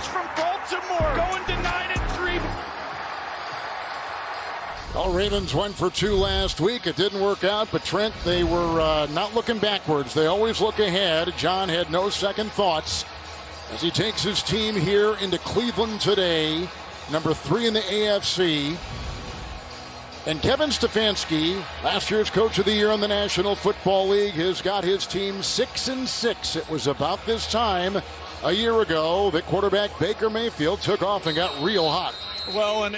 punch from Baltimore, going to 9-3. Well, Ravens went for 2 last week. It didn't work out, but Trent, they were not looking backwards. They always look ahead. John had no second thoughts as he takes his team here into Cleveland today, number 3 in the AFC. And Kevin Stefanski, last year's Coach of the Year in the National Football League, has got his team 6-6. It was about this time a year ago that quarterback Baker Mayfield took off and got real hot. Well, and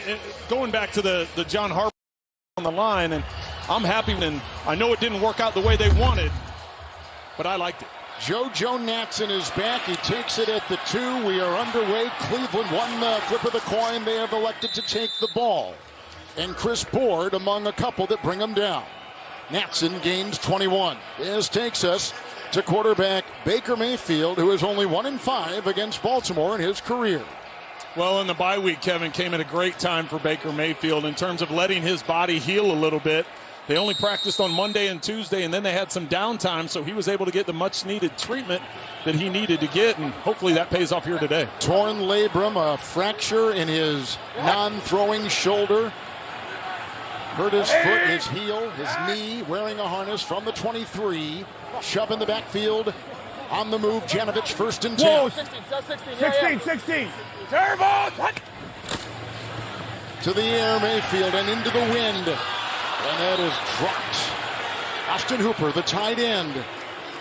going back to the John Harbaugh on the line, and I'm happy, and I know it didn't work out the way they wanted, but I liked it. JoJo Natson is back. He takes it at the 2. We are underway. Cleveland won the flip of the coin. They have elected to take the ball. And Chris Board among a couple that bring him down. Natson gains 21. This takes us to quarterback Baker Mayfield, who is only 1-5 against Baltimore in his career. Well, in the bye week, Kevin, came at a great time for Baker Mayfield in terms of letting his body heal a little bit. They only practiced on Monday and Tuesday, and then they had some downtime, so he was able to get the much-needed treatment that he needed to get, and hopefully that pays off here today. Torn labrum, a fracture in his non-throwing shoulder. Hurt his foot, his heel, his knee, wearing a harness from the 23. Shove in the backfield. On the move, Janovich, 1st and 10. 16. Terrible! To the air, Mayfield, and into the wind. And that is dropped. Austin Hooper, the tight end.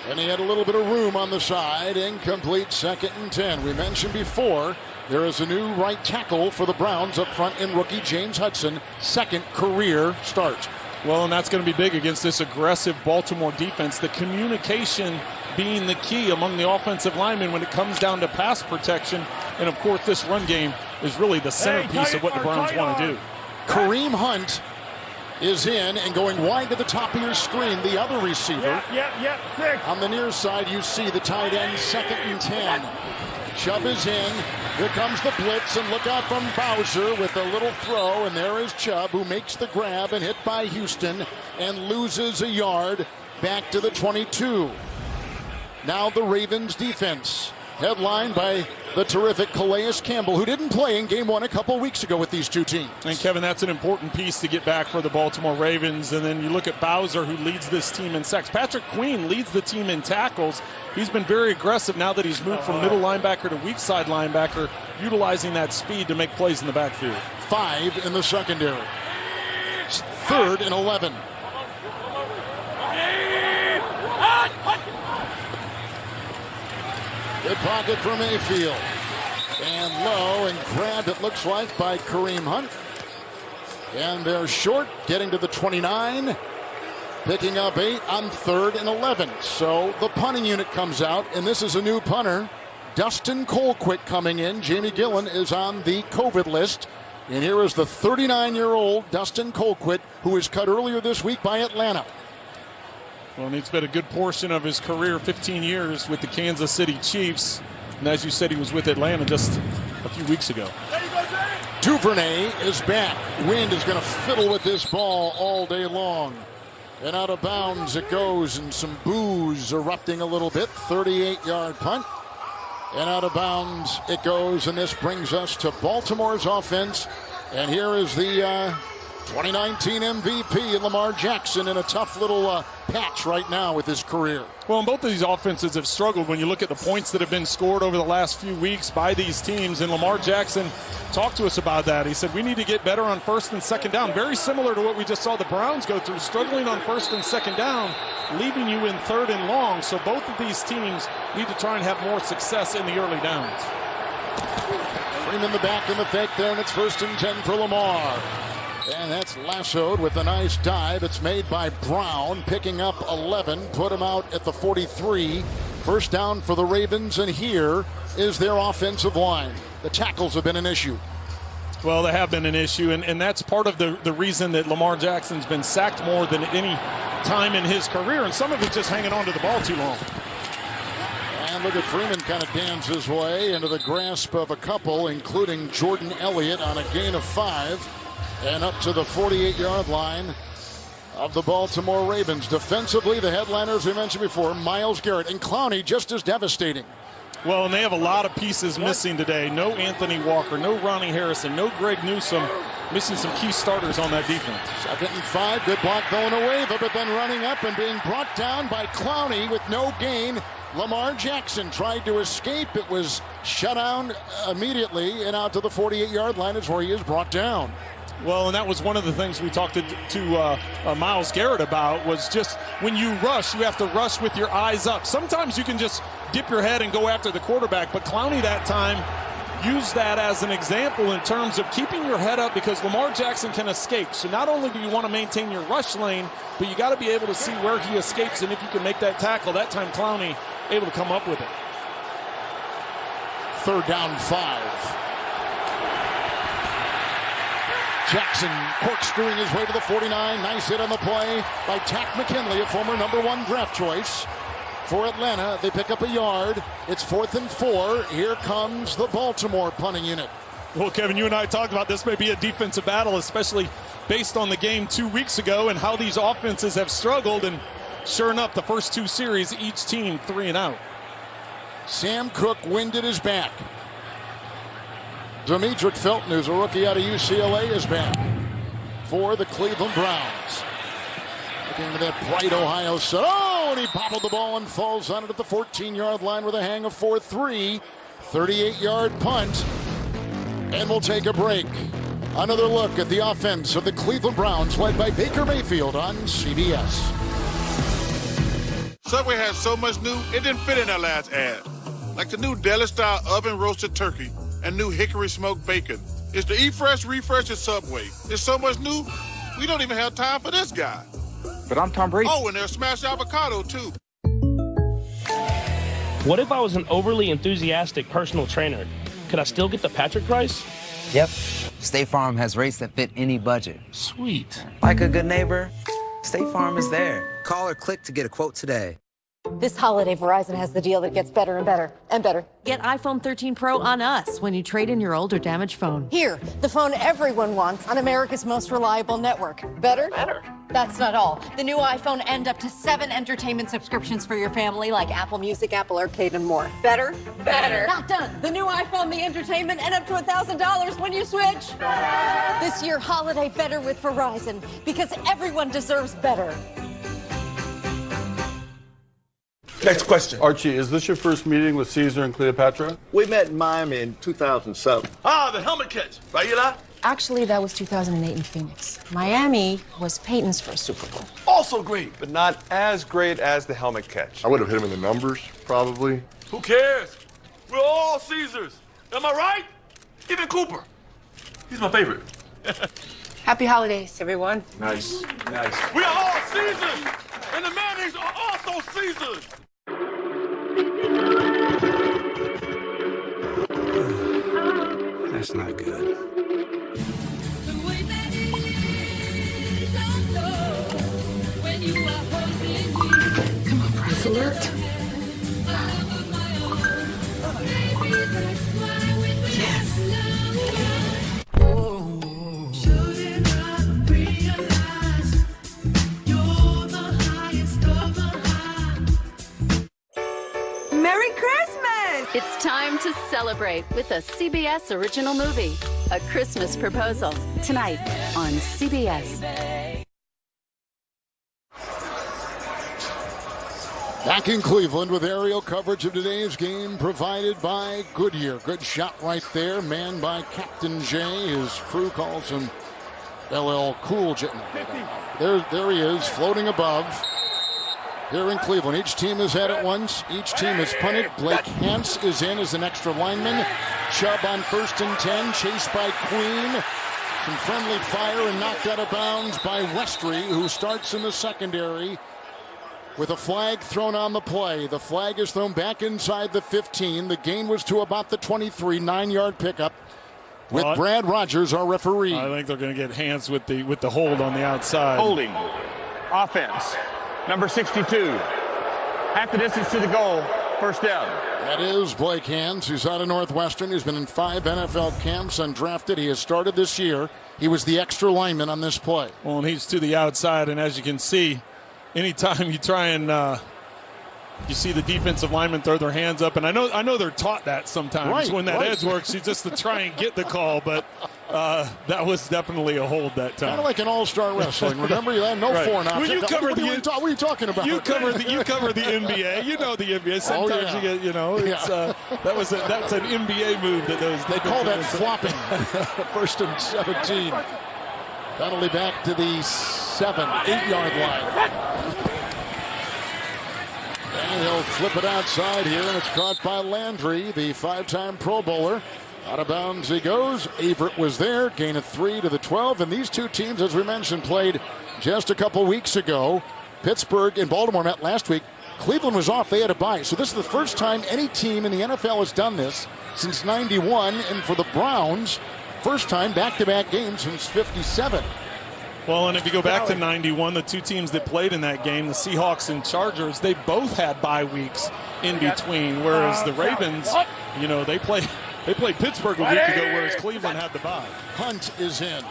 And he had a little bit of room on the side. Incomplete, 2nd and 10. We mentioned before, there is a new right tackle for the Browns up front in rookie James Hudson. 2nd career start. Well, and that's going to be big against this aggressive Baltimore defense. The communication being the key among the offensive linemen when it comes down to pass protection. And, of course, this run game is really the centerpiece of what the Browns want to do. Kareem Hunt is in and going wide to the top of your screen. The other receiver. 6. On the near side, you see the tight end, 2nd and 10. Chubb is in. Here comes the blitz, and look out from Bowser with a little throw. And there is Chubb, who makes the grab and hit by Houston and loses a yard back to the 22. Now the Ravens defense, headlined by the terrific Calais Campbell, who didn't play in game 1 a couple weeks ago with these two teams. And Kevin, that's an important piece to get back for the Baltimore Ravens. And then you look at Bowser, who leads this team in sacks. Patrick Queen leads the team in tackles. He's been very aggressive now that he's moved from middle linebacker to weak side linebacker, utilizing that speed to make plays in the backfield. 5 in the secondary. 3rd and 11. Good pocket for Mayfield. And low and grabbed, it looks like, by Kareem Hunt. And they're short, getting to the 29. Picking up 8 on 3rd and 11. So the punting unit comes out, and this is a new punter. Dustin Colquitt coming in. Jamie Gillen is on the COVID list. And here is the 39-year-old Dustin Colquitt, who was cut earlier this week by Atlanta. Well, and he's been a good portion of his career, 15 years with the Kansas City Chiefs. And as you said, he was with Atlanta just a few weeks ago. Duvernay is back. Wind is going to fiddle with this ball all day long. And out of bounds it goes, and some boos erupting a little bit. 38-yard punt. And out of bounds it goes, and this brings us to Baltimore's offense. And here is the 2019 MVP Lamar Jackson in a tough little patch right now with his career. Well, and both of these offenses have struggled when you look at the points that have been scored over the last few weeks by these teams. And Lamar Jackson talked to us about that. He said, we need to get better on 1st and 2nd down. Very similar to what we just saw the Browns go through, struggling on 1st and 2nd down, leaving you in 3rd and long. So both of these teams need to try and have more success in the early downs. Freeman the back in the fake there, and it's 1st and 10 for Lamar. And that's lassoed with a nice dive. It's made by Brown, picking up 11, put him out at the 43. 1st down for the Ravens, and here is their offensive line. The tackles have been an issue. Well, they have been an issue, and that's part of the reason that Lamar Jackson's been sacked more than any time in his career, and some of it's just hanging on to the ball too long. And look at Freeman kind of dance his way into the grasp of a couple, including Jordan Elliott on a gain of 5. And up to the 48-yard line of the Baltimore Ravens. Defensively, the headliners we mentioned before, Myles Garrett, and Clowney just as devastating. Well, and they have a lot of pieces missing today. No Anthony Walker, no Ronnie Harrison, no Greg Newsome. Missing some key starters on that defense. 2nd and 5. Good block Villanueva, but then running up and being brought down by Clowney with no gain. Lamar Jackson tried to escape. It was shut down immediately, and out to the 48-yard line is where he is brought down. Well, and that was one of the things we talked to Myles Garrett about, was just when you rush, you have to rush with your eyes up. Sometimes you can just dip your head and go after the quarterback, but Clowney that time used that as an example in terms of keeping your head up, because Lamar Jackson can escape. So not only do you want to maintain your rush lane, but you got to be able to see where he escapes, and if you can make that tackle. That time Clowney able to come up with it. 3rd down 5. Jackson corkscrewing his way to the 49. Nice hit on the play by Tack McKinley, a former #1 draft choice for Atlanta. They pick up a yard. It's 4th and 4. Here comes the Baltimore punting unit. Well, Kevin, you and I talked about this may be a defensive battle, especially based on the game 2 weeks ago and how these offenses have struggled. And sure enough, the first 2 series, each team 3 and out. Sam Cook wind at his back. Demetric Felton, who's a rookie out of UCLA, is back for the Cleveland Browns. Looking into that bright Ohio sun. Oh, and he bobbled the ball and falls on it at the 14-yard line with a hang of 4-3. 38-yard punt. And we'll take a break. Another look at the offense of the Cleveland Browns, led by Baker Mayfield on CBS. Subway has so much new, it didn't fit in our last ad. Like the new deli-style oven-roasted turkey and new hickory smoked bacon. It's the Eat Fresh, Refresh at Subway. There's so much new, we don't even have time for this guy. But I'm Tom Brady. Oh, and there's smashed avocado, too. What if I was an overly enthusiastic personal trainer? Could I still get the Patrick price? Yep. State Farm has rates that fit any budget. Sweet. Like a good neighbor, State Farm is there. Call or click to get a quote today. This holiday, Verizon has the deal that gets better and better and better. Get iPhone 13 Pro on us when you trade in your old or damaged phone. Here, the phone everyone wants on America's most reliable network. Better? Better. That's not all. The new iPhone and up to 7 entertainment subscriptions for your family, like Apple Music, Apple Arcade, and more. Better? Better. Not done. The new iPhone, the entertainment, and up to $1,000 when you switch. This year, holiday better with Verizon, because everyone deserves better. Next question. Archie, is this your first meeting with Caesar and Cleopatra? We met in Miami in 2007. Ah, the helmet catch. Right, Eli? Actually, that was 2008 in Phoenix. Miami was Peyton's first Super Bowl. Also great, but not as great as the helmet catch. I would have hit him in the numbers, probably. Who cares? We're all Caesars. Am I right? Even Cooper. He's my favorite. Happy holidays, everyone. Nice. We are all Caesars, and the mayonnaise are also Caesars. That's not good. Come on, price alert. Yes. Merry Christmas! It's time to celebrate with a CBS original movie, A Christmas Proposal, tonight on CBS. Back in Cleveland with aerial coverage of today's game provided by Goodyear. Good shot right there, manned by Captain J. His crew calls him LL Cool J. There he is, floating above. Here in Cleveland, each team has had it once. Each team has punted. Blake Hance is in as an extra lineman. Chubb on 1st and 10, chased by Queen. Some friendly fire and knocked out of bounds by Westry, who starts in the secondary with a flag thrown on the play. The flag is thrown back inside the 15. The gain was to about the 23, 9-yard pickup with Brad Rogers, our referee. I think they're going to get hands with the hold on the outside. Holding. Offense. Number 62. Half the distance to the goal. First down. That is Blake Hance, who's out of Northwestern. He's been in 5 NFL camps, undrafted. He has started this year. He was the extra lineman on this play. Well, and he's to the outside, and as you can see, anytime you try and You see the defensive linemen throw their hands up, and I know they're taught that sometimes when that edge works, just to try and get the call. But that was definitely a hold that time. Kind of like an all-star wrestling. Remember, you had no foreign object. Well, what are you talking about? You cover the NBA. You know the NBA. Sometimes you get, it's, that's an NBA move that those. They call that flopping. 1st and 17. Penalty back to the 8-yard line. And he'll flip it outside here, and it's caught by Landry, the 5-time Pro Bowler. Out of bounds he goes. Averett was there, gain of 3 to the 12. And these two teams, as we mentioned, played just a couple weeks ago. Pittsburgh and Baltimore met last week. Cleveland was off. They had a bye. So this is the first time any team in the NFL has done this since 91. And for the Browns, first time back-to-back games since 57. Well, and if you go back to 91, the two teams that played in that game, the Seahawks and Chargers, they both had bye weeks in between, whereas the Ravens, they played Pittsburgh a week ago, whereas Cleveland had the bye. Hunt is in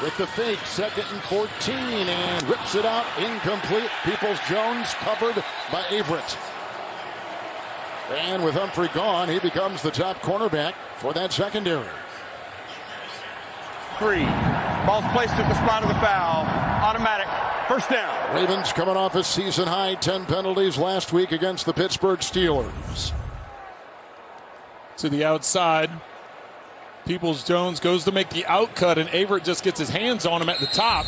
with the fake, 2nd and 14, and rips it out, incomplete. Peoples-Jones covered by Averett. And with Humphrey gone, he becomes the top cornerback for that secondary. 3. Ball's placed at the spot of the foul. Automatic. First down. Ravens coming off a season-high 10 penalties last week against the Pittsburgh Steelers. To the outside. Peoples-Jones goes to make the out cut, and Averett just gets his hands on him at the top.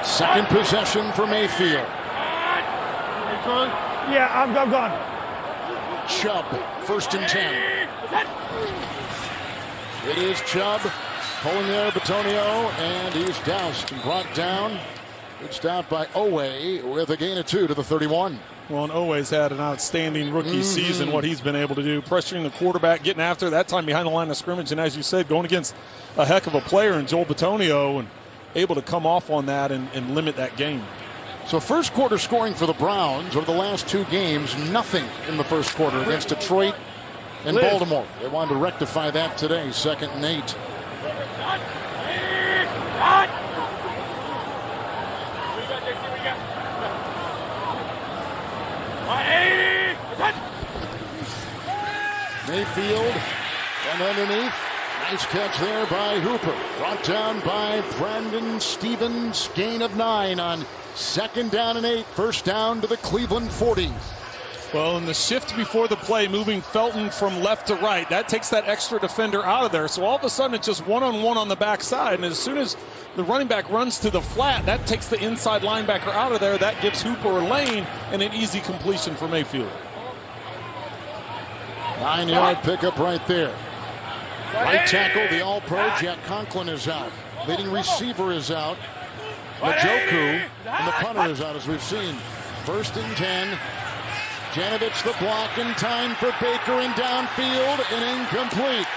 Second possession for Mayfield. Yeah, I'm gone. Chubb, 1st and 10. It is Chubb pulling there, Batonio, and he's doused and brought down. It's out by Owe with a gain of 2 to the 31. Well, and Owe's had an outstanding rookie season, what he's been able to do, pressuring the quarterback, getting after that time behind the line of scrimmage, and as you said, going against a heck of a player in Joel Batonio, and able to come off on that and limit that game. So first quarter scoring for the Browns over the last 2 games, nothing in the first quarter against Detroit and Baltimore. They wanted to rectify that today, 2nd and 8. Mayfield and underneath. Nice catch there by Hooper. Brought down by Brandon Stevens. Gain of 9 on 2nd down and 8. First down to the Cleveland 40. Well, in the shift before the play, moving Felton from left to right, that takes that extra defender out of there. So all of a sudden, it's just one-on-one on the backside. And as soon as the running back runs to the flat, that takes the inside linebacker out of there. That gives Hooper a lane and an easy completion for Mayfield. 9-yard pickup right there. Right tackle, the All-Pro, Jack Conklin is out. Leading receiver is out. Njoku, and the punter is out, as we've seen. 1st and 10. Janovich the block in time for Baker and downfield and incomplete.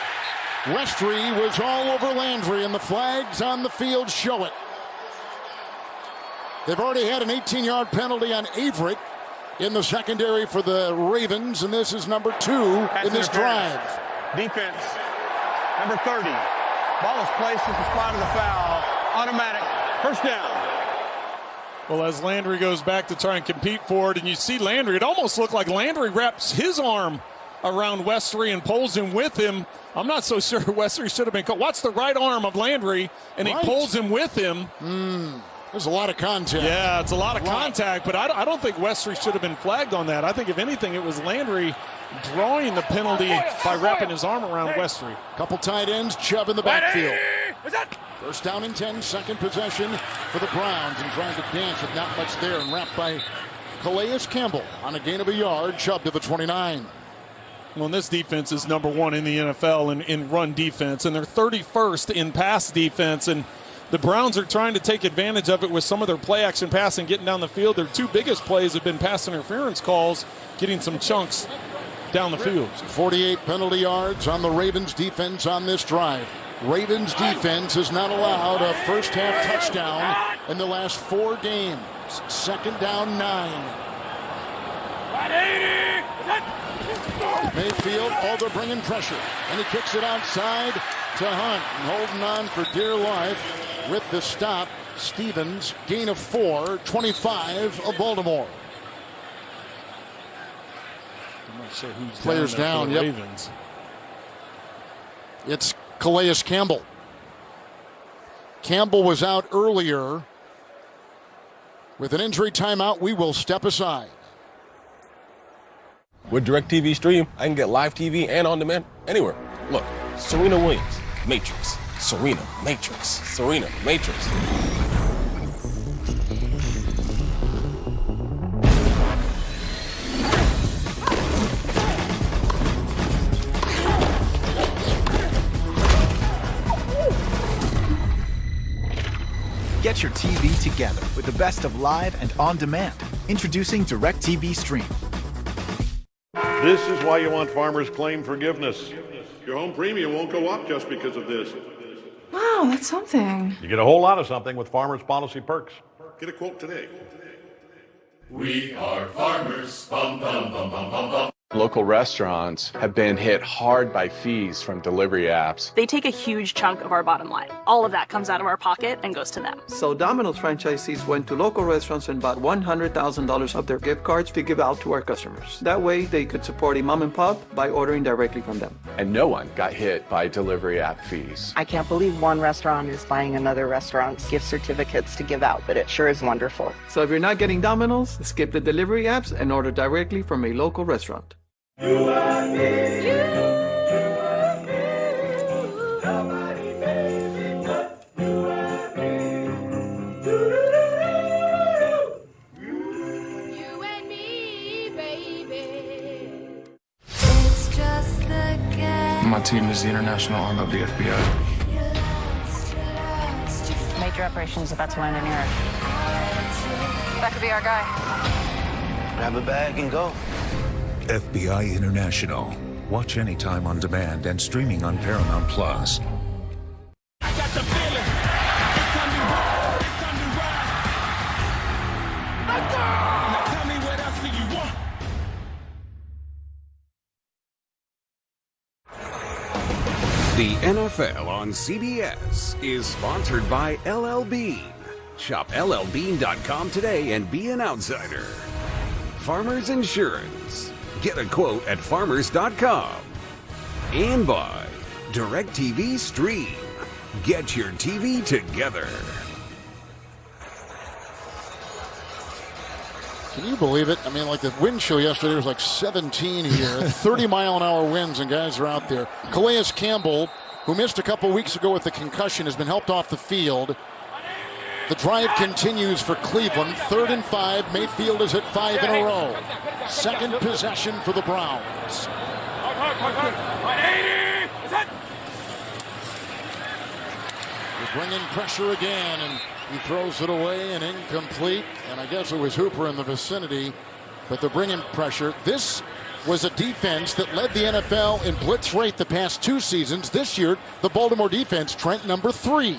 Westry was all over Landry, and the flags on the field show it. They've already had an 18-yard penalty on Averett in the secondary for the Ravens, and this is number 2 in this drive. Defense, number 30. Ball is placed at the spot of the foul. Automatic. First down. Well, as Landry goes back to try and compete for it, and you see Landry, it almost looked like Landry wraps his arm around Westry and pulls him with him. I'm not so sure Westry should have been caught. Watch the right arm of Landry, and he pulls him with him. There's a lot of contact. Yeah, it's a lot of contact, but I don't think Westry should have been flagged on that. I think, if anything, it was Landry drawing the penalty by wrapping his arm around Westry. Couple tight ends, Chubb in the backfield. First down and 10, second possession for the Browns, and trying to dance with not much there, and wrapped by Calais Campbell on a gain of a yard. Chubb to the 29. Well, this defense is number 1 in the NFL in run defense, and they're 31st in pass defense, and the Browns are trying to take advantage of it with some of their play action passing, getting down the field. Their 2 biggest plays have been pass interference calls, getting some chunks down the field. 48 penalty yards on the Ravens defense on this drive. Ravens defense has not allowed a first half touchdown in the last 4 games. 2nd down 9. Mayfield, they're bringing pressure, and he kicks it outside to Hunt, and holding on for dear life with the stop. Stevens, gain of 4, 25 of Baltimore. I'm not sure who's Players down, for the yep. Ravens. It's Calais Campbell. Campbell was out earlier. With an injury timeout, we will step aside. With DirecTV Stream, I can get live TV and on demand anywhere. Look, Serena Williams, Matrix. Serena, Matrix. Serena, Matrix. Get your TV together with the best of live and on demand. Introducing DirecTV Stream. This is why you want Farmers Claim Forgiveness. Your home premium won't go up just because of this. Wow, that's something. You get a whole lot of something with Farmers Policy Perks. Get a quote today. We are farmers. Bum, bum, bum, bum, bum, bum. Local restaurants have been hit hard by fees from delivery apps. They take a huge chunk of our bottom line. All of that comes out of our pocket and goes to them. So Domino's franchisees went to local restaurants and bought $100,000 of their gift cards to give out to our customers. That way they could support a mom and pop by ordering directly from them. And no one got hit by delivery app fees. I can't believe one restaurant is buying another restaurant's gift certificates to give out, but it sure is wonderful. So if you're not getting Domino's, skip the delivery apps and order directly from a local restaurant. You and me. You and me. Nobody makes it but you and me. You and me, baby. It's just the game. My team is the international arm of the FBI. Major operations about to land in Europe. That could be our guy. Grab a bag and go. FBI International. Watch anytime on demand and streaming on Paramount Plus. I got the feeling. It's time to ride. It's time to ride. Let's go! Now tell me what else do you want? The NFL on CBS is sponsored by LL Bean. Shop llbean.com today and be an outsider. Farmers Insurance. Get a quote at farmers.com. And by DirecTV Stream. Get your TV together. Can you believe it? I mean, like the wind chill yesterday was like 17 here, 30-mile-an-hour winds, and guys are out there. Calais Campbell, who missed a couple weeks ago with the concussion, has been helped off the field. The drive continues for Cleveland. 3rd and 5. Mayfield is at 5 in a row. Second possession for the Browns. He's bringing pressure again, and he throws it away and incomplete. And I guess it was Hooper in the vicinity, but they're bringing pressure. This was a defense that led the NFL in blitz rate the past 2 seasons. This year, the Baltimore defense, Trent, number 3.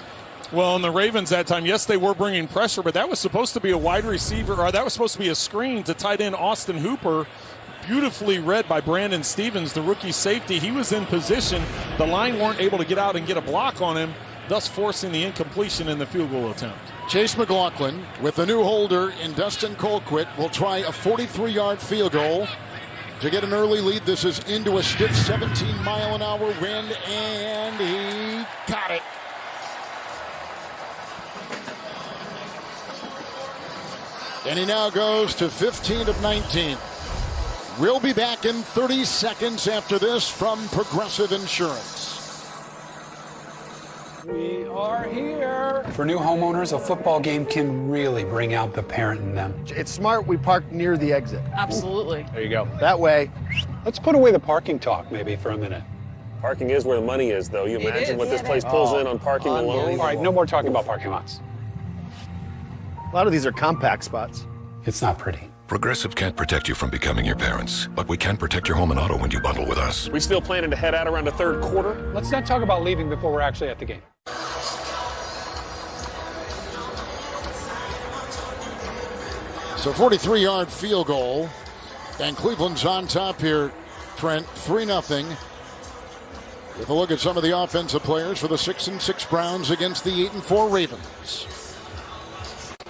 Well, and the Ravens that time, yes, they were bringing pressure, but that was supposed to be a wide receiver, or that was supposed to be a screen to tight end Austin Hooper. Beautifully read by Brandon Stevens, the rookie safety. He was in position. The line weren't able to get out and get a block on him, thus forcing the incompletion in the field goal attempt. Chase McLaughlin, with the new holder in Dustin Colquitt, will try a 43-yard field goal to get an early lead. This is into a stiff 17-mile-an-hour wind, and he got it. And he now goes to 15 of 19. We'll be back in 30 seconds after this from Progressive Insurance. We are here. For new homeowners, a football game can really bring out the parent in them. It's smart we park near the exit. Absolutely. There you go. That way. Let's put away the parking talk maybe for a minute. Parking is where the money is, though. You imagine what this place pulls in on parking alone? All right, no more talking about parking lots. A lot of these are compact spots. It's not pretty. Progressive can't protect you from becoming your parents, but we can protect your home and auto when you bundle with us. We still planning to head out around the 3rd quarter? Let's not talk about leaving before we're actually at the game. So 43-yard field goal, and Cleveland's on top here, Trent, 3-0. With a look at some of the offensive players for the 6-6 Browns against the 8-4 Ravens.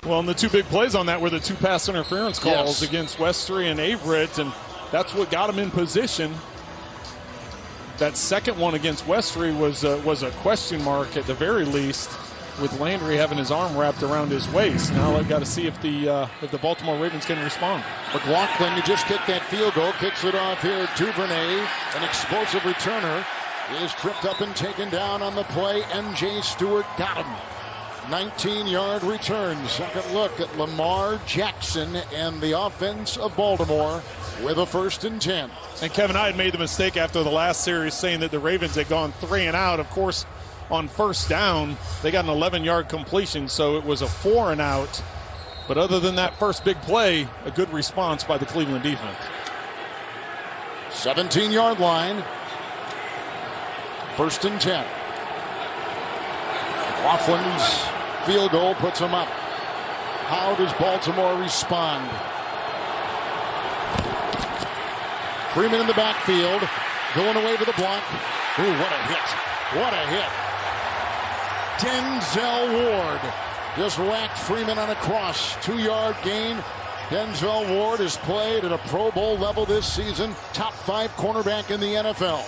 Well, and the two big plays on that were the two pass interference calls Yes. against Westry and Averett, and that's what got him in position. That second one against Westry was a question mark at the very least, with Landry having his arm wrapped around his waist. Now I've got to see if the Baltimore Ravens can respond. McLaughlin, you just kicked that field goal, kicks it off here. Duvernay, an explosive returner, is tripped up and taken down on the play. MJ Stewart got him. 19-yard return. Second look at Lamar Jackson and the offense of Baltimore with a 1st and 10. And Kevin, I had made the mistake after the last series saying that the Ravens had gone 3 and out. Of course, on first down, they got an 11-yard completion, so it was a 4 and out. But other than that first big play, a good response by the Cleveland defense. 17-yard line. 1st and 10. McLaughlin's field goal puts him up. How does Baltimore respond? Freeman in the backfield, going away with a block. Ooh, what a hit. What a hit. Denzel Ward just whacked Freeman on a cross. 2-yard gain. Denzel Ward has played at a Pro Bowl level this season. Top 5 cornerback in the NFL.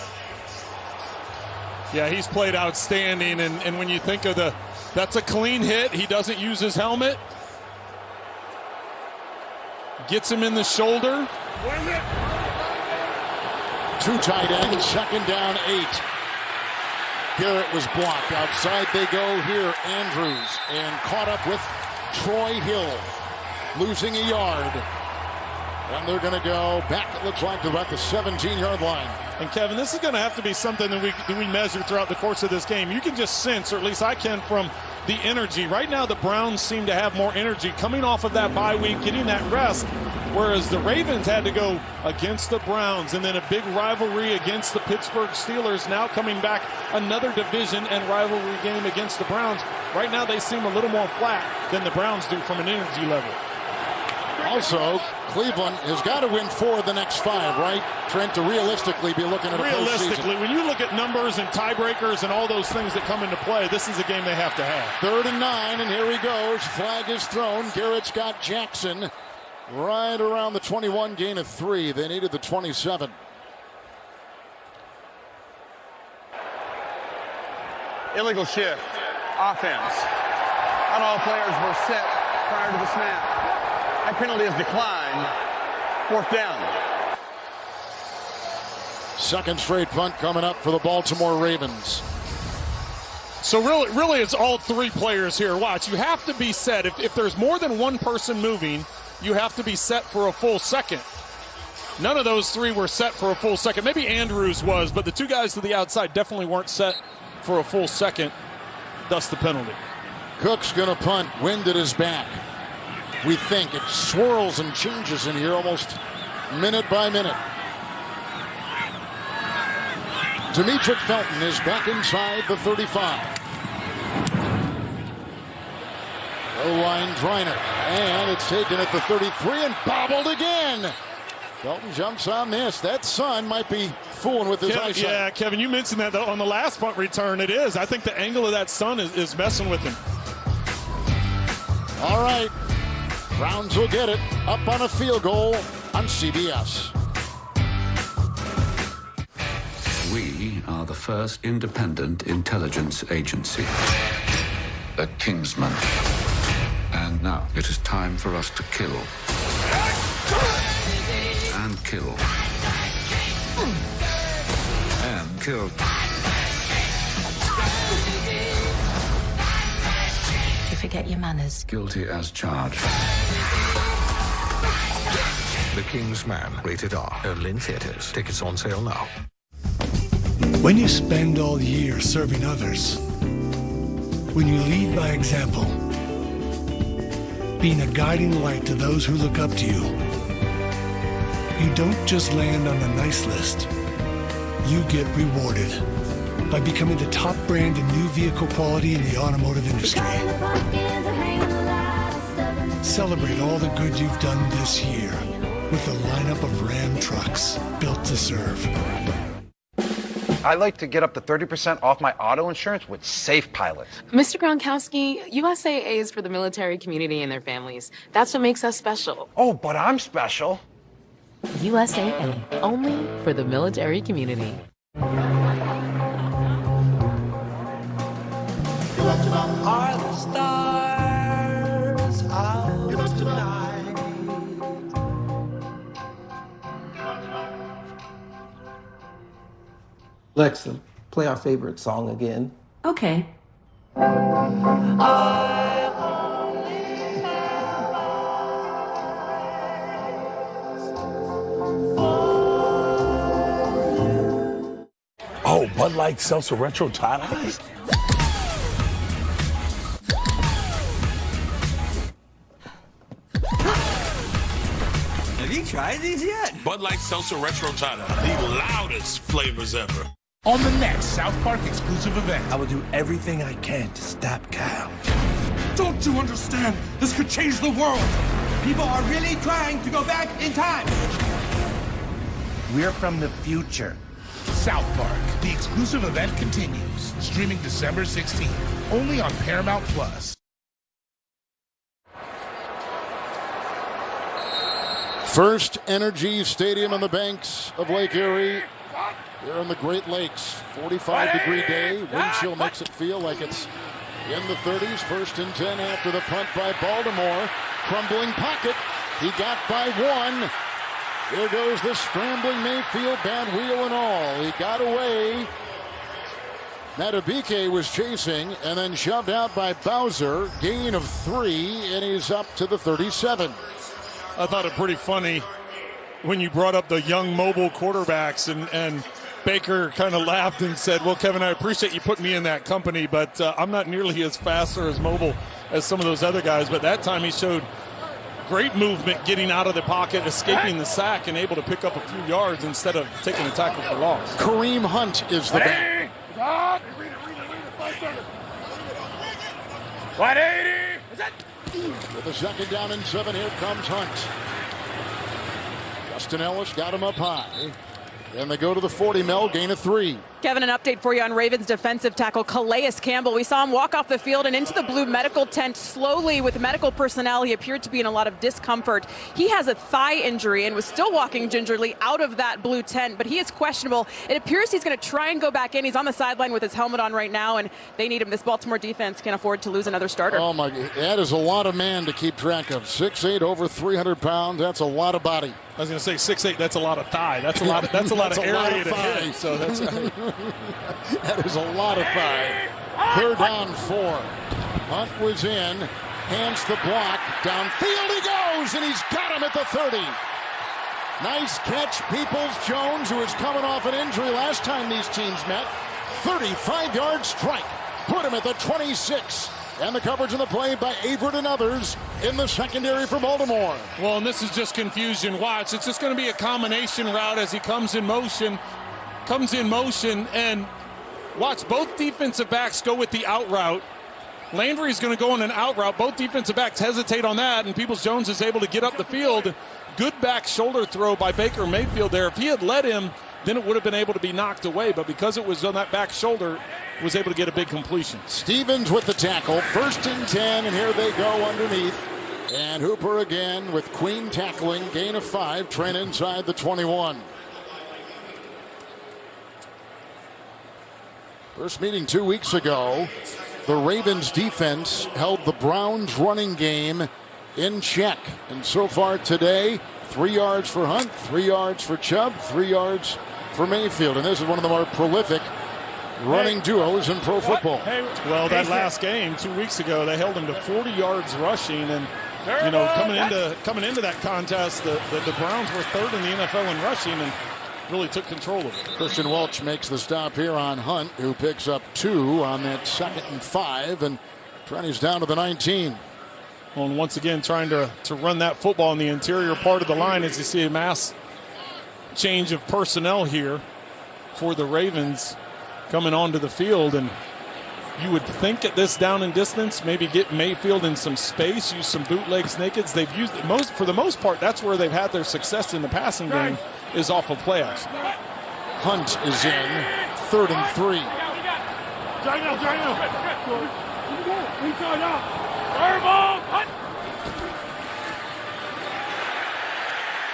Yeah, he's played outstanding, and when you think of that's a clean hit. He doesn't use his helmet. Gets him in the shoulder. 2 tight ends, 2nd down 8. Garrett was blocked. Outside they go here. Andrews, and caught up with Troy Hill, losing a yard. And they're going to go back, it looks like, to about the 17-yard line. And Kevin, this is going to have to be something that we measure throughout the course of this game. You can just sense, or at least I can, from the energy. Right now, the Browns seem to have more energy coming off of that bye week, getting that rest, whereas the Ravens had to go against the Browns, and then a big rivalry against the Pittsburgh Steelers, now coming back, another division and rivalry game against the Browns. Right now, they seem a little more flat than the Browns do from an energy level. Also, Cleveland has got to win 4 of the next 5, right, Trent, to realistically be looking at a postseason. Realistically, when you look at numbers and tiebreakers and all those things that come into play, this is a game they have to have. 3rd and 9, and here he goes. Flag is thrown. Garrett's got Jackson right around the 21, gain of 3. They needed the 27. Illegal shift. Offense. Not all players were set prior to the snap. That penalty is declined. 4th down. 2nd straight punt coming up for the Baltimore Ravens. So really, it's all 3 players here. Watch, you have to be set. If there's more than one person moving, you have to be set for a full second. None of those 3 were set for a full second. Maybe Andrews was, but the 2 guys to the outside definitely weren't set for a full second. Thus the penalty. Cook's going to punt. Wind at his back. We think it swirls and changes in here almost minute by minute. Demetric Felton is back inside the 35. O-line Driner, and it's taken at the 33 and bobbled again. Felton jumps on this. That sun might be fooling with his eyesight. Yeah, Kevin, you mentioned that on the last punt return. It is. I think the angle of that sun is messing with him. All right. Browns will get it. Up on a field goal on CBS. We are the first independent intelligence agency. The Kingsmen. And now it is time for us to kill. And kill. And kill. You forget your manners. Guilty as charged. The Kingsman, rated R. Only in theaters. Tickets on sale now. When you spend all year serving others, when you lead by example, being a guiding light to those who look up to you, you don't just land on a nice list. You get rewarded by becoming the top brand in new vehicle quality in the automotive industry. Celebrate all the good you've done this year with a lineup of Ram trucks built to serve. I like to get up to 30% off my auto insurance with Safe Pilot. Mr. Gronkowski, USAA is for the military community and their families. That's what makes us special. Oh, but I'm special. USAA, only for the military community. Are the stars out tonight? Alexa, play our favorite song again. Okay. Oh, Bud Light Seltzer Retro Titleized? Have you tried these yet? Bud Light Seltzer Retro Tana, the loudest flavors ever. On the next South Park exclusive event, I will do everything I can to stop Kyle. Don't you understand? This could change the world. People are really trying to go back in time. We're from the future. South Park, the exclusive event continues. Streaming December 16th, only on Paramount Plus. First Energy Stadium on the banks of Lake Erie. Here in the Great Lakes, 45-degree day. Wind chill makes it feel like it's in the 30s. First and 10 after the punt by Baltimore. Crumbling pocket. He got by one. Here goes the scrambling Mayfield, bad wheel and all. He got away. Matabike was chasing and then shoved out by Bowser. Gain of 3, and he's up to the 37. I thought it pretty funny when you brought up the young mobile quarterbacks, and Baker kind of laughed and said, well, Kevin, I appreciate you putting me in that company, but I'm not nearly as fast or as mobile as some of those other guys. But that time he showed great movement, getting out of the pocket, escaping the sack, and able to pick up a few yards instead of taking a tackle for loss. Kareem Hunt is the back. 180. With a second down and 7, here comes Hunt. Justin Ellis got him up high. And they go to the 40, Mel, gain of 3. Kevin, an update for you on Ravens defensive tackle Calais Campbell. We saw him walk off the field and into the blue medical tent slowly with medical personnel. He appeared to be in a lot of discomfort. He has a thigh injury and was still walking gingerly out of that blue tent, but he is questionable. It appears he's going to try and go back in. He's on the sideline with his helmet on right now, and they need him. This Baltimore defense can't afford to lose another starter. Oh, my, that is a lot of man to keep track of. 6'8", over 300 pounds. That's a lot of body. I was going to say 6'8", that's a lot of thigh. That's a lot of, that's a lot of area to hit. So that's that is a lot of thigh. 3rd down 4. Hunt was in. Hands the block. Downfield he goes, and he's got him at the 30. Nice catch. Peoples-Jones, who was coming off an injury last time these teams met. 35-yard strike. Put him at the 26. And the coverage in the play by Averett and others in the secondary for Baltimore. Well, and this is just confusion. Watch, it's just going to be a combination route as he comes in motion. And watch, both defensive backs go with the out route. Landry's going to go on an out route. Both defensive backs hesitate on that, and Peoples-Jones is able to get up the field. Good back shoulder throw by Baker Mayfield there. If he had led him, then it would have been able to be knocked away. But because it was on that back shoulder, was able to get a big completion. Stevens with the tackle. 1st and 10, and here they go underneath. And Hooper again with Queen tackling. Gain of 5. Trent inside the 21. First meeting 2 weeks ago, the Ravens defense held the Browns running game in check. And so far today, 3 yards for Hunt, 3 yards for Chubb, 3 yards for Mayfield. And this is one of the more prolific running duos in pro football. Well, that last game 2 weeks ago, they held him to 40 yards rushing, and coming into that contest, the Browns were 3rd in the NFL in rushing and really took control of it. Christian Welch makes the stop here on Hunt, who picks up 2 on that 2nd and 5, and Trent's down to the 19. Well, and once again, trying to run that football in the interior part of the line as you see a mass change of personnel here for the Ravens coming onto the field. And you would think at this down and distance, maybe get Mayfield in some space, use some bootleg nakeds. They've used for the most part, that's where they've had their success in the passing game, is off of play action. Hunt is in. 3rd and 3.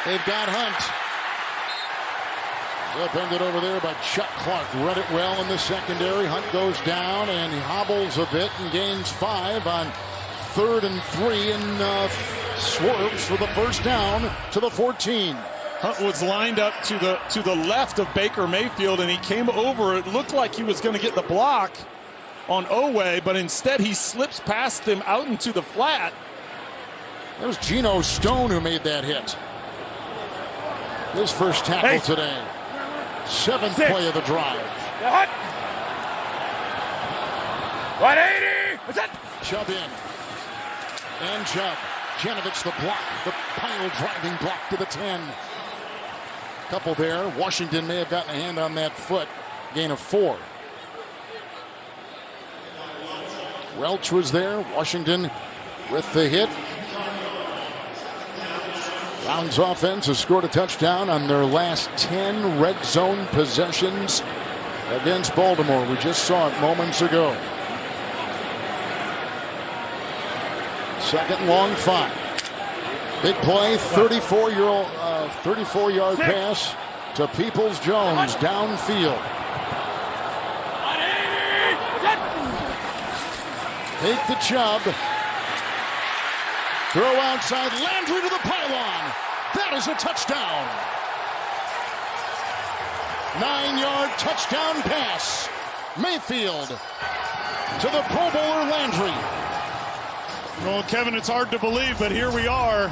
They've got Hunt. Upended over there by Chuck Clark. Read it well in the secondary. Hunt goes down and he hobbles a bit and gains 5 on 3rd and 3 and swerves for the first down to the 14. Hunt was lined up to the left of Baker Mayfield, and he came over. It looked like he was going to get the block on Oweh, but instead he slips past him out into the flat. That was Geno Stone who made that hit. His first tackle today. 7th play of the drive. 180. What's that? Chubb in. And Chubb. Janovich the block. The pile driving block to the 10. Couple there. Washington may have gotten a hand on that foot. Gain of 4. Welch was there. Washington with the hit. Browns offense has scored a touchdown on their last 10 red zone possessions against Baltimore. We just saw it moments ago. 2nd long 5. Big play, 34-yard pass to Peoples-Jones downfield. Take the Chubb. Throw outside, Landry to the pylon. That is a touchdown. 9-yard touchdown pass. Mayfield to the Pro Bowler Landry. Well, Kevin, it's hard to believe, but here we are.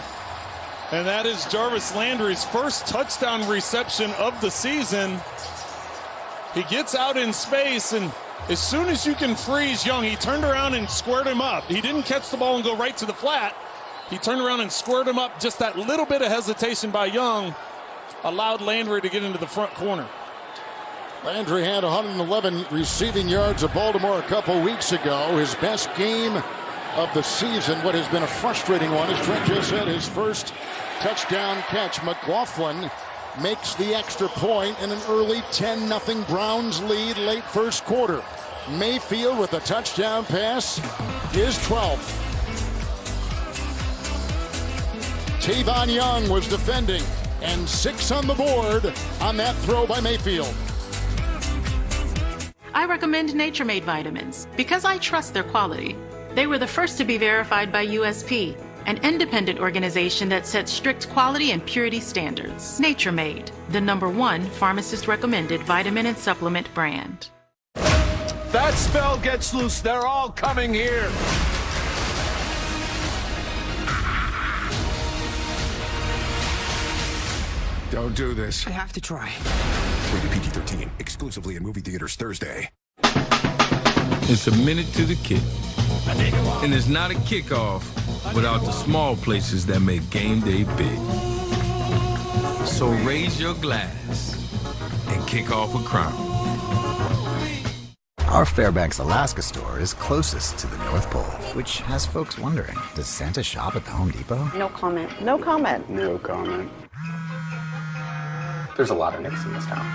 And that is Jarvis Landry's first touchdown reception of the season. He gets out in space, and as soon as you can freeze Young, he turned around and squared him up. He didn't catch the ball and go right to the flat. He turned around and squared him up. Just that little bit of hesitation by Young allowed Landry to get into the front corner. Landry had 111 receiving yards of Baltimore a couple weeks ago. His best game of the season. What has been a frustrating one, as Trent just said, his first touchdown catch. McLaughlin makes the extra point in an early 10-0 Browns lead late first quarter. Mayfield with a touchdown pass is 12th. Tavon Young was defending, and 6 on the board on that throw by Mayfield. I recommend Nature Made vitamins because I trust their quality. They were the first to be verified by USP, an independent organization that sets strict quality and purity standards. Nature Made, the #1 pharmacist-recommended vitamin and supplement brand. That spell gets loose. They're all coming here. Don't do this. I have to try. Rated PG-13, exclusively in movie theaters Thursday. It's a minute to the kick. And it's not a kickoff without the small places that make game day big. So raise your glass and kick off a crown. Our Fairbanks, Alaska store is closest to the North Pole, which has folks wondering, does Santa shop at the Home Depot? No comment. No comment. No comment. There's a lot of Nicks in this town.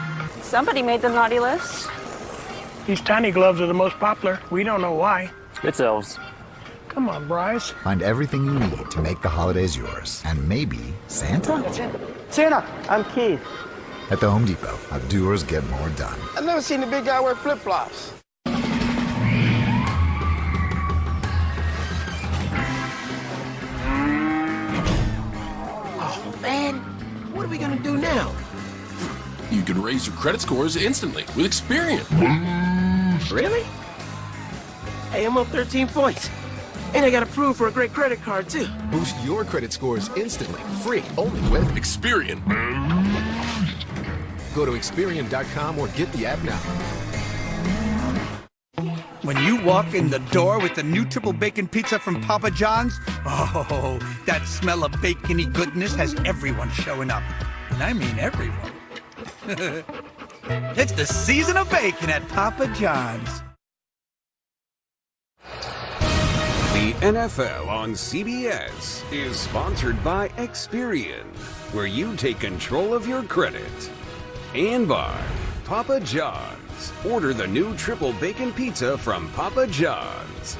Somebody made the naughty list. These tiny gloves are the most popular. We don't know why. It's elves. Come on, Bryce. Find everything you need to make the holidays yours. And maybe Santa? Santa, I'm Keith. At the Home Depot, outdoors get more done. I've never seen a big guy wear flip-flops. Oh, man. What are we going to do now? You can raise your credit scores instantly with Experian. Really? Hey, I'm up 13 points. And I got approved for a great credit card, too. Boost your credit scores instantly, free, only with Experian. Go to Experian.com or get the app now. When you walk in the door with the new triple bacon pizza from Papa John's, oh, that smell of bacony goodness has everyone showing up. And I mean everyone. It's the season of bacon at Papa John's. The NFL on CBS is sponsored by Experian, where you take control of your credit. And by Papa John's. Order the new triple bacon pizza from Papa John's.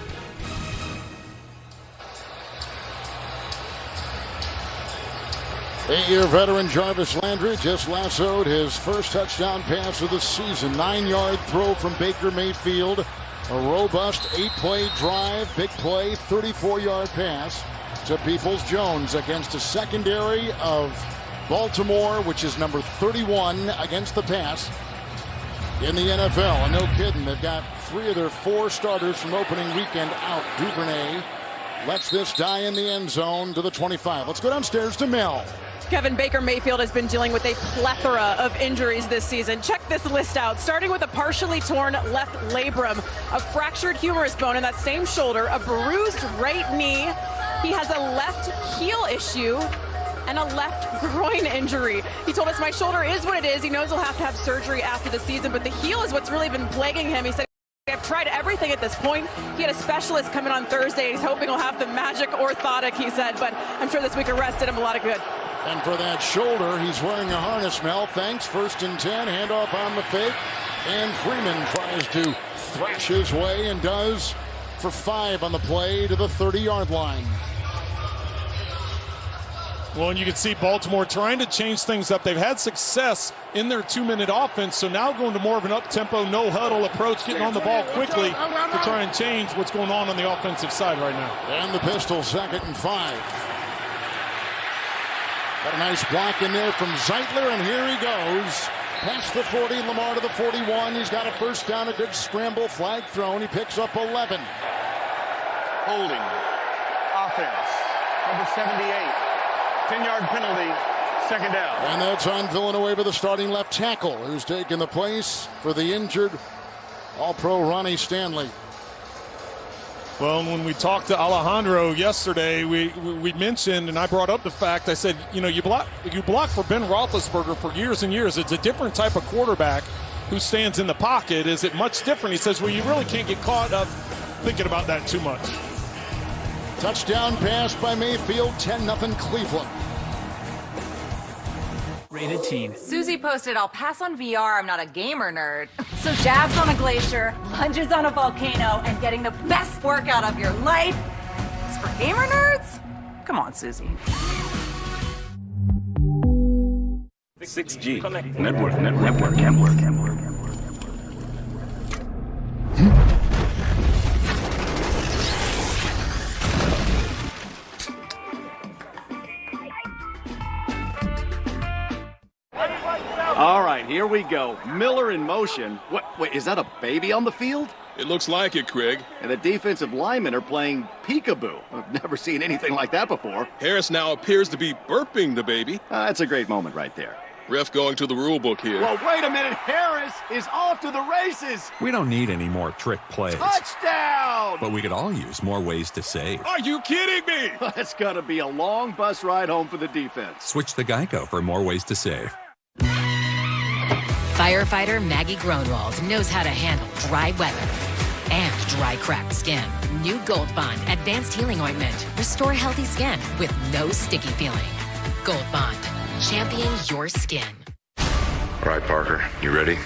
Eight-year veteran Jarvis Landry just lassoed his first touchdown pass of the season. 9-yard throw from Baker Mayfield. A robust 8-play drive, big play, 34-yard pass to Peoples-Jones against a secondary of Baltimore, which is number 31 against the pass in the NFL. And no kidding, they've got 3 of their 4 starters from opening weekend out. Duvernay lets this die in the end zone to the 25. Let's go downstairs to Mel. Kevin, Baker Mayfield has been dealing with a plethora of injuries this season. Check this list out, starting with a partially torn left labrum, a fractured humerus bone in that same shoulder, a bruised right knee. He has a left heel issue and a left groin injury. He told us, my shoulder is what it is. He knows he'll have to have surgery after the season, but the heel is what's really been plaguing him. He said, I've tried everything at this point. He had a specialist come in on Thursday. He's hoping he'll have the magic orthotic, he said, but I'm sure this week of rest did him a lot of good. And for that shoulder, he's wearing a harness, Mel. Thanks. 1st and 10. Handoff on the fake. And Freeman tries to thrash his way and does for 5 on the play to the 30-yard line. Well, and you can see Baltimore trying to change things up. They've had success in their 2-minute offense, so now going to more of an up-tempo, no-huddle approach, getting on the ball quickly to try and change what's going on the offensive side right now. And the pistol, 2nd and 5. Got a nice block in there from Zeitler, and here he goes. Past the 40, Lamar to the 41. He's got a first down, a good scramble, flag thrown. He picks up 11. Holding. Offense. Number 78. 10-yard penalty. 2nd down. And that's on Villanueva, the starting left tackle, who's taking the place for the injured All-Pro Ronnie Stanley. Well, when we talked to Alejandro yesterday, we mentioned, and I brought up the fact, I said, you know, you block for Ben Roethlisberger for years and years. It's a different type of quarterback who stands in the pocket. Is it much different? He says, well, you really can't get caught up thinking about that too much. Touchdown pass by Mayfield, 10-0 Cleveland. Rated teen. Susie posted, I'll pass on VR, I'm not a gamer nerd. So jabs on a glacier, lunges on a volcano, and getting the best workout of your life is for gamer nerds? Come on, Susie. 6G. Network. All right, here we go. Miller in motion. Wait, is that a baby on the field? It looks like it, Craig. And the defensive linemen are playing peekaboo. I've never seen anything like that before. Harris now appears to be burping the baby. That's a great moment right there. Ref going to the rule book here. Well, wait a minute. Harris is off to the races. We don't need any more trick plays. Touchdown! But we could all use more ways to save. Are you kidding me? That's going to be a long bus ride home for the defense. Switch to Geico for more ways to save. Firefighter Maggie Gronwald knows how to handle dry weather and dry, cracked skin. New Gold Bond Advanced Healing Ointment. Restore healthy skin with no sticky feeling. Gold Bond. Champion your skin. All right, Parker, you ready?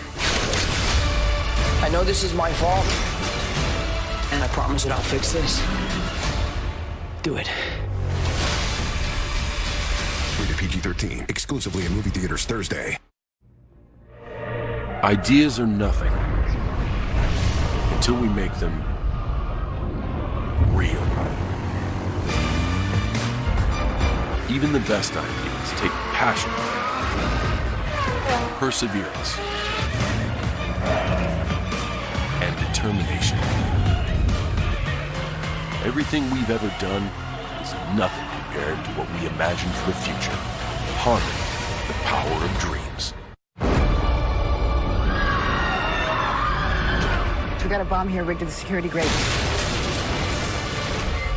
I know this is my fault, and I promise that I'll fix this. Do it. Rated PG-13. Exclusively in movie theaters Thursday. Ideas are nothing until we make them real. Even the best ideas take passion, perseverance, and determination. Everything we've ever done is nothing compared to what we imagine for the future. Harness the power of dreams. We got a bomb here rigged to the security grate.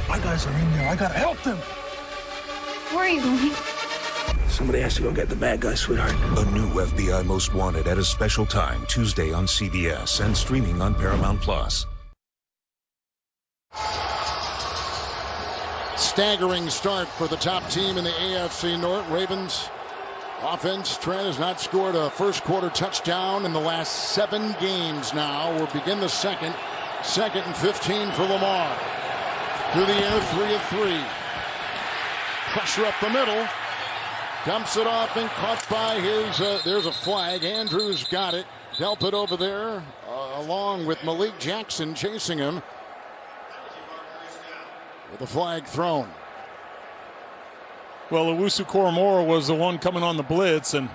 My guys are in there. I gotta help them. Where are you going? Somebody has to go get the bad guy, sweetheart. A new FBI Most Wanted at a special time, Tuesday on CBS and streaming on Paramount+. Staggering start for the top team in the AFC North. Ravens Offense, Trent has not scored a first quarter touchdown in the last 7 games now. We'll begin the second. 2nd and 15 for Lamar. Through the air, 3 of 3. Pressure up the middle. Dumps it off and caught by his, there's a flag. Andrews got it. Dealt it over there along with Malik Jackson chasing him. With the flag thrown. Well, Owusu-Koramoah was the one coming on the blitz, and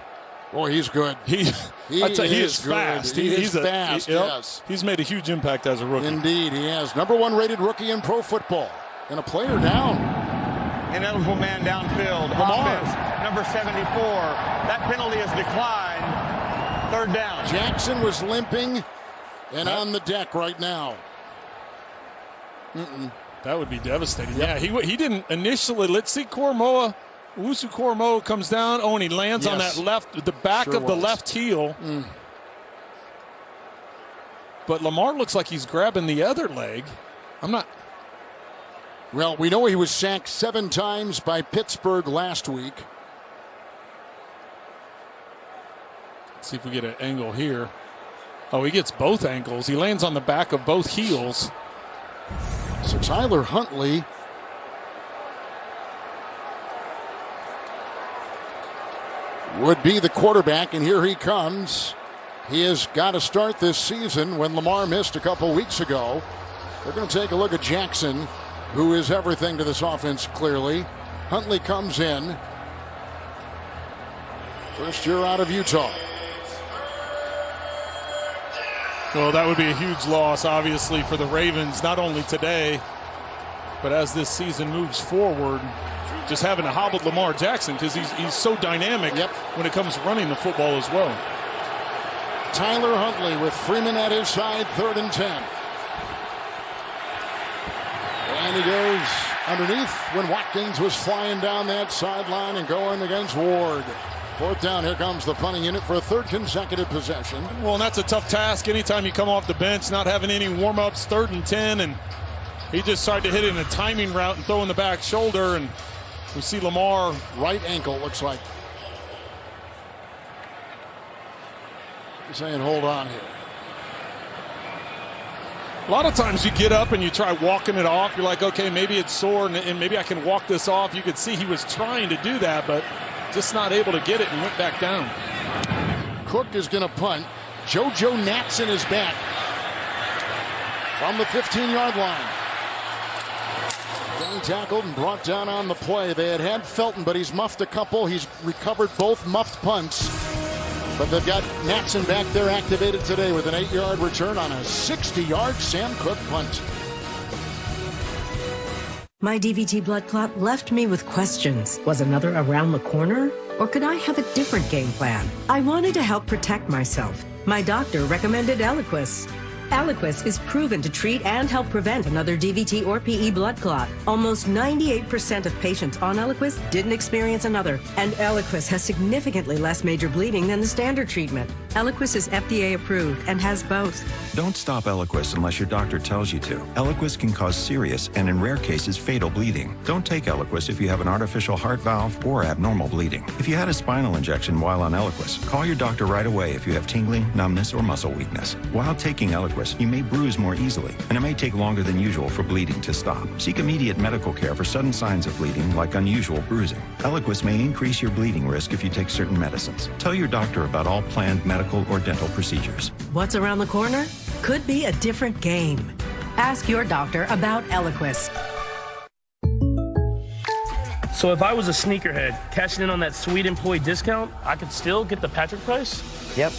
he's good. He is fast. He's fast. Yes, he's made a huge impact as a rookie. Indeed, he has. Number 1 rated rookie in pro football, and a player down. Ineligible man downfield. Lamar. Offense, number 74. That penalty is declined. 3rd down. Jackson was limping and on the deck right now. That would be devastating. Yep. Yeah, he didn't initially. Let's see, Owusu-Koramoah comes down. Oh, and he lands on that the back of the left heel. But Lamar looks like he's grabbing the other leg. Well, we know he was sacked 7 times by Pittsburgh last week. Let's see if we get an angle here. Oh, he gets both ankles. He lands on the back of both heels. So Tyler Huntley would be the quarterback, and here he comes. He has got to start this season when Lamar missed a couple weeks ago. We're going to take a look at Jackson, who is everything to this offense, clearly. Huntley comes in. First year out of Utah. Well, that would be a huge loss, obviously, for the Ravens, not only today, but as this season moves forward. Just having to hobble Lamar Jackson because he's so dynamic when it comes to running the football as well. Tyler Huntley with Freeman at his side, 3rd and 10. And he goes underneath when Watkins was flying down that sideline and going against Ward. 4th down, here comes the punting unit for a 3rd consecutive possession. Well, and that's a tough task anytime you come off the bench, not having any warm-ups, 3rd and 10, and he just tried to hit it in a timing route and throw in the back shoulder, and we see Lamar. Right ankle, looks like. He's saying hold on here. A lot of times you get up and you try walking it off. You're like, okay, maybe it's sore and maybe I can walk this off. You could see he was trying to do that, but just not able to get it and went back down. Cook is going to punt. JoJo Natson is back from the 15-yard line. Getting tackled and brought down on the play. They had Felton, but he's muffed a couple. He's recovered both muffed punts. But they've got Natson back there activated today with an 8-yard return on a 60-yard Sam Cook punt. My DVT blood clot left me with questions. Was another around the corner? Or could I have a different game plan? I wanted to help protect myself. My doctor recommended Eliquis. Eliquis is proven to treat and help prevent another DVT or PE blood clot. Almost 98% of patients on Eliquis didn't experience another, and Eliquis has significantly less major bleeding than the standard treatment. Eliquis is FDA approved and has both. Don't stop Eliquis unless your doctor tells you to. Eliquis can cause serious and, in rare cases, fatal bleeding. Don't take Eliquis if you have an artificial heart valve or abnormal bleeding. If you had a spinal injection while on Eliquis, call your doctor right away if you have tingling, numbness, or muscle weakness. While taking Eliquis, you may bruise more easily, and it may take longer than usual for bleeding to stop. Seek immediate medical care for sudden signs of bleeding, like unusual bruising. Eliquis may increase your bleeding risk if you take certain medicines. Tell your doctor about all planned medical or dental procedures. What's around the corner? Could be a different game. Ask your doctor about Eliquis. So if I was a sneakerhead cashing in on that sweet employee discount, I could still get the Patrick price? Yep.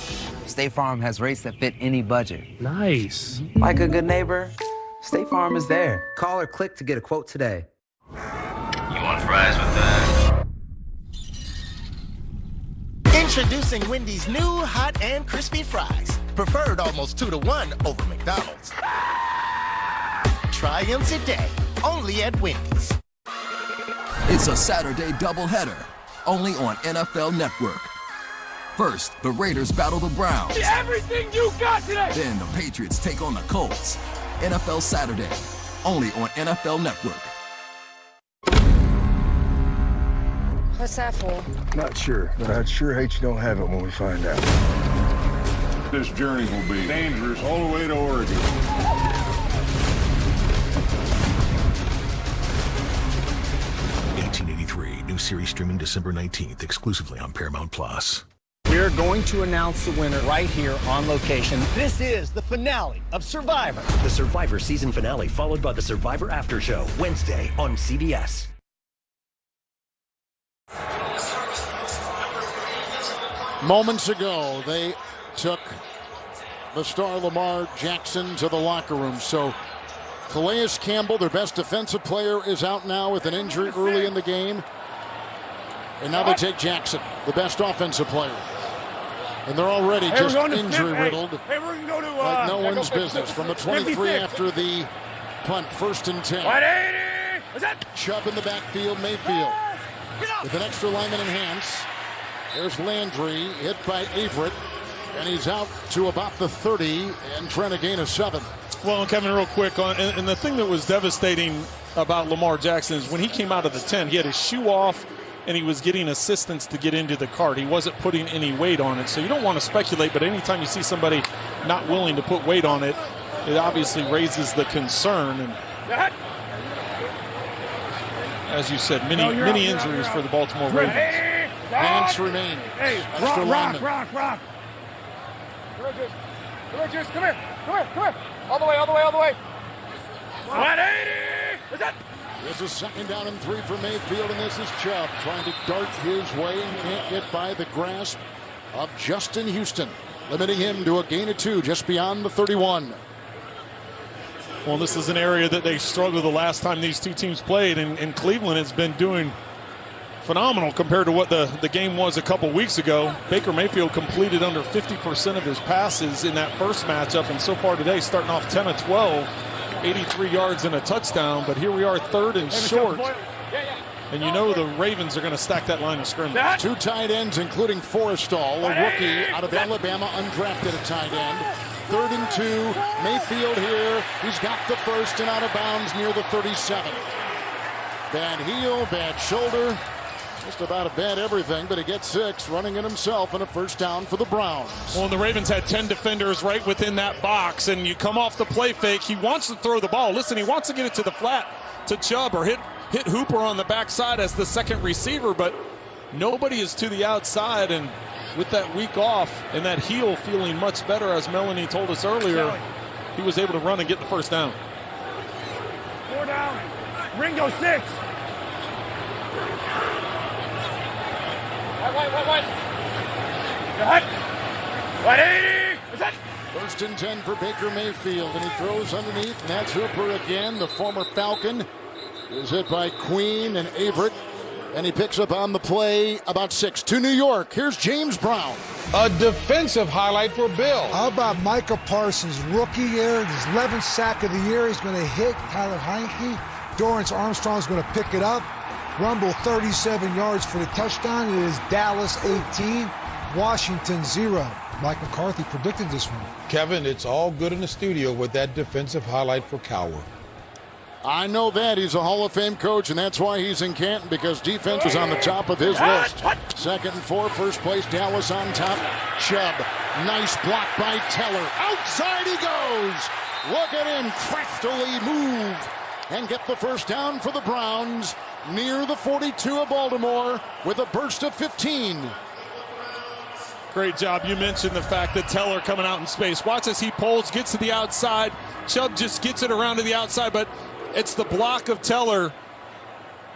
State Farm has rates that fit any budget. Nice. Like a good neighbor, State Farm is there. Call or click to get a quote today. You want fries with that? Introducing Wendy's new hot and crispy fries. Preferred almost 2-to-1 over McDonald's. Try them today, only at Wendy's. It's a Saturday doubleheader, only on NFL Network. First, the Raiders battle the Browns. Everything you got today! Then the Patriots take on the Colts. NFL Saturday, only on NFL Network. What's that for? Not sure, but I'd sure hate you don't have it when we find out. This journey will be dangerous all the way to Oregon. New series streaming December 19th, exclusively on Paramount Plus. We're going to announce the winner right here on location. This is the finale of Survivor. The Survivor season finale, followed by the Survivor After Show, Wednesday on CBS. Moments ago, they took the star Lamar Jackson to the locker room. So Calais Campbell, their best defensive player, is out now with an injury early in the game. And now they take Jackson, the best offensive player. And they're already just injury-riddled. Hey, we're going to go to... like no one's business. From the 23 after the punt, 1st and 10. 180! What's that? Chubb in the backfield, Mayfield. With an extra lineman in hands. There's Landry, hit by Everett. And he's out to about the 30 and trying to gain a 7. Well, Kevin, real quick, and the thing that was devastating about Lamar Jackson is when he came out of the 10, he had his shoe off, and he was getting assistance to get into the cart. He wasn't putting any weight on it. So you don't want to speculate, but anytime you see somebody not willing to put weight on it, it obviously raises the concern. And as you said, many injuries for the Baltimore Ravens. Hands remain. Hey, rock. Come here. All the way. 180! What's that? This is 2nd down and 3 for Mayfield, and this is Chubb trying to dart his way and can't get by the grasp of Justin Houston, limiting him to a gain of 2 just beyond the 31. Well, this is an area that they struggled the last time these two teams played, and Cleveland has been doing phenomenal compared to what the game was a couple weeks ago. Baker Mayfield completed under 50% of his passes in that first matchup, and so far today starting off 10 of 12. 83 yards and a touchdown, but here we are 3rd and short. And you know the Ravens are going to stack that line of scrimmage. 2 tight ends, including Forrestall, a rookie out of Alabama, undrafted at tight end. 3rd and 2, Mayfield here. He's got the first and out of bounds near the 37. Bad heel, bad shoulder. Just about a bad everything, but he gets 6, running it himself, and a 1st down for the Browns. Well, the Ravens had 10 defenders right within that box, and you come off the play fake. He wants to throw the ball. Listen, he wants to get it to the flat to Chubb or hit Hooper on the backside as the second receiver, but nobody is to the outside, and with that week off and that heel feeling much better, as Melanie told us earlier, he was able to run and get the 1st down. 4 down. Ringo 6. What? 180! What's that? 1st and 10 for Baker Mayfield, and he throws underneath, and that's Hooper again. The former Falcon is hit by Queen and Everett, and he picks up on the play about 6 to New York. Here's James Brown. A defensive highlight for Bill. How about Micah Parsons, rookie year, his 11th sack of the year. He's going to hit Tyler Heineke. Dorrance Armstrong's going to pick it up. Rumble 37 yards for the touchdown. It is Dallas 18, Washington 0. Mike McCarthy predicted this one. Kevin, it's all good in the studio with that defensive highlight for Cowher. I know that. He's a Hall of Fame coach, and that's why he's in Canton, because defense is on the top of his list. 2nd and 4, 1st place, Dallas on top. Chubb, nice block by Teller. Outside he goes. Look at him craftily move and get the 1st down for the Browns near the 42 of Baltimore with a burst of 15. Great job. You mentioned the fact that Teller coming out in space. Watch as he pulls, gets to the outside. Chubb just gets it around to the outside, but it's the block of Teller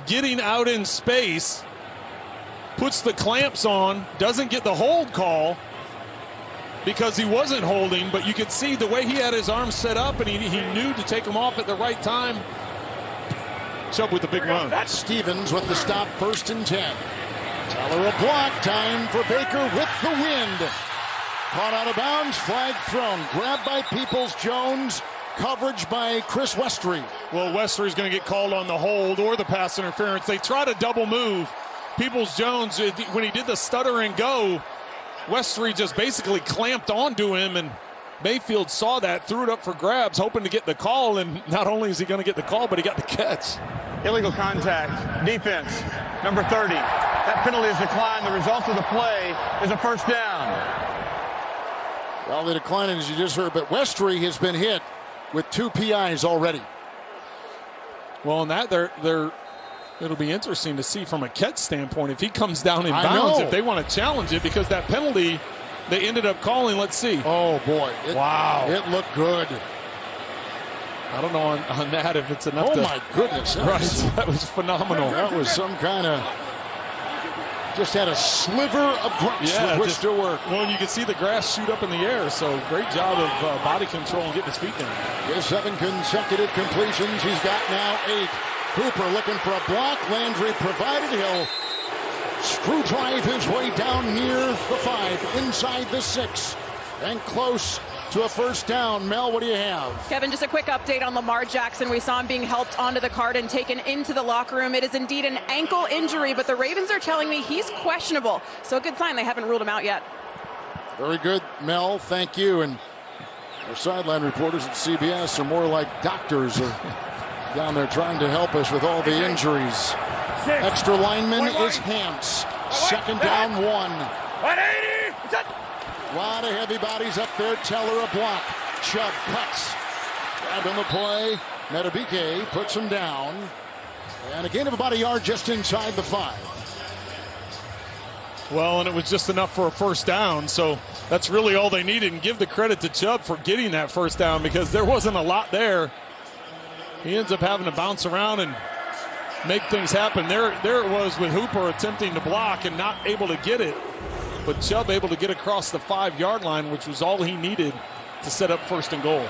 getting out in space, puts the clamps on, doesn't get the hold call because he wasn't holding, but you could see the way he had his arms set up, and he knew to take them off at the right time. Chubb with the big run. Stevens with the stop, 1st and 10. Teller a block, time for Baker with the wind. Caught out of bounds, flag thrown. Grabbed by Peoples-Jones, coverage by Chris Westry. Well, Westry's going to get called on the hold or the pass interference. They try to double move. Peoples-Jones, when he did the stutter and go, Westry just basically clamped onto him, and Mayfield saw that, threw it up for grabs, hoping to get the call, and not only is he going to get the call, but he got the catch. Illegal contact. Defense, number 30. That penalty is declined. The result of the play is a first down. Well, they declined it, as you just heard, but Westry has been hit with 2 PIs already. Well, in that, it'll be interesting to see from a catch standpoint if he comes down in bounds, if they want to challenge it, because that penalty they ended up calling. Let's see. Oh, boy. Wow. It looked good. I don't know on that if it's enough Oh, to... my goodness. That was phenomenal. That was some kind of... Just had a sliver of grass with which to work. Well, you can see the grass shoot up in the air, so great job of body control and getting his feet down. His 7 consecutive completions. He's got now 8. Hooper looking for a block. Landry provided. He'll screw drive his way down near the 5, inside the 6, and close to a first down. Mel, what do you have? Kevin, just a quick update on Lamar Jackson. We saw him being helped onto the cart and taken into the locker room. It is indeed an ankle injury, but the Ravens are telling me he's questionable. So a good sign they haven't ruled him out yet. Very good, Mel. Thank you. And our sideline reporters at CBS are more like doctors down there trying to help us with all the injuries. Extra lineman is Hance. Second down 1. 180. A lot of heavy bodies up there. Teller a block. Chubb cuts. Grabbed on the play. Metabike puts him down. And a gain of about a yard just inside the 5. Well, and it was just enough for a first down, so that's really all they needed. And give the credit to Chubb for getting that first down, because there wasn't a lot there. He ends up having to bounce around and make things happen. There it was with Hooper attempting to block and not able to get it. But Chubb able to get across the 5-yard line, which was all he needed to set up first and goal.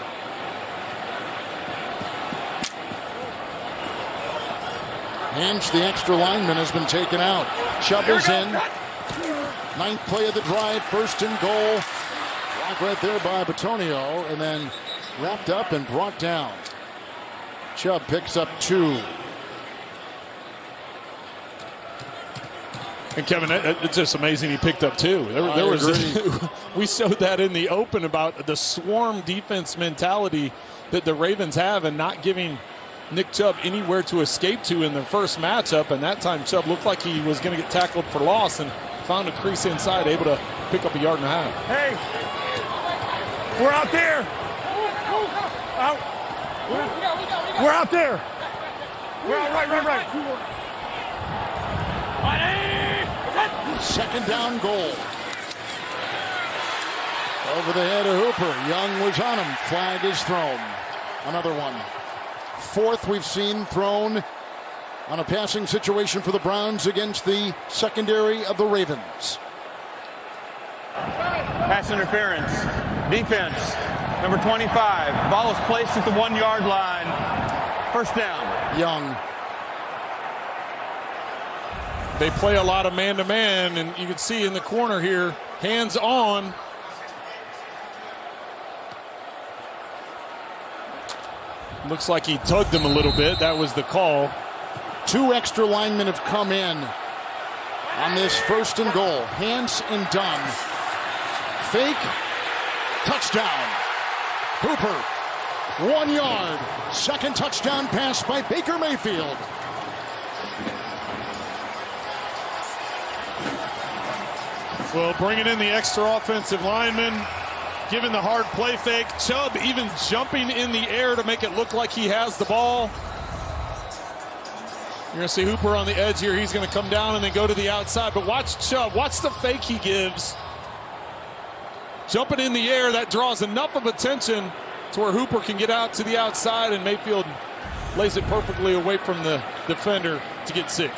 Hance, the extra lineman, has been taken out. Chubb is in. 9th play of the drive, first and goal. Block right there by Batonio, and then wrapped up and brought down. Chubb picks up 2. And Kevin, it's just amazing he picked up 2. We showed that in the open about the swarm defense mentality that the Ravens have, and not giving Nick Chubb anywhere to escape to in the first matchup. And that time Chubb looked like he was going to get tackled for loss and found a crease inside, able to pick up a yard and a half. Hey, we're out there. Out. We're out there. We're out right. Second down goal. Over the head of Hooper. Young was on him. Flag is thrown. Another one. 4th we've seen thrown on a passing situation for the Browns against the secondary of the Ravens. Pass interference. Defense. Number 25. Ball is placed at the 1-yard line. First down. Young. They play a lot of man-to-man, and you can see in the corner here, hands on. Looks like he tugged him a little bit. That was the call. 2 extra linemen have come in on this first and goal. Hance and Dunn. Fake. Touchdown. Hooper. 1 yard. Second touchdown pass by Baker Mayfield. Well, bringing in the extra offensive lineman, giving the hard play fake. Chubb even jumping in the air to make it look like he has the ball. You're going to see Hooper on the edge here. He's going to come down and then go to the outside. But watch Chubb. Watch the fake he gives. Jumping in the air, that draws enough of attention to where Hooper can get out to the outside, and Mayfield lays it perfectly away from the defender to get 6.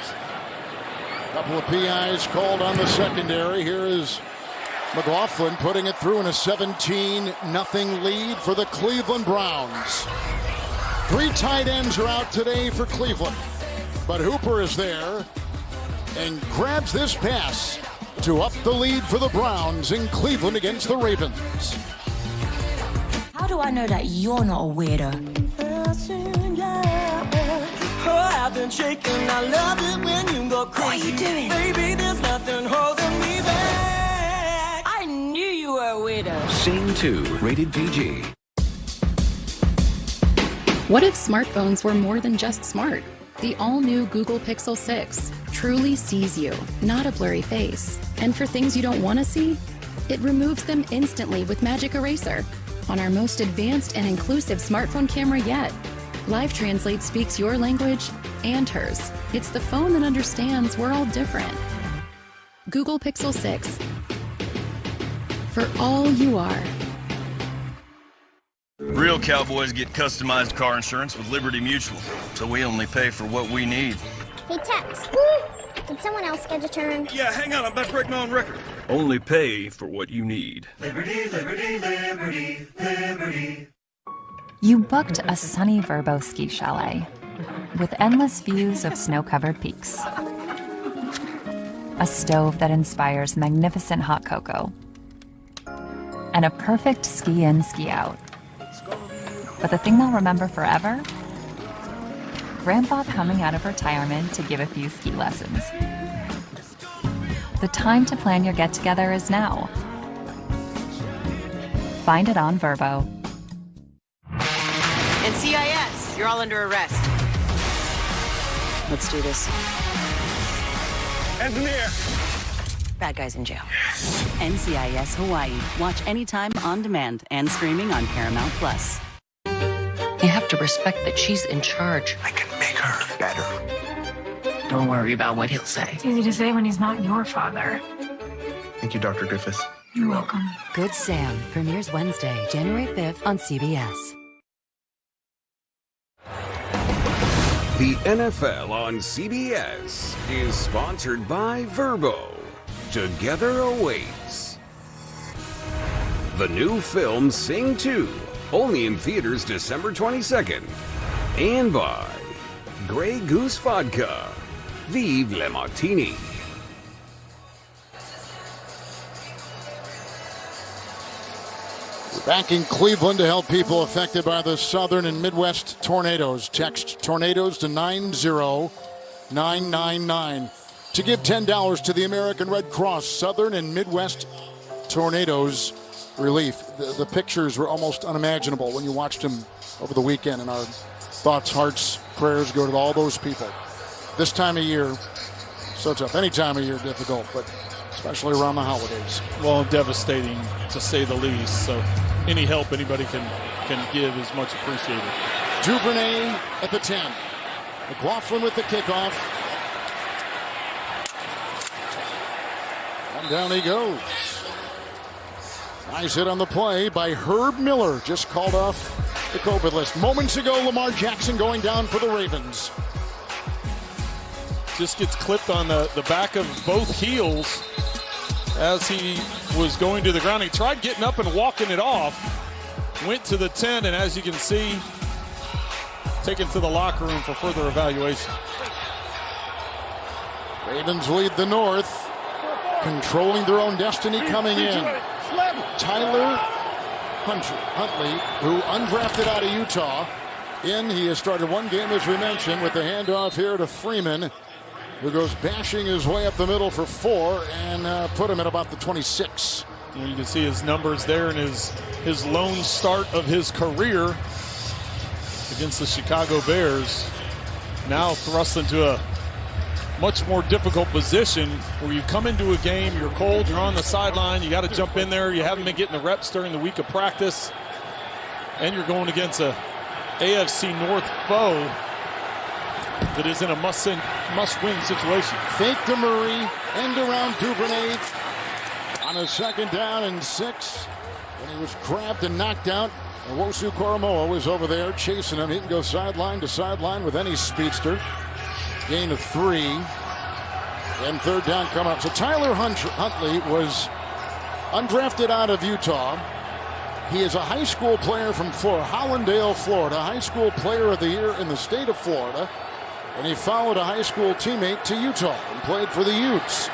Couple of PIs called on the secondary. Here is McLaughlin putting it through in a 17-0 lead for the Cleveland Browns. 3 tight ends are out today for Cleveland, but Hooper is there and grabs this pass to up the lead for the Browns in Cleveland against the Ravens. How do I know that you're not a weirdo? I've been shaking. I love it when you go crazy. What are you doing? Baby, there's nothing holding me back. I knew you were a weirdo. Sing 2, rated PG. What if smartphones were more than just smart? The all-new Google Pixel 6, truly sees you, not a blurry face. And for things you don't want to see, it removes them instantly with Magic Eraser. On our most advanced and inclusive smartphone camera yet. Live Translate speaks your language and hers. It's the phone that understands we're all different. Google Pixel 6. For all you are. Real cowboys get customized car insurance with Liberty Mutual, so we only pay for what we need. Hey, Tex. Did someone else get a turn? Yeah, hang on, I'm about to break my own record. Only pay for what you need. Liberty, liberty, liberty, liberty. You booked a sunny Verbo ski chalet with endless views of snow-covered peaks. A stove that inspires magnificent hot cocoa. And a perfect ski-in, ski-out. But the thing they'll remember forever? Grandpa coming out of retirement to give a few ski lessons. The time to plan your get-together is now. Find it on Verbo. NCIS, you're all under arrest. Let's do this. Hands in the air. Bad guys in jail. NCIS Hawaii. Watch anytime, on demand, and streaming on Paramount+. You have to respect that she's in charge. I can make her better. Don't worry about what he'll say. It's easy to say when he's not your father. Thank you, Dr. Griffiths. You're welcome. Good Sam premieres Wednesday, January 5th on CBS. The NFL on CBS is sponsored by Verbo. Together awaits. The new film Sing 2, only in theaters December 22nd. And by Grey Goose Vodka. Vive le Martini. We're back in Cleveland to help people affected by the southern and Midwest tornadoes. Text tornadoes to 90999 to give $10 to the American Red Cross Southern and Midwest tornadoes relief. The pictures were almost unimaginable when you watched them over the weekend, and our thoughts, hearts, prayers go to all those people. This time of year, so tough. Any time of year difficult, but especially around the holidays. Well, devastating to say the least. So any help anybody can give is much appreciated. Duvernay at the 10. McLaughlin with the kickoff. And down he goes. Nice hit on the play by Herb Miller. Just called off the COVID list. Moments ago, Lamar Jackson going down for the Ravens. Just gets clipped on the back of both heels as he was going to the ground. He tried getting up and walking it off. Went to the 10, and as you can see, taken to the locker room for further evaluation. Ravens lead the North, controlling their own destiny coming in. Tyler Huntley, who undrafted out of Utah. He has started one game, as we mentioned, with the handoff here to Freeman, who goes bashing his way up the middle for 4 and put him at about the 26. And you can see his numbers there in his lone start of his career against the Chicago Bears. Now thrust into a much more difficult position where you come into a game, you're cold, you're on the sideline, you got to jump in there, you haven't been getting the reps during the week of practice, and you're going against a AFC North foe that is in a must-win situation. Fake to Murray, end around Duvernay on a 2nd down and 6. And he was grabbed and knocked out. And Wosu Koromoa was over there chasing him. He can go sideline to sideline with any speedster. Gain of 3. And 3rd down coming up. So Tyler Huntley was undrafted out of Utah. He is a high school player from Hollandale, Florida. High school player of the year in the state of Florida. And he followed a high school teammate to Utah and played for the Utes.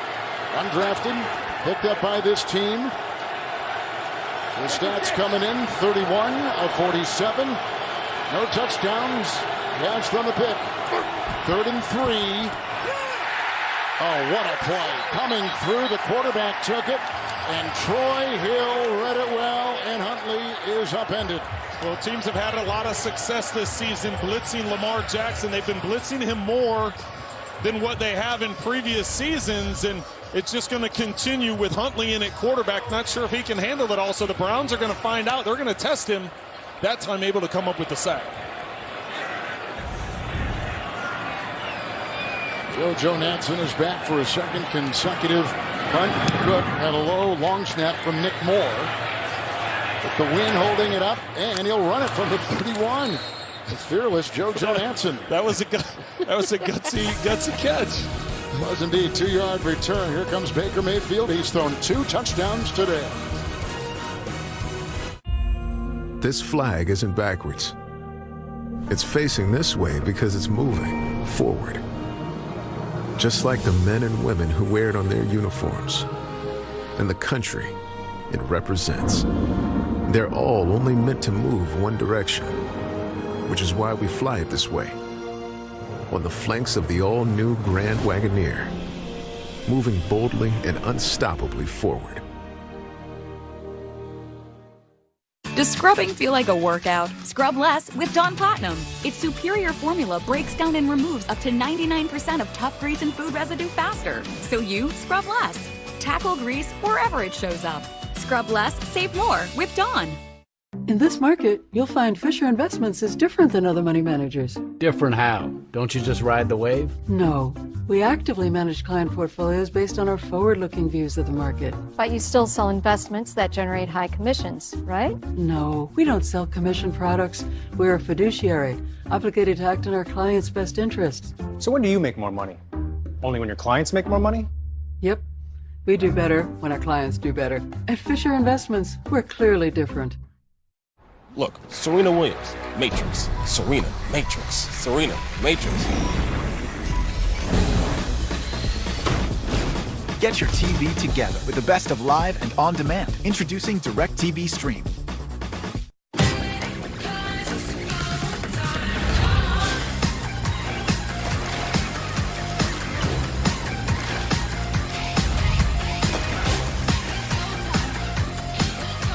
Undrafted, picked up by this team. His stats coming in, 31 of 47. No touchdowns. Yes, from the pick. 3rd and 3. Oh, what a play. Coming through, the quarterback took it. And Troy Hill read it well, and Huntley is upended. Well, teams have had a lot of success this season blitzing Lamar Jackson. They've been blitzing him more than what they have in previous seasons, and it's just going to continue with Huntley in at quarterback. Not sure if he can handle it all, so the Browns are going to find out. They're going to test him, that time able to come up with the sack. Joe Natson is back for a second consecutive punt. Good. And a low, long snap from Nick Moore. With the wind holding it up, and he'll run it from the 31. The fearless Joe Natson. That was a gutsy catch. Was indeed. 2-yard return. Here comes Baker Mayfield. He's thrown 2 touchdowns today. This flag isn't backwards. It's facing this way because it's moving forward. Just like the men and women who wear it on their uniforms. And the country it represents. They're all only meant to move one direction, which is why we fly it this way. On the flanks of the all-new Grand Wagoneer, moving boldly and unstoppably forward. Does scrubbing feel like a workout? Scrub less with Dawn Platinum. Its superior formula breaks down and removes up to 99% of tough grease and food residue faster. So you scrub less. Tackle grease wherever it shows up. Scrub less, save more with Dawn. In this market, you'll find Fisher Investments is different than other money managers. Different how? Don't you just ride the wave? No. We actively manage client portfolios based on our forward-looking views of the market. But you still sell investments that generate high commissions, right? No, we don't sell commission products. We're a fiduciary, obligated to act in our clients' best interests. So when do you make more money? Only when your clients make more money? Yep. We do better when our clients do better. At Fisher Investments, we're clearly different. Look, Serena Williams, Matrix. Serena, Matrix. Serena, Matrix. Get your TV together with the best of live and on demand. Introducing DirecTV Stream.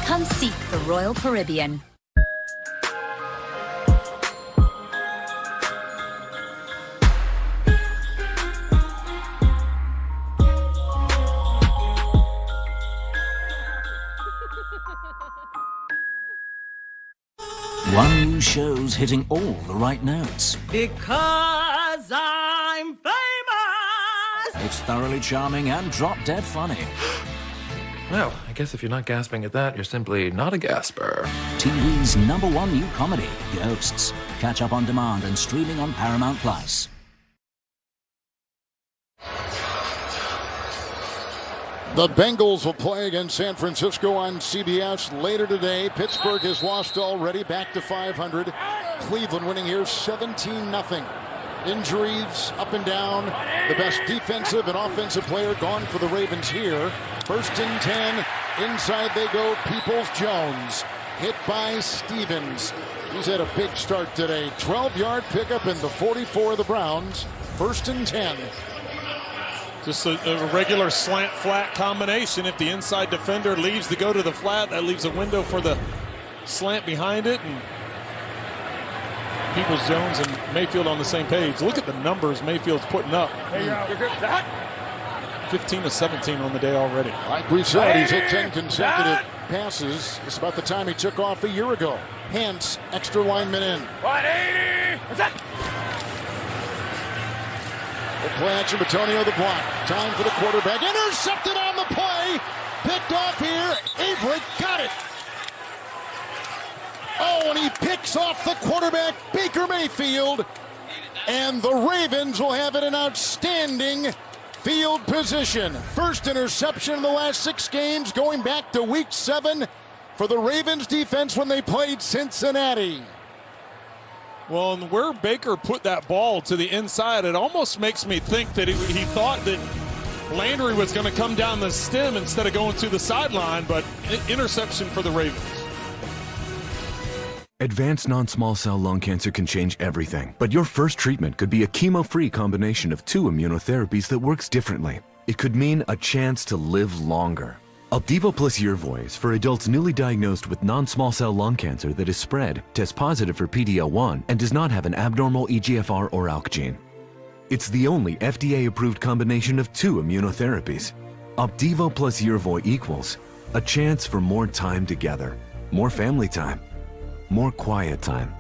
Come seek the Royal Caribbean. One new show's hitting all the right notes. Because I'm famous! It's thoroughly charming and drop-dead funny. Well, I guess if you're not gasping at that, you're simply not a gasper. TV's #1 new comedy, Ghosts. Catch up on demand and streaming on Paramount+. The Bengals will play against San Francisco on CBS later today. Pittsburgh has lost already, back to 500. Cleveland winning here 17-0. Injuries up and down. The best defensive and offensive player gone for the Ravens here. 1st and 10. Inside they go. Peoples-Jones. Hit by Stevens. He's had a big start today. 12-yard pickup in the 44 of the Browns. 1st and 10. Just a regular slant-flat combination. If the inside defender leaves to go to the flat, that leaves a window for the slant behind it. And Peoples-Jones and Mayfield on the same page. Look at the numbers Mayfield's putting up. Hey, you're good. That? 15 to 17 on the day already. Like we said, he's hit 10 consecutive passes. It's about the time he took off a year ago. Hence, extra lineman in. 180! What's that? The play action, Batonio the block. Time for the quarterback. Intercepted on the play. Picked off here. Avery got it. Oh, and he picks off the quarterback, Baker Mayfield. And the Ravens will have it in outstanding field position. First interception in the last 6 games, going back to week 7 for the Ravens defense when they played Cincinnati. Well, and where Baker put that ball to the inside, it almost makes me think that he thought that Landry was going to come down the stem instead of going to the sideline, but interception for the Ravens. Advanced non-small cell lung cancer can change everything, but your first treatment could be a chemo-free combination of 2 immunotherapies that works differently. It could mean a chance to live longer. Opdivo plus Yervoy for adults newly diagnosed with non-small cell lung cancer that is spread, tests positive for PD-L1, and does not have an abnormal EGFR or ALK gene. It's the only FDA-approved combination of 2 immunotherapies. Opdivo plus Yervoy equals a chance for more time together, more family time, more quiet time.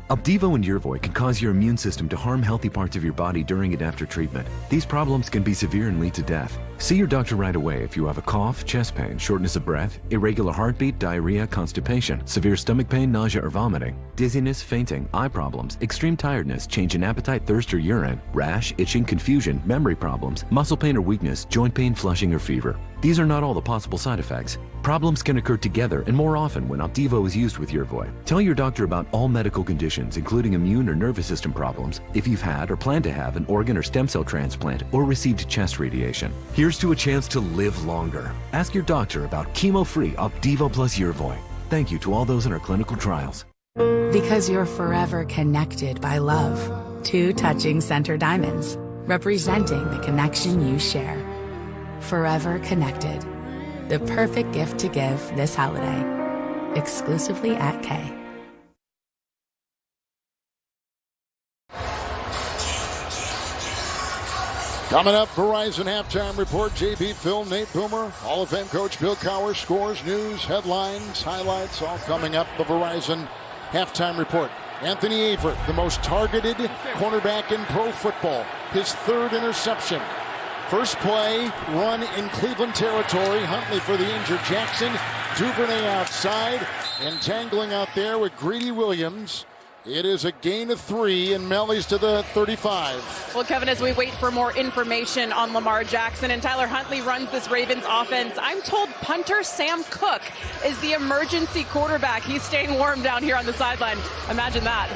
Opdivo and Yervoy can cause your immune system to harm healthy parts of your body during and after treatment. These problems can be severe and lead to death. See your doctor right away if you have a cough, chest pain, shortness of breath, irregular heartbeat, diarrhea, constipation, severe stomach pain, nausea or vomiting, dizziness, fainting, eye problems, extreme tiredness, change in appetite, thirst or urine, rash, itching, confusion, memory problems, muscle pain or weakness, joint pain, flushing or fever. These are not all the possible side effects. Problems can occur together and more often when Opdivo is used with Yervoy. Tell your doctor about all medical conditions, including immune or nervous system problems, if you've had or plan to have an organ or stem cell transplant or received chest radiation. Here's to a chance to live longer. Ask your doctor about chemo-free Opdivo plus Yervoy. Thank you to all those in our clinical trials. Because you're forever connected by love. 2 touching center diamonds, representing the connection you share. Forever connected. The perfect gift to give this holiday. Exclusively at Kay. Coming up, Verizon Halftime Report. JB, Phil, Nate Boomer, Hall of Fame coach Bill Cowher, scores, news, headlines, highlights, all coming up. The Verizon Halftime Report. Anthony Averett, the most targeted cornerback in pro football. His 3rd interception. First play, run in Cleveland territory. Huntley for the injured Jackson. Duvernay outside. Entangling out there with Greedy Williams. It is a gain of 3 and Melly's to the 35. Well, Kevin, as we wait for more information on Lamar Jackson and Tyler Huntley runs this Ravens offense, I'm told punter Sam Cook is the emergency quarterback. He's staying warm down here on the sideline. Imagine that.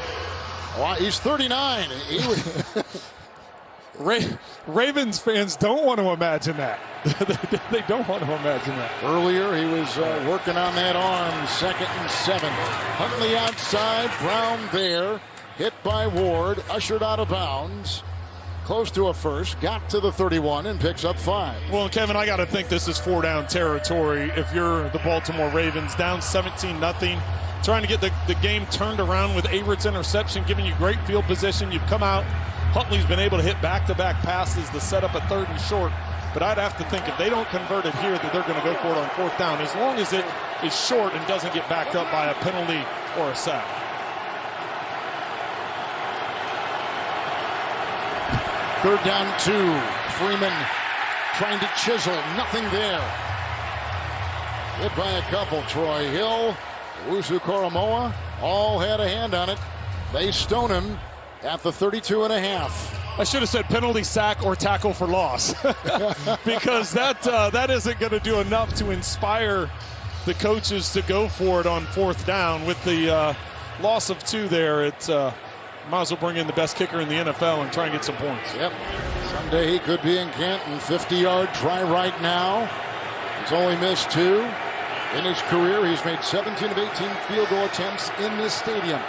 Well, he's 39. Ravens fans don't want to imagine that. They don't want to imagine that. Earlier, he was working on that arm. 2nd and 7. Huntley outside. Brown there. Hit by Ward. Ushered out of bounds. Close to a first. Got to the 31 and picks up 5. Well, Kevin, I got to think this is 4-down territory. If you're the Baltimore Ravens, down 17-0. Trying to get the game turned around with Averett's interception, giving you great field position. You've come out. Huntley's been able to hit back-to-back passes to set up a 3rd and short. But I'd have to think if they don't convert it here that they're going to go for it on 4th down, as long as it is short and doesn't get backed up by a penalty or a sack. Third down 2. Freeman trying to chisel. Nothing there. Hit by a couple. Troy Hill, Wusu Koromoa, all had a hand on it. They stone him at the 32.5. I should have said penalty, sack, or tackle for loss. Because that isn't going to do enough to inspire the coaches to go for it on 4th down. With the loss of 2 there, it might as well bring in the best kicker in the NFL and try and get some points. Yep. Someday he could be in Canton. 50-yard try right now. He's only missed 2. In his career, he's made 17 of 18 field goal attempts in this stadium.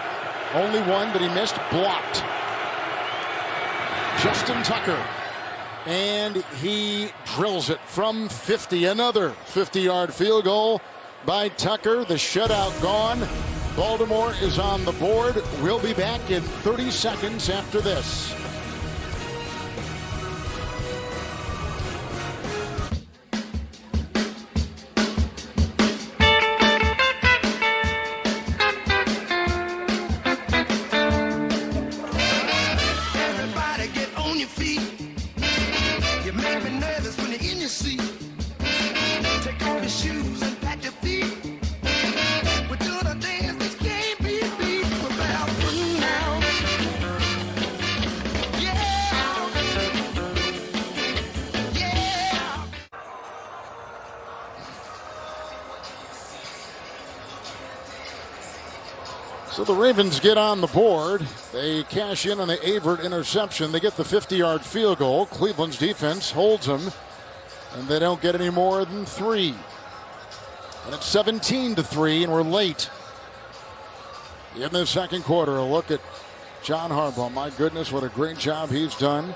Only one that he missed, blocked. Justin Tucker. And he drills it from 50. Another 50-yard field goal by Tucker. The shutout gone. Baltimore is on the board. We'll be back in 30 seconds after this. So the Ravens get on the board. They cash in on the Averett interception. They get the 50-yard field goal. Cleveland's defense holds them, and they don't get any more than 3. And it's 17-3, and we're late in the second quarter. A look at John Harbaugh. My goodness, what a great job he's done.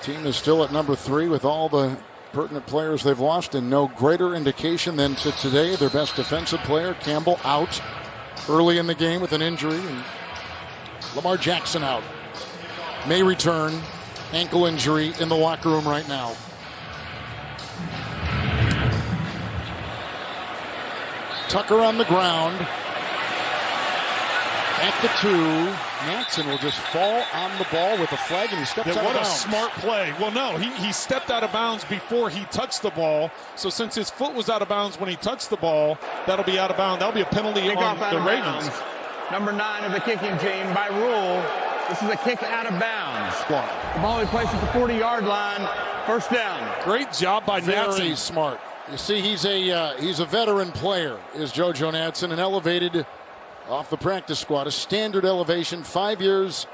Team is still at number 3 with all the pertinent players they've lost, and no greater indication than to today their best defensive player, Campbell, out early in the game with an injury, and Lamar Jackson out. may return. Ankle injury in the locker room right now. Tucker on the ground. At the 2. Matson will just fall on the ball with a flag, and he steps out of bounds. What a smart play. Well, no, he stepped out of bounds before he touched the ball. So since his foot was out of bounds when he touched the ball, that'll be out of bounds. That'll be a penalty on the Ravens. Number 9 of the kicking team, by rule, this is a kick out of bounds. The ball he placed at the 40-yard line. First down. Great job by Natson. Very smart. You see, he's a veteran player, is JoJo Natson, and elevated off the practice squad. A standard elevation, 5 years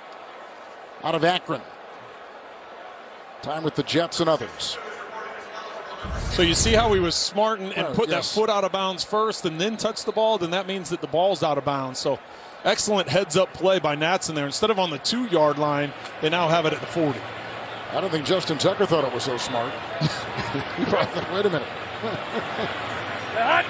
out of Akron. Time with the Jets and others. So you see how he was smart and put that foot out of bounds first and then touch the ball? Then that means that the ball's out of bounds. So excellent heads-up play by Natson there. Instead of on the 2-yard line, they now have it at the 40. I don't think Justin Tucker thought it was so smart. He probably thought, wait a minute. 180!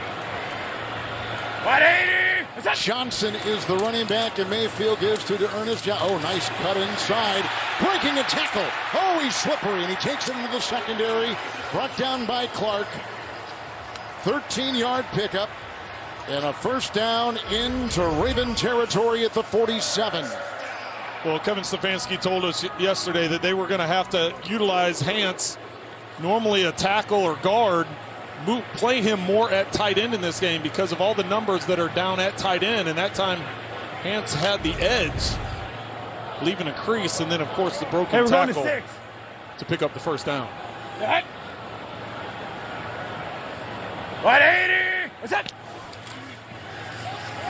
Johnson is the running back, and Mayfield gives to Ernest Johnson. Oh, nice cut inside. Breaking a tackle. Oh, he's slippery, and he takes it into the secondary. Brought down by Clark. 13-yard pickup. And a first down into Raven territory at the 47. Well, Kevin Stefanski told us yesterday that they were going to have to utilize Hance, normally a tackle or guard, play him more at tight end in this game because of all the numbers that are down at tight end. And that time, Hance had the edge, leaving a crease, and then, of course, the broken tackle to pick up the first down. 180! What's that?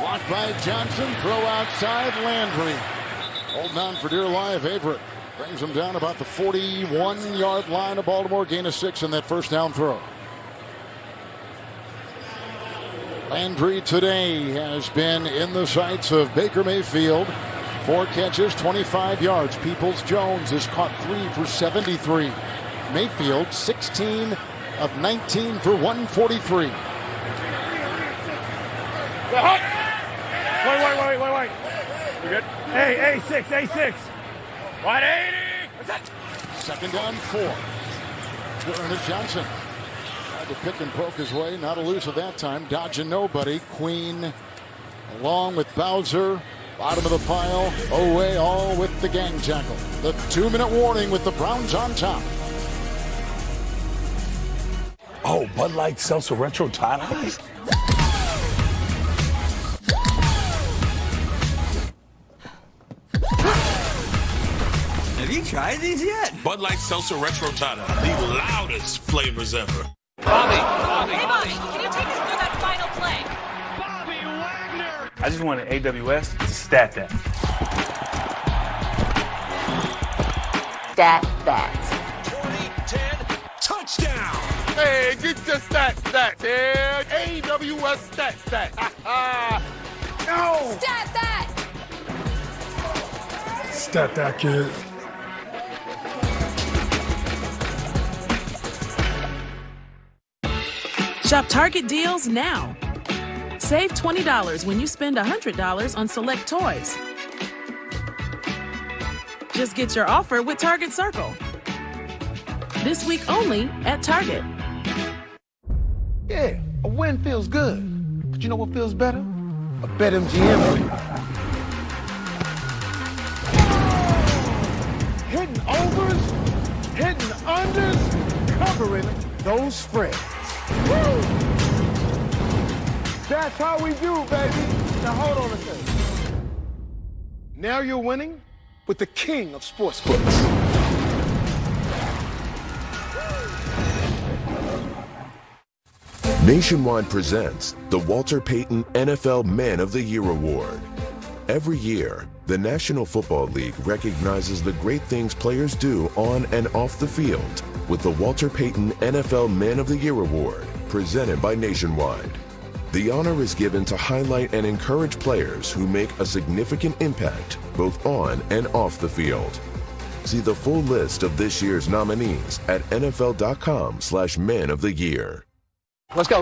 Blocked by Johnson, throw outside, Landry. Holding on for dear life, Averett brings him down about the 41-yard line of Baltimore. Gain of 6 in that first down throw. Landry today has been in the sights of Baker Mayfield. 4 catches, 25 yards. Peoples-Jones has caught 3 for 73. Mayfield, 16 of 19 for 143. Wait. You're good. A6. 180. What's that? Second down 4. To Ernest Johnson. Tried to pick and poke his way. Not elusive that time. Dodging nobody. Queen along with Bowser. Bottom of the pile. Away all with the gang tackle. The 2-minute warning with the Browns on top. Oh, Bud Light Seltzer Retro Tide. Have you tried these yet? Bud Light Seltzer Retro Tata, the loudest flavors ever. Bobby, Can you take us through that final play? Bobby Wagner. I just wanted AWS to stat that. Stat that. 2010 touchdown. Hey, get your stat, man. AWS stat. No. Stat that! Stat that, kid. Shop Target deals now. Save $20 when you spend $100 on select toys. Just get your offer with Target Circle. This week only at Target. Yeah, a win feels good. But you know what feels better? A BetMGM win. Hitting overs, hitting unders, covering those spreads. Woo! That's how we do, baby. Now hold on a second. Now you're winning with the king of sportsbooks. Nationwide presents the Walter Payton NFL Man of the Year Award. Every year, the National Football League recognizes the great things players do on and off the field with the Walter Payton NFL Man of the Year Award, presented by Nationwide. The honor is given to highlight and encourage players who make a significant impact both on and off the field. See the full list of this year's nominees at NFL.com/Man of the Year. Let's go.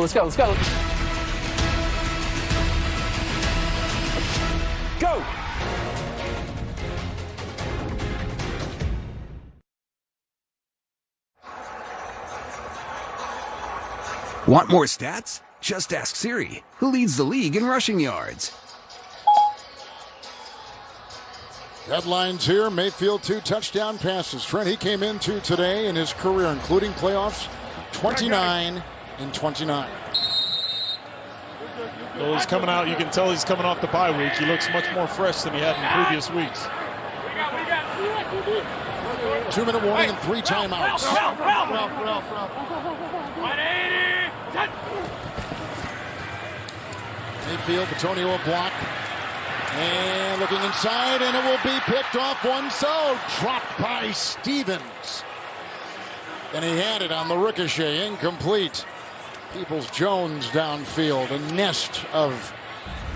Go! Want more stats? Just ask Siri, who leads the league in rushing yards. Headlines here, Mayfield 2 touchdown passes. Trent, he came into today in his career, including playoffs, 29 and 29. Well, he's coming out. You can tell he's coming off the bye week. He looks much more fresh than he had in previous weeks. 2-minute warning and 3 timeouts. Mayfield, Batonio will block. And looking inside, and it will be picked off one. So dropped by Stevens. And he had it on the ricochet, incomplete. Peoples-Jones downfield, a nest of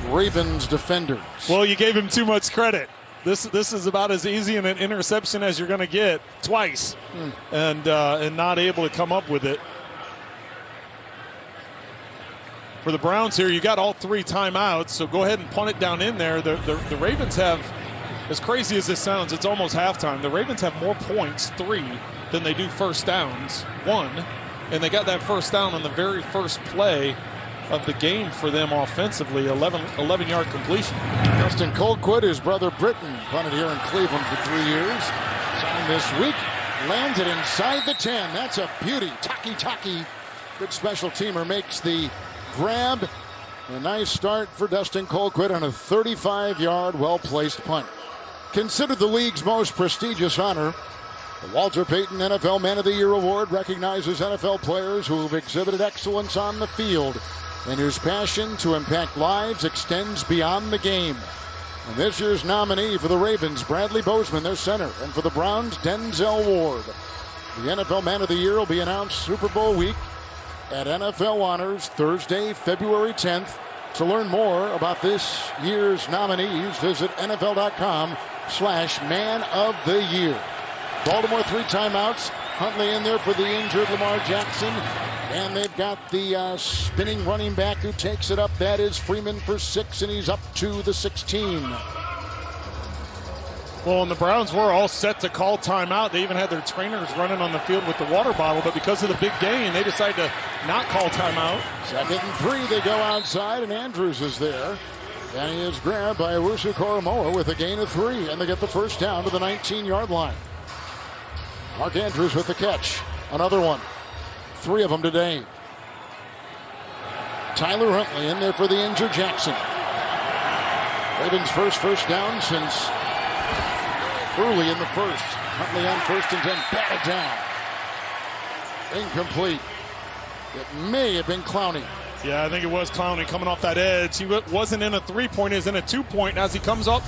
Ravens defenders. Well, you gave him too much credit. This is about as easy an interception as you're going to get twice, and not able to come up with it. For the Browns here, you got all 3 timeouts, so go ahead and punt it down in there. The Ravens have, as crazy as this sounds, it's almost halftime. The Ravens have more points, 3, than they do first downs, 1. And they got that first down on the very first play of the game for them offensively, 11-yard completion. Dustin Colquitt, his brother Britton, punted here in Cleveland for 3 years. Signed this week, landed inside the 10. That's a beauty. Taki. Good special teamer makes the grab. A nice start for Dustin Colquitt on a 35-yard, well-placed punt. Considered the league's most prestigious honor, the Walter Payton NFL Man of the Year Award recognizes NFL players who have exhibited excellence on the field and whose passion to impact lives extends beyond the game. And this year's nominee for the Ravens, Bradley Bozeman, their center, and for the Browns, Denzel Ward. The NFL Man of the Year will be announced Super Bowl week at NFL Honors Thursday, February 10th. To learn more about this year's nominees, visit NFL.com/Man of the Year. Baltimore 3 timeouts. Huntley in there for the injured Lamar Jackson. And they've got the spinning running back who takes it up. That is Freeman for 6, and he's up to the 16. Well, and the Browns were all set to call timeout. They even had their trainers running on the field with the water bottle, but because of the big gain, they decided to not call timeout. 2nd and 3, they go outside, and Andrews is there. And he is grabbed by Owusu Koromoa with a gain of 3, and they get the first down to the 19-yard line. Mark Andrews with the catch. Another one. 3 of them today. Tyler Huntley in there for the injured Jackson. Ravens' first down since early in the first. Huntley on 1st and 10. Batted down. Incomplete. It may have been Clowney. Yeah, I think it was Clowney coming off that edge. He wasn't in a 3-point, he was in a 2-point. As he comes up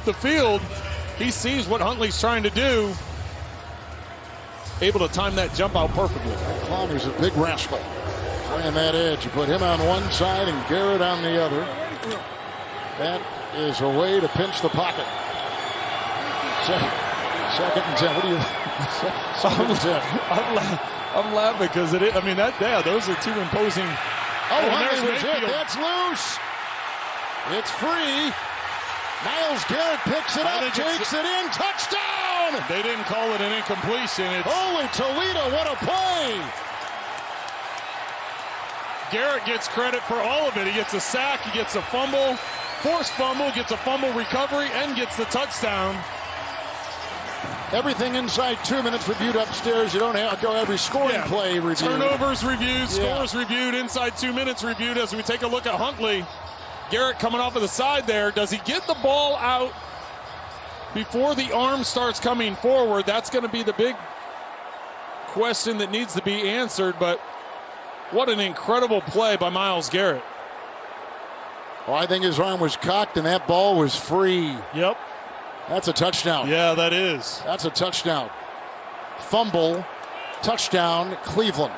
the field, he sees what Huntley's trying to do. Able to time that jump out perfectly. Clowney's a big rascal. Playing that edge. You put him on one side and Garrett on the other. That is a way to pinch the pocket. 2nd and 10. What do you? 2nd and 10. I'm laughing because those are 2 imposing. There's Mayfield. That's loose. It's free. Myles Garrett picks it up, takes it in, touchdown! They didn't call it an incompletion. Holy Toledo, what a play! Garrett gets credit for all of it. He gets a sack, he gets a fumble, forced fumble, gets a fumble recovery, and gets the touchdown. Everything inside 2 minutes reviewed upstairs. You don't have to go every scoring play reviewed. Turnovers reviewed, scores reviewed, inside 2 minutes reviewed as we take a look at Huntley. Garrett coming off of the side there. Does he get the ball out before the arm starts coming forward? That's going to be the big question that needs to be answered, but what an incredible play by Myles Garrett. Well, I think his arm was cocked and that ball was free. Yep. That's a touchdown. Yeah, that is. That's a touchdown. Fumble, touchdown, Cleveland.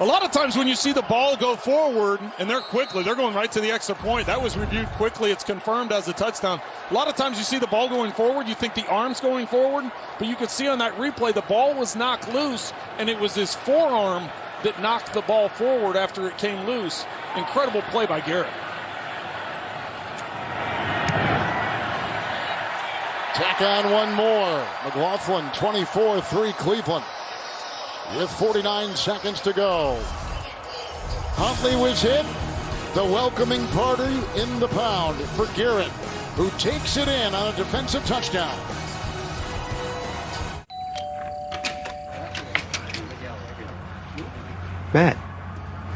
A lot of times when you see the ball go forward, and they're going right to the extra point. That was reviewed quickly. It's confirmed as a touchdown. A lot of times you see the ball going forward, you think the arm's going forward, but you could see on that replay the ball was knocked loose, and it was his forearm that knocked the ball forward after it came loose. Incredible play by Garrett. Tack on one more. McLaughlin, 24-3 Cleveland. With 49 seconds to go. Huntley was hit. The welcoming party in the pound for Garrett, who takes it in on a defensive touchdown. Matt,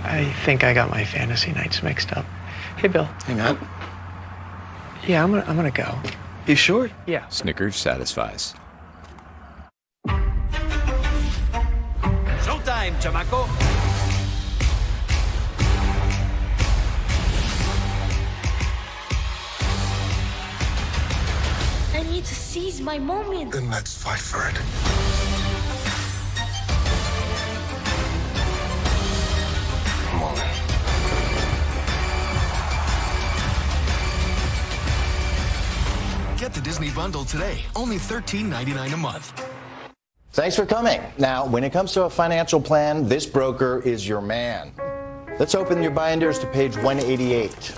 I think I got my fantasy nights mixed up. Hey, Bill. Hey, Matt. Yeah, I'm gonna go. You sure? Yeah. Snickers satisfies. Showtime, chamaco. I need to seize my moment. Then let's fight for it. Come on. Get the Disney Bundle today. Only $13.99 a month. Thanks for coming. Now, when it comes to a financial plan, this broker is your man. Let's open your binders to page 188.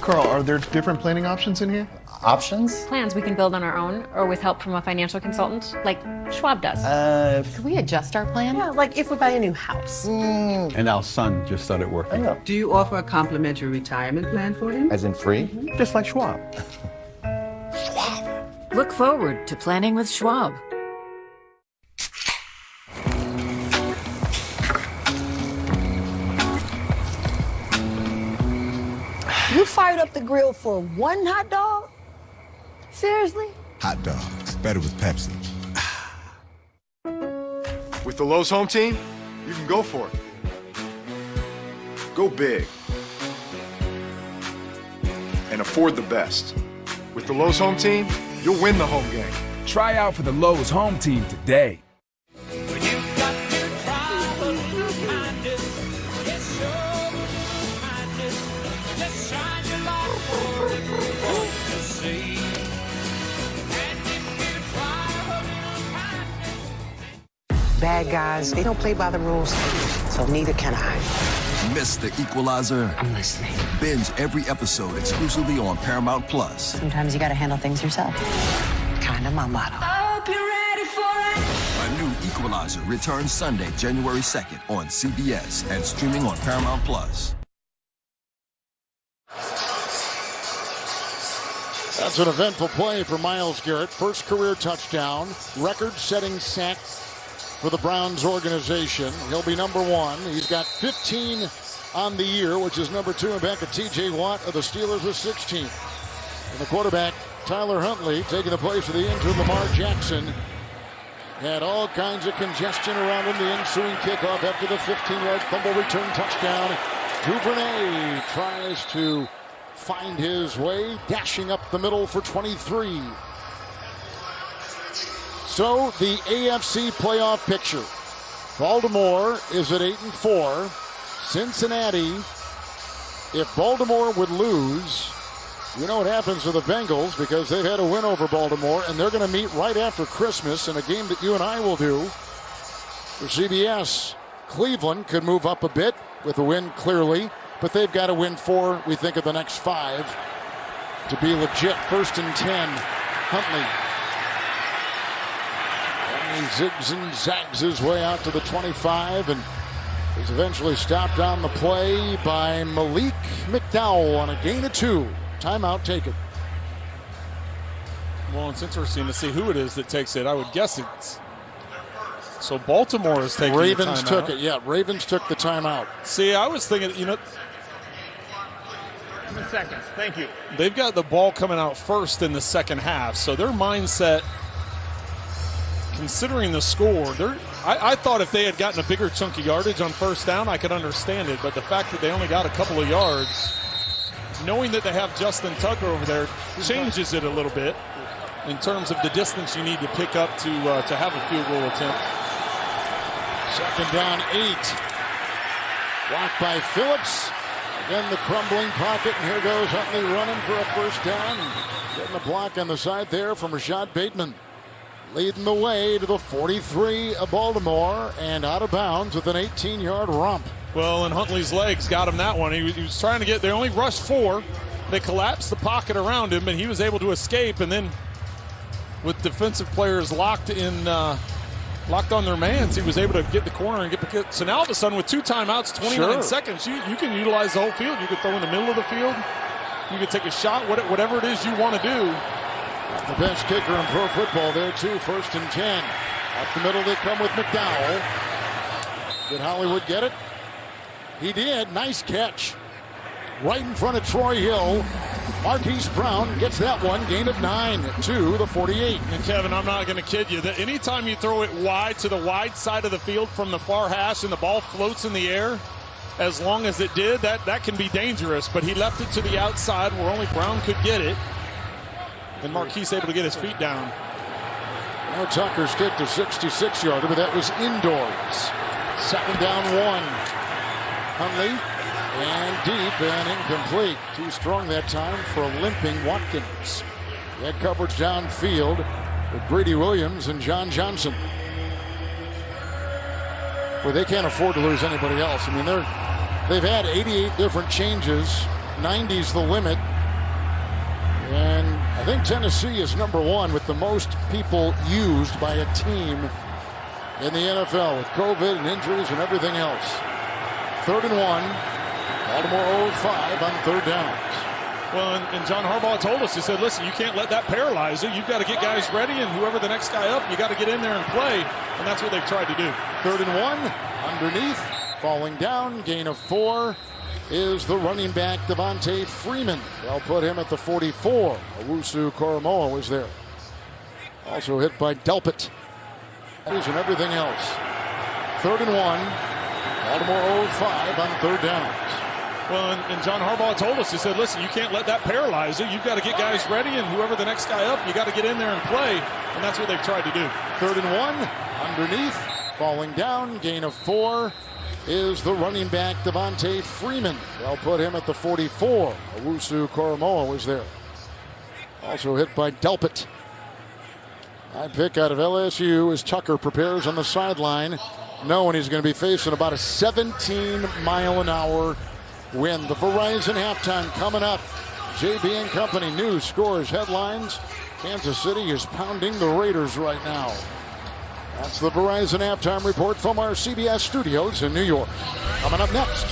Carl, are there different planning options in here? Options? Plans we can build on our own or with help from a financial consultant, like Schwab does. Could we adjust our plan? Yeah, like if we buy a new house. And our son just started working. Do you offer a complimentary retirement plan for him? As in free? Just like Schwab. Look forward to planning with Schwab. You fired up the grill for one hot dog? Seriously? Hot dogs. Better with Pepsi. With the Lowe's home team, you can go for it. Go big. And afford the best. With the Lowe's home team, you'll win the home game. Try out for the Lowe's home team today. Bad guys, they don't play by the rules, so neither can I. Miss The Equalizer? I'm listening. Binge every episode exclusively on Paramount Plus. Sometimes you gotta handle things yourself. Kinda my motto. I hope you're ready for it. A new Equalizer returns Sunday, January 2nd on CBS and streaming on Paramount Plus. That's an eventful play for Myles Garrett. First career touchdown, record-setting sack for the Browns organization. He'll be number 1. He's got 15 on the year, which is number 2, and back at T.J. Watt of the Steelers with 16. And the quarterback, Tyler Huntley, taking the place of the injured Lamar Jackson. Had all kinds of congestion around him. The ensuing kickoff after the 15-yard fumble return touchdown. Duvernay tries to find his way, dashing up the middle for 23. So the AFC playoff picture. Baltimore is at 8-4. Cincinnati, if Baltimore would lose, you know what happens to the Bengals because they've had a win over Baltimore, and they're going to meet right after Christmas in a game that you and I will do for CBS. Cleveland could move up a bit with a win clearly, but they've got to win 4, we think, of the next 5 to be legit. 1st and 10, Huntley. He zigs and zags his way out to the 25 and is eventually stopped on the play by Malik McDowell on a gain of 2. Timeout taken. Well, it's interesting to see who it is that takes it. I would guess it's... So Baltimore is taking Ravens the timeout. took it, yeah. Ravens took the timeout. See, I was thinking, 7 seconds. Thank you. They've got the ball coming out first in the second half, so their mindset, considering the score, I thought if they had gotten a bigger chunk of yardage on first down, I could understand it. But the fact that they only got a couple of yards, knowing that they have Justin Tucker over there, changes it a little bit in terms of the distance you need to pick up to have a field goal attempt. 2nd down, 8. Blocked by Phillips. Again, the crumbling pocket, and here goes Huntley running for a first down. Getting a block on the side there from Rashad Bateman. Leading the way to the 43 of Baltimore and out of bounds with an 18-yard romp. Well, and Huntley's legs got him that one. He was trying to get, they only rushed 4. They collapsed the pocket around him, and he was able to escape. And then with defensive players locked in locked on their mans, he was able to get the corner and get the – so now all of a sudden with 2 timeouts, 29 seconds, you can utilize the whole field. You could throw in the middle of the field. You could take a shot, whatever it is you want to do. The best kicker in pro football there, too. 1st and 10. Up the middle they come with McDowell. Did Hollywood get it? He did. Nice catch. Right in front of Troy Hill. Marquise Brown gets that one. Gain of 9 to the 48. And Kevin, I'm not going to kid you. That anytime you throw it wide to the wide side of the field from the far hash and the ball floats in the air, as long as it did, that can be dangerous. But he left it to the outside where only Brown could get it. And Marquise able to get his feet down. Now Tucker's kicked a 66-yarder, but that was indoors. 2nd down 1. Huntley. And deep and incomplete. Too strong that time for a limping Watkins. He had coverage downfield with Grady Williams and John Johnson. Well, they can't afford to lose anybody else. I mean, they've had 88 different changes. 90's the limit. And I think Tennessee is number 1 with the most people used by a team in the NFL with COVID and injuries and everything else. 3rd and 1. Baltimore 0-5 on 3rd downs. Well, and John Harbaugh told us, he said, listen, you can't let that paralyze you. You've got to get guys ready, and whoever the next guy up, you got to get in there and play. And that's what they've tried to do. 3rd and 1, underneath, falling down, gain of 4 is the running back Devontae Freeman. They'll put him at the 44. Owusu Koromoa was there. Also hit by Delpit. And everything else. 3rd and 1, Baltimore 0-5 on 3rd downs. Well, and John Harbaugh told us, he said, listen, you can't let that paralyze you. You've got to get guys ready, and whoever the next guy up, you got to get in there and play. And that's what they've tried to do. 3rd and 1, underneath, falling down, gain of 4 is the running back Devontae Freeman. They'll put him at the 44. Owusu Koromoa was there. Also hit by Delpit. High pick out of LSU as Tucker prepares on the sideline, knowing he's going to be facing about a 17-mile-an-hour wind. The Verizon halftime coming up. JB and Company, news, scores, headlines. Kansas City is pounding the Raiders right now. That's the Verizon halftime report from our CBS studios in New York. Coming up next.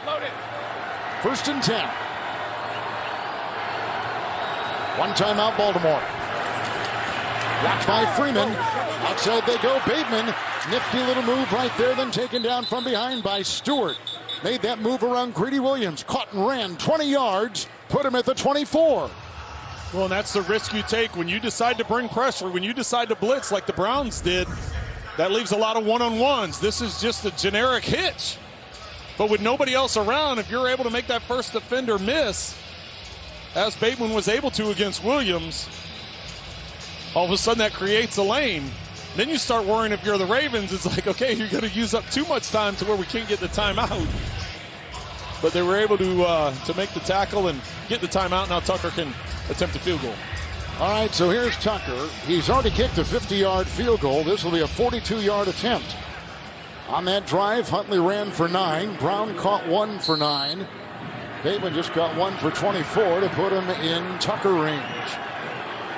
Load it. 1st and 10. One timeout, Baltimore. Blocked by Freeman. Outside they go. Bateman. Nifty little move right there, then taken down from behind by Stewart. Made that move around Grady Williams. Caught and ran 20 yards. Put him at the 24. Well, and that's the risk you take when you decide to bring pressure, when you decide to blitz like the Browns did. That leaves a lot of one-on-ones. This is just a generic hitch. But with nobody else around, if you're able to make that first defender miss, as Bateman was able to against Williams, all of a sudden that creates a lane. Then you start worrying if you're the Ravens. It's like, okay, you're going to use up too much time to where we can't get the timeout. But they were able to make the tackle and get the timeout. Now Tucker can attempt a field goal. All right, so here's Tucker. He's already kicked a 50-yard field goal. This will be a 42-yard attempt. On that drive, Huntley ran for 9. Brown caught 1 for 9. Bateman just got 1 for 24 to put him in Tucker range,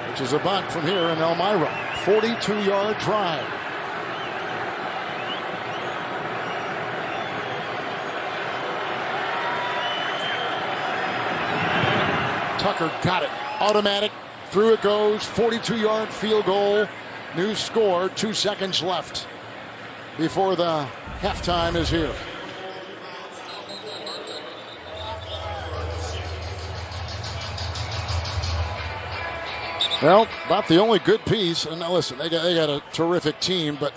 which is a bunt from here in Elmira. 42-yard drive. Tucker got it. Automatic. Through it goes. 42-yard field goal. New score. 2 seconds left before the halftime is here. Well, about the only good piece. And now listen, they got a terrific team, but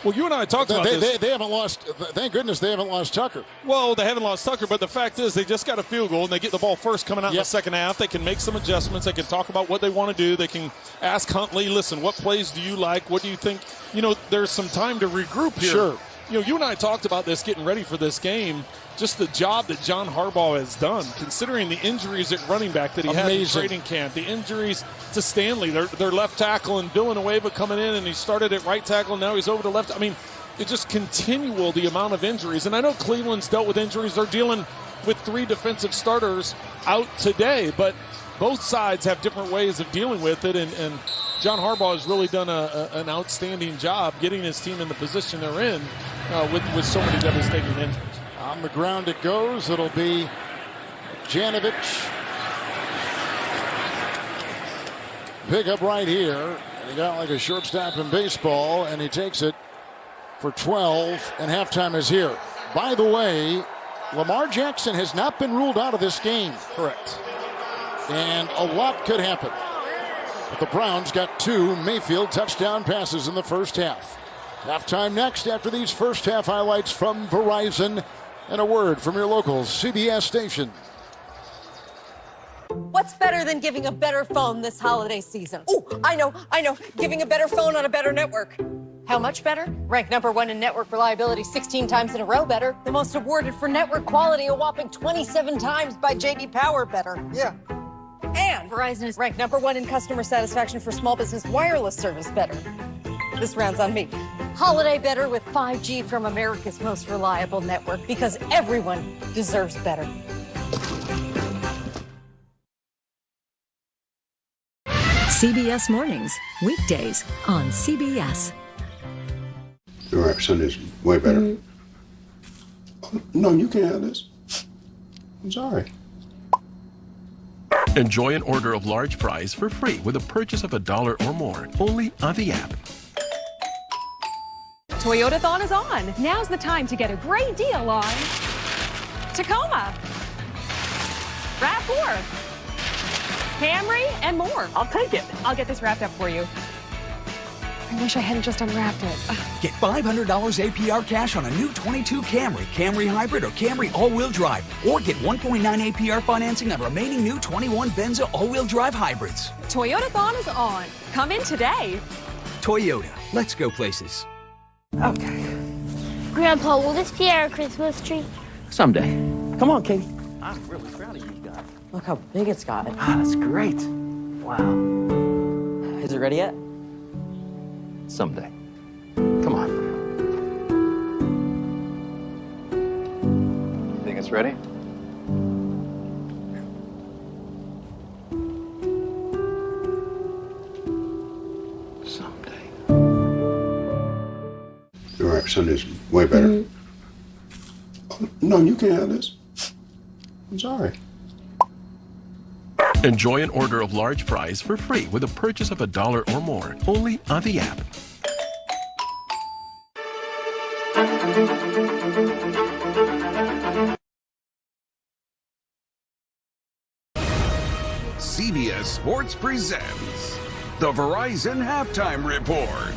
well, you and I talked about this. They haven't lost. Thank goodness they haven't lost Tucker. Well, they haven't lost Tucker, but the fact is they just got a field goal and they get the ball first coming out in the second half. They can make some adjustments. They can talk about what they want to do. They can ask Huntley, listen, what plays do you like? What do you think? You know, there's some time to regroup here. Sure. You know, you and I talked about this getting ready for this game. Just the job that John Harbaugh has done, considering the injuries at running back that he had in training camp, the injuries to Stanley, their left tackle, and Villanueva coming in, and he started at right tackle, now he's over to left. I mean, it's just continual, the amount of injuries. And I know Cleveland's dealt with injuries. They're dealing with 3 defensive starters out today, but both sides have different ways of dealing with it. And John Harbaugh has really done an outstanding job getting his team in the position they're in with so many devastating injuries. On the ground it goes. It'll be Janovich. Pick up right here. And he got like a shortstop in baseball, and he takes it for 12, and halftime is here. By the way, Lamar Jackson has not been ruled out of this game. Correct. And a lot could happen. But the Browns got 2 Mayfield touchdown passes in the first half. Halftime next after these first half highlights from Verizon and a word from your local CBS station. What's better than giving a better phone this holiday season? Oh, I know. Giving a better phone on a better network. How much better? Ranked #1 in network reliability 16 times in a row better. The most awarded for network quality a whopping 27 times by J.D. Power better. Yeah. And Verizon is ranked #1 in customer satisfaction for small business wireless service better. This round's on me. Holiday better with 5G from America's most reliable network, because everyone deserves better. CBS Mornings, weekdays on CBS. All right, Sunday's way better. No, you can't have this. I'm sorry. Enjoy an order of large fries for free with a purchase of $1 or more, only on the app. Toyotathon is on. Now's the time to get a great deal on Tacoma, RAV4, Camry, and more. I'll take it. I'll get this wrapped up for you. I wish I hadn't just unwrapped it. Get $500 APR cash on a new 22 Camry, Camry Hybrid, or Camry All-Wheel Drive. Or get 1.9 APR financing on remaining new 21 Benza All-Wheel Drive Hybrids. Toyotathon is on. Come in today. Toyota. Let's go places. Okay. Grandpa, will this be our Christmas tree? Someday. Come on, Katie. I'm really proud of you guys. Look how big it's gotten. Ah, that's great. Wow. Is it ready yet? Someday. Come on. Think it's ready? Someday. All right, Sunday's way better. No, you can't have this. I'm sorry. Enjoy an order of large fries for free with a purchase of $1 or more, only on the app. CBS Sports presents the Verizon Halftime Report.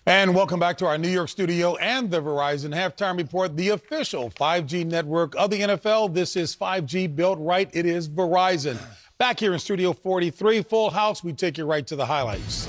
And welcome back to our New York studio and the Verizon Halftime Report, the official 5G network of the NFL. This is 5G built right. It is Verizon. Back here in Studio 43, full house. We take you right to the highlights.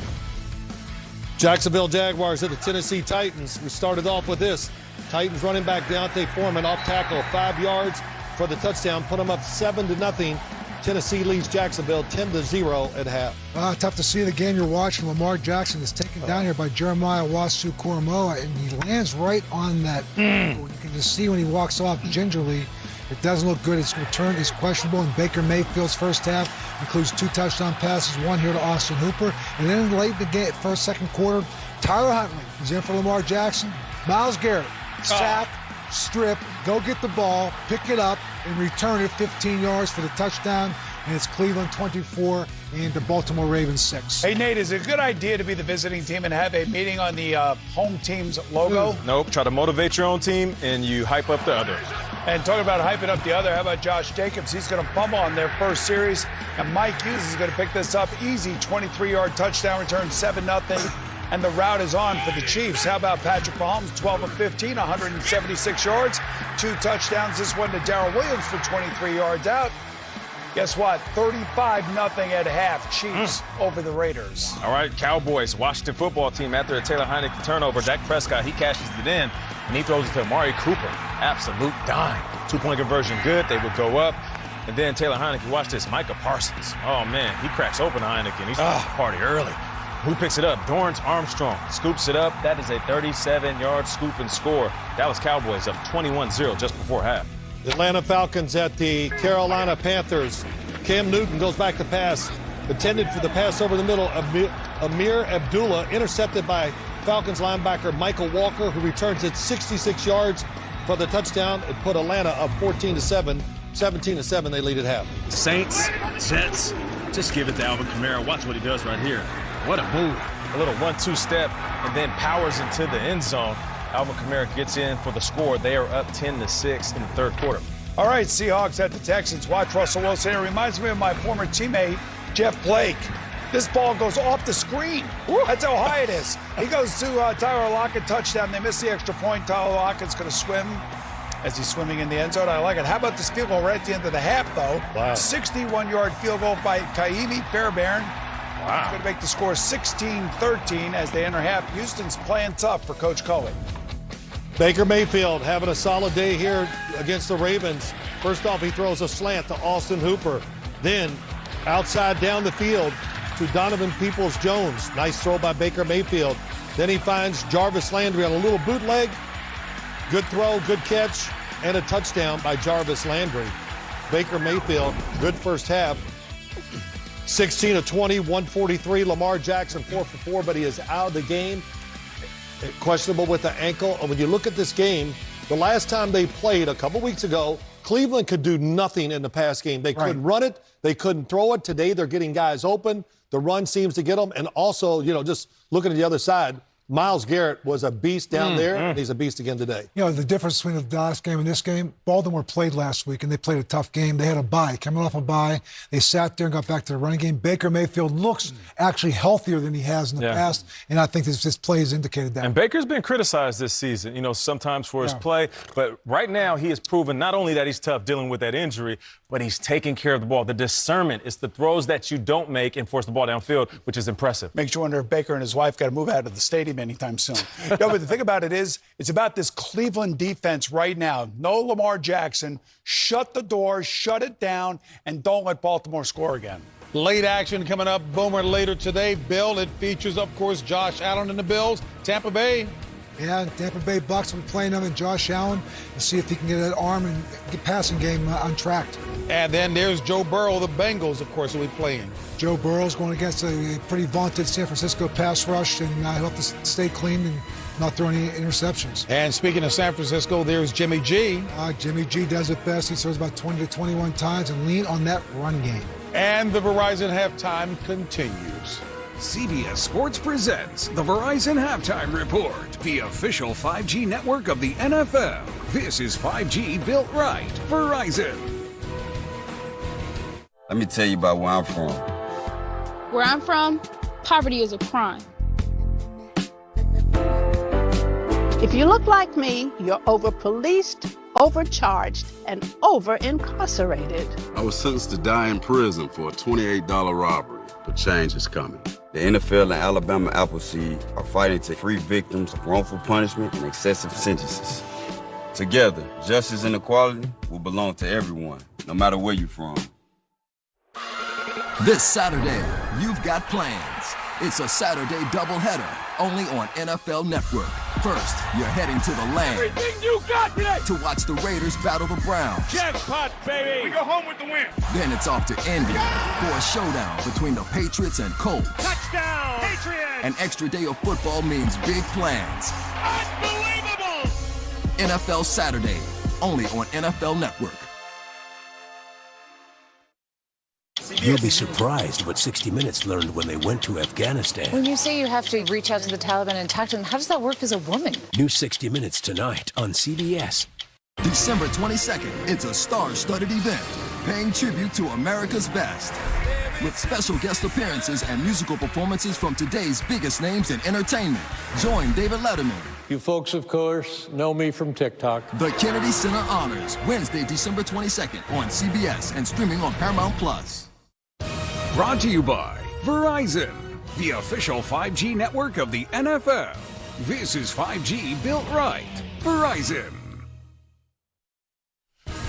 Jacksonville Jaguars at the Tennessee Titans. We started off with this. Titans running back Deontay Foreman off tackle, 5 yards for the touchdown, put them up 7-0. Tennessee leads Jacksonville 10-0 at half. Tough to see the game you're watching. Lamar Jackson is taken down here by Jeremiah Wasu-Koromoa, and he lands right on that. You can just see when he walks off gingerly. It doesn't look good. His return is questionable, and Baker Mayfield's first half includes 2 touchdown passes, 1 here to Austin Hooper. And then late in the game, second quarter, Tyler Huntley is in for Lamar Jackson. Myles Garrett, sack, strip, go get the ball, pick it up, and return it 15 yards for the touchdown. And it's Cleveland 24 and the Baltimore Ravens 6. Hey, Nate, is it a good idea to be the visiting team and have a meeting on the home team's logo? Nope. Try to motivate your own team, and you hype up the other. And talking about hyping up the other, how about Josh Jacobs? He's going to fumble on their first series. And Mike Hughes is going to pick this up easy. 23-yard touchdown return, 7-0. And the route is on for the Chiefs. How about Patrick Mahomes, 12 of 15, 176 yards, 2 touchdowns. This one to Darrell Williams for 23 yards out. Guess what? 35-0 at half. Chiefs over the Raiders. All right, Cowboys, Washington football team after a Taylor Heineke turnover. Dak Prescott, he cashes it in, and he throws it to Amari Cooper. Absolute dime. 2-point conversion good. They would go up. And then Taylor Heineke, watch this, Micah Parsons. Oh, man, he cracks open Heineke, and he starts the party early. Who picks it up? Dorrance Armstrong scoops it up. That is a 37-yard scoop and score. That was Cowboys up 21-0 just before half. The Atlanta Falcons at the Carolina Panthers. Cam Newton goes back to pass. Intended for the pass over the middle. Amir Abdullah intercepted by Falcons linebacker Michael Walker, who returns it 66 yards for the touchdown. It put Atlanta up 14-7. 17-7, they lead at half. Saints, Jets, just give it to Alvin Kamara. Watch what he does right here. What a move. A little 1-2 step and then powers into the end zone. Alvin Kamara gets in for the score. They are up 10-6 in the third quarter. All right, Seahawks at the Texans. Watch Russell Wilson. It reminds me of my former teammate, Jeff Blake. This ball goes off the screen. That's how high it is. He goes to Tyler Lockett, touchdown. They miss the extra point. Tyler Lockett's going to swim as he's swimming in the end zone. I like it. How about this field goal right at the end of the half, though? Wow. 61-yard field goal by Kaimi Fairbairn. Wow. Going to make the score 16-13 as they enter half. Houston's playing tough for Coach Cohen. Baker Mayfield having a solid day here against the Ravens. First off, he throws a slant to Austin Hooper. Then outside down the field to Donovan Peoples-Jones. Nice throw by Baker Mayfield. Then he finds Jarvis Landry on a little bootleg. Good throw, good catch, and a touchdown by Jarvis Landry. Baker Mayfield, good first half. 16 of 20, 143. Lamar Jackson 4 for 4, but he is out of the game. Questionable with the ankle. And when you look at this game, the last time they played a couple weeks ago, Cleveland could do nothing in the pass game. They couldn't run it. They couldn't throw it. Today they're getting guys open. The run seems to get them. And also, just looking at the other side, Myles Garrett was a beast down there, and he's a beast again today. The difference between the last game and this game, Baltimore played last week, and they played a tough game. They had a bye. Coming off a bye, they sat there and got back to the running game. Baker Mayfield looks actually healthier than he has in the past, and I think this play has indicated that. And Baker's been criticized this season, sometimes for his play. But right now he has proven not only that he's tough dealing with that injury, but he's taking care of the ball. The discernment is the throws that you don't make and force the ball downfield, which is impressive. Makes you wonder if Baker and his wife got to move out of the stadium anytime soon. No, but the thing about it is, it's about this Cleveland defense right now. No Lamar Jackson. Shut the door, shut it down, and don't let Baltimore score again. Late action coming up, Boomer, later today. Bill, it features, of course, Josh Allen and the Bills. Tampa Bay. Yeah, Tampa Bay Bucks will be playing them and Josh Allen to see if he can get that arm and get passing game on track. And then there's Joe Burrow, the Bengals, of course, will be playing. Joe Burrow's going against a pretty vaunted San Francisco pass rush, and I hope to stay clean and not throw any interceptions. And speaking of San Francisco, there's Jimmy G. Jimmy G does it best. He throws about 20 to 21 times and lean on that run game. And the Verizon halftime continues. CBS Sports presents the Verizon Halftime Report, the official 5G network of the NFL. This is 5G built right. Verizon. Let me tell you about where I'm from. Where I'm from, poverty is a crime. If you look like me, you're over-policed, overcharged, and over-incarcerated. I was sentenced to die in prison for a $28 robbery, but change is coming. The NFL and Alabama Appleseed are fighting to free victims of wrongful punishment and excessive sentences. Together, justice and equality will belong to everyone, no matter where you're from. This Saturday, you've got plans. It's a Saturday doubleheader, only on NFL Network. First, you're heading to the land. Everything you got today. To watch the Raiders battle the Browns. Jackpot, baby. We go home with the win. Then it's off to Indy for a showdown between the Patriots and Colts. Touchdown, Patriots. An extra day of football means big plans. Unbelievable. NFL Saturday, only on NFL Network. You'll be surprised what 60 Minutes learned when they went to Afghanistan. When you say you have to reach out to the Taliban and talk to them, how does that work as a woman? New 60 Minutes tonight on CBS. December 22nd, it's a star-studded event, paying tribute to America's best. With special guest appearances and musical performances from today's biggest names in entertainment. Join David Letterman. You folks, of course, know me from TikTok. The Kennedy Center Honors, Wednesday, December 22nd on CBS and streaming on Paramount+. Brought to you by Verizon, the official 5G network of the NFL. This is 5G built right. Verizon.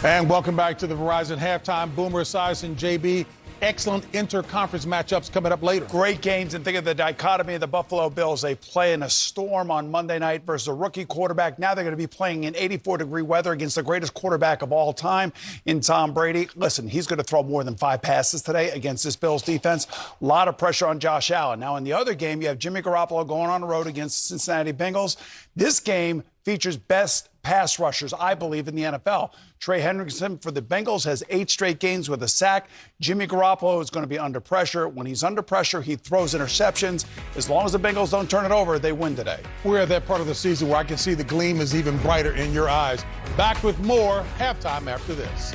And welcome back to the Verizon halftime. Boomer Esiason, JB. excellent inter-conference matchups coming up later. Great games, and think of the dichotomy of the Buffalo Bills. They play in a storm on Monday night versus a rookie quarterback. Now they're going to be playing in 84-degree weather against the greatest quarterback of all time in Tom Brady. Listen, he's going to throw more than 5 passes today against this Bills defense. A lot of pressure on Josh Allen. Now in the other game, you have Jimmy Garoppolo going on the road against the Cincinnati Bengals. This game features best pass rushers, I believe, in the NFL. Trey Hendrickson for the Bengals has 8 straight games with a sack. Jimmy Garoppolo is going to be under pressure. When he's under pressure, he throws interceptions. As long as the Bengals don't turn it over, they win today. We're at that part of the season where I can see the gleam is even brighter in your eyes. Back with more halftime after this.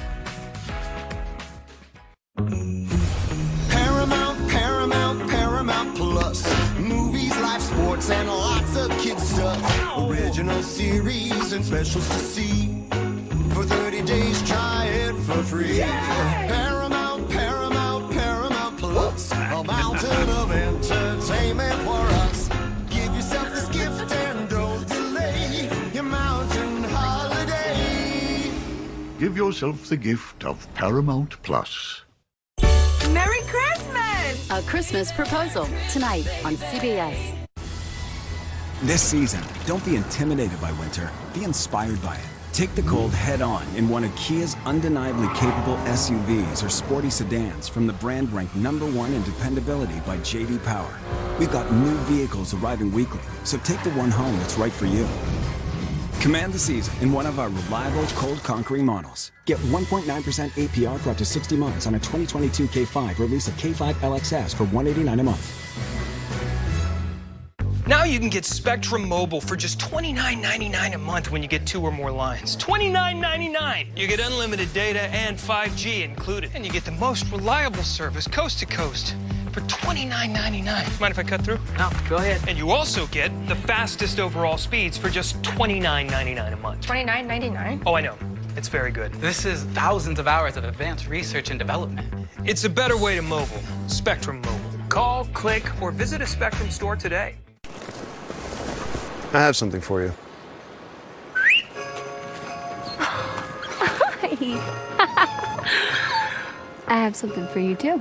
Paramount Plus. Movies, live sports, and lots of kids stuff. Original series and specials to see. For 30 days, try it for free. Paramount Plus. A mountain of entertainment for us. Give yourself this gift and don't delay your mountain holiday. Give yourself the gift of Paramount Plus. Merry Christmas! A Christmas Proposal, tonight on CBS. This season, don't be intimidated by winter. Be inspired by it. Take the cold head on in one of Kia's undeniably capable SUVs or sporty sedans from the brand ranked #1 in dependability by J.D. Power. We've got new vehicles arriving weekly, so take the one home that's right for you. Command the season in one of our reliable cold-conquering models. Get 1.9% APR for up to 60 months on a 2022 K5 or lease a K5 LXS for $189 a month. Now you can get Spectrum Mobile for just $29.99 a month when you get 2 or more lines. $29.99! You get unlimited data and 5G included. And you get the most reliable service coast to coast for $29.99. Mind if I cut through? No, go ahead. And you also get the fastest overall speeds for just $29.99 a month. $29.99? Oh, I know. It's very good. This is thousands of hours of advanced research and development. It's a better way to mobile. Spectrum Mobile. Call, click, or visit a Spectrum store today. I have something for you. I have something for you, too.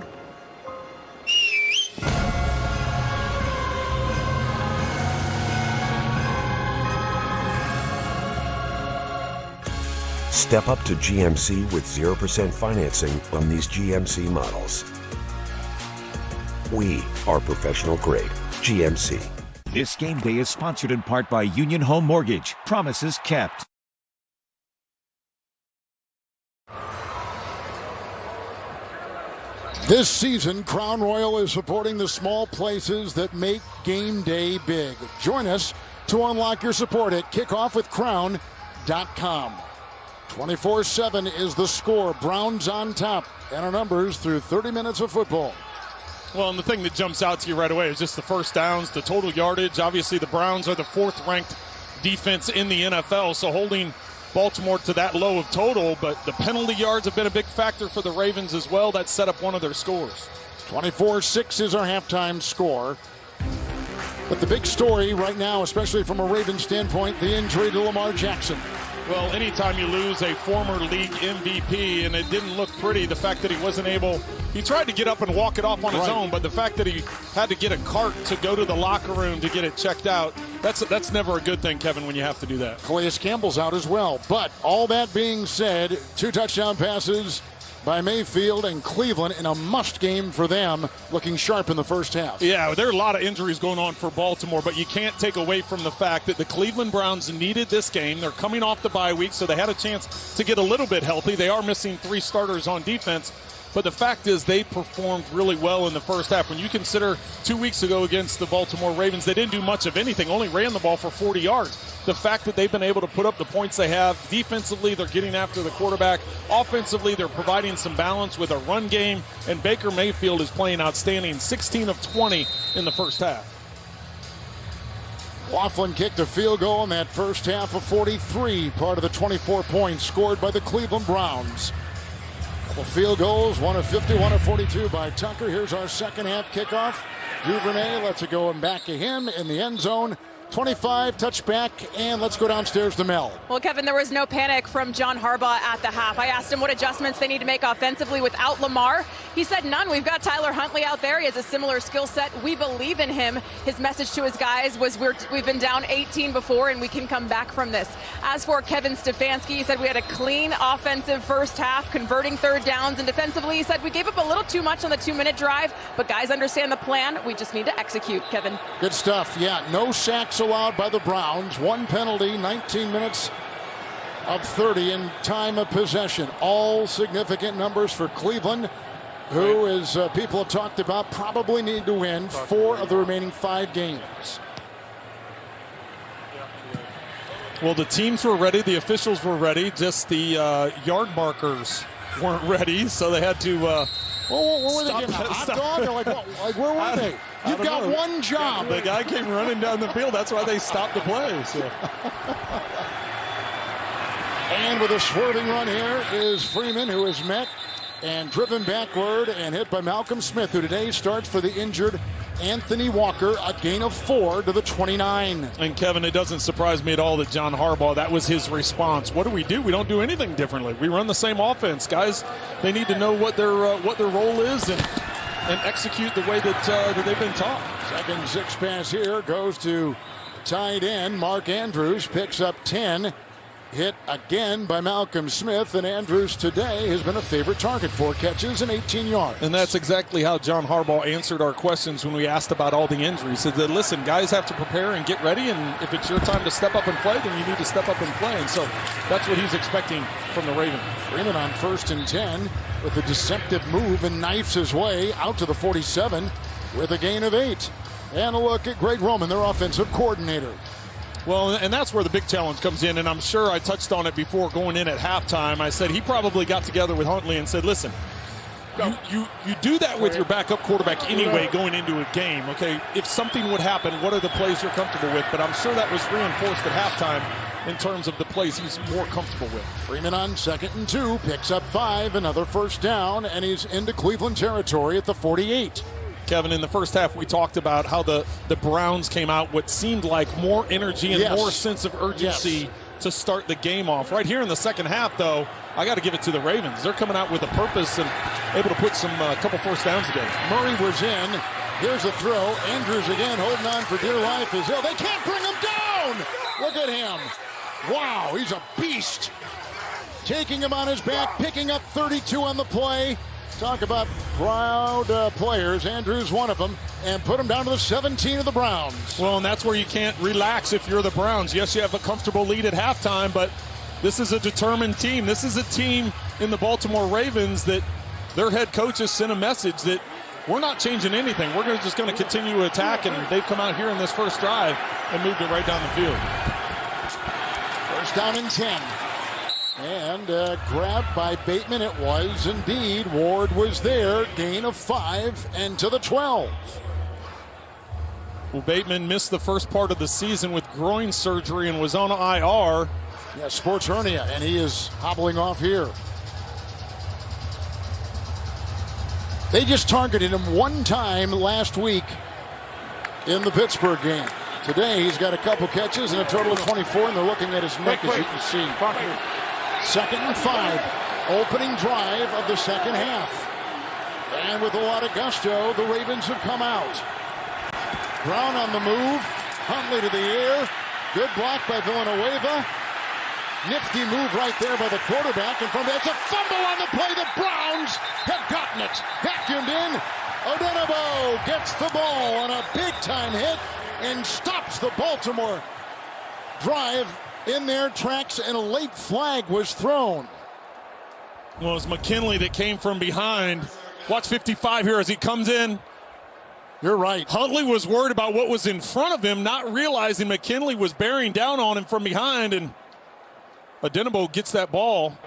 Step up to GMC with 0% financing on these GMC models. We are professional grade. GMC. This game day is sponsored in part by Union Home Mortgage. Promises kept. This season, Crown Royal is supporting the small places that make game day big. Join us to unlock your support at kickoffwithcrown.com. 24/7 is the score. Browns on top. And our numbers through 30 minutes of football. Well, and the thing that jumps out to you right away is just the first downs, the total yardage. Obviously, the Browns are the 4th-ranked defense in the NFL, so holding Baltimore to that low of total. But the penalty yards have been a big factor for the Ravens as well. That set up one of their scores. 24-6 is our halftime score. But the big story right now, especially from a Ravens standpoint, the injury to Lamar Jackson. Well, anytime you lose a former league MVP, and it didn't look pretty, the fact that he wasn't able, he tried to get up and walk it off on his own, but the fact that he had to get a cart to go to the locker room to get it checked out, that's never a good thing, Kevin, when you have to do that. Calais Campbell's out as well. But all that being said, 2 touchdown passes by Mayfield and Cleveland in a must game for them, looking sharp in the first half. Yeah, there are a lot of injuries going on for Baltimore, but you can't take away from the fact that the Cleveland Browns needed this game. They're coming off the bye week, so they had a chance to get a little bit healthy. They are missing 3 starters on defense, but the fact is they performed really well in the first half. When you consider 2 weeks ago against the Baltimore Ravens, they didn't do much of anything, only ran the ball for 40 yards. The fact that they've been able to put up the points they have, defensively they're getting after the quarterback, offensively they're providing some balance with a run game, and Baker Mayfield is playing outstanding, 16 of 20 in the first half. Laughlin kicked a field goal in that first half of 43, part of the 24 points scored by the Cleveland Browns. Couple field goals, one of 50, one of 42 by Tucker. Here's our second half kickoff. Duvernay lets it go and back to him in the end zone. 25, touchback, and let's go downstairs to Mel. Well, Kevin, there was no panic from John Harbaugh at the half. I asked him what adjustments they need to make offensively without Lamar. He said none. We've got Tyler Huntley out there. He has a similar skill set. We believe in him. His message to his guys was we've been down 18 before, and we can come back from this. As for Kevin Stefanski, he said we had a clean offensive first half, converting third downs, and defensively, he said we gave up a little too much on the 2-minute drive, but guys understand the plan. We just need to execute, Kevin. Good stuff. Yeah, no sacks allowed by the Browns. 1 penalty, 19 minutes of 30 in time of possession. All significant numbers for Cleveland, who, as people have talked about, probably need to win 4 of the remaining 5 games. Well, the teams were ready. The officials were ready. Just the yard markers weren't ready, so they had to what were they getting? A hot dog? Or like where were they? You've got one job. The guy came running down the field. That's why they stopped the play. So. And with a swerving run here is Freeman, who is met and driven backward and hit by Malcolm Smith, who today starts for the injured Anthony Walker, a gain of 4 to the 29. And Kevin, it doesn't surprise me at all that John Harbaugh, that was his response. What do? We don't do anything differently. We run the same offense. Guys, they need to know what their role is and execute the way that they've been taught. Second 6 pass here goes to tight end Mark Andrews, picks up 10. Hit again by Malcolm Smith, and Andrews today has been a favorite target, 4 catches and 18 yards. And that's exactly how John Harbaugh answered our questions when we asked about all the injuries. He said, listen, guys have to prepare and get ready, and if it's your time to step up and play, then you need to step up and play. And so that's what he's expecting from the Ravens. Freeman on 1st and 10 with a deceptive move and knifes his way out to the 47 with a gain of 8. And a look at Greg Roman, their offensive coordinator. Well, and that's where the big challenge comes in, and I'm sure I touched on it before going in at halftime. I said he probably got together with Huntley and said, listen, you do that with your backup quarterback anyway going into a game, okay? If something would happen, what are the plays you're comfortable with? But I'm sure that was reinforced at halftime in terms of the plays he's more comfortable with. Freeman on 2nd and 2, picks up 5, another first down, and he's into Cleveland territory at the 48. Kevin, in the first half, we talked about how the Browns came out what seemed like more energy and more sense of urgency to start the game off. Right here in the second half, though, I got to give it to the Ravens. They're coming out with a purpose and able to put some couple first downs together. Murray was in. Here's a throw. Andrews again holding on for dear life. Is ill. They can't bring him down. Look at him. Wow, he's a beast. Taking him on his back, picking up 32 on the play. Talk about proud players. Andrews one of them, and put him down to the 17 of the Browns. Well, and that's where you can't relax if you're the Browns. Yes, you have a comfortable lead at halftime, but this is a determined team. This is a team in the Baltimore Ravens that their head coach has sent a message that we're not changing anything. We're just going to continue to attack, and they've come out here in this first drive and moved it right down the field. First down and 10. And grabbed by Bateman, it was indeed. Ward was there, gain of 5, and to the 12. Well, Bateman missed the first part of the season with groin surgery and was on IR. Yeah, sports hernia, and he is hobbling off here. They just targeted him one time last week in the Pittsburgh game. Today, he's got a couple catches and a total of 24, and they're looking at his neck, as you can see. 2nd and 5, opening drive of the second half. And with a lot of gusto, the Ravens have come out. Brown on the move, Huntley to the air, good block by Villanueva. Nifty move right there by the quarterback, and from there, it's a fumble on the play. The Browns have gotten it. Vacuumed in. Odenabo gets the ball on a big-time hit and stops the Baltimore drive in their tracks, and a late flag was thrown. Well, it was McKinley that came from behind. Watch 55 here as he comes in. You're right. Huntley was worried about what was in front of him, not realizing McKinley was bearing down on him from behind, and Odenabo gets that ball.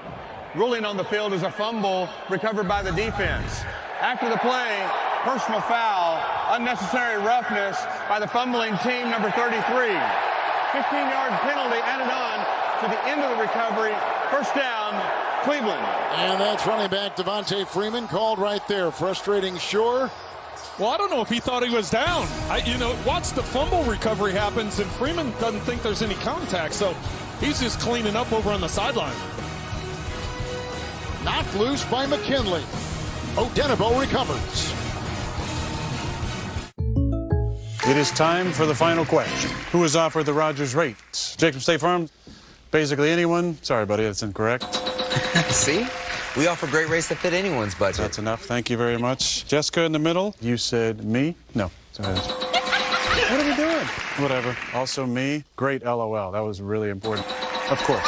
Ruling on the field is a fumble recovered by the defense. After the play, personal foul, unnecessary roughness by the fumbling team, number 33. 15-yard penalty added on to the end of the recovery. First down, Cleveland. And that's running back Devontae Freeman called right there. Frustrating, sure. Well, I don't know if he thought he was down. Watch the fumble recovery happens, and Freeman doesn't think there's any contact, so he's just cleaning up over on the sideline. Knocked loose by McKinley. Odenabo recovers. It is time for the final question. Who is offered the Rogers rates? Jake from State Farm? Basically anyone? Sorry, buddy, that's incorrect. See? We offer great rates that fit anyone's budget. That's enough. Thank you very much. Jessica in the middle. You said me? No. Sorry. What are we doing? Whatever. Also me. Great LOL. That was really important. Of course.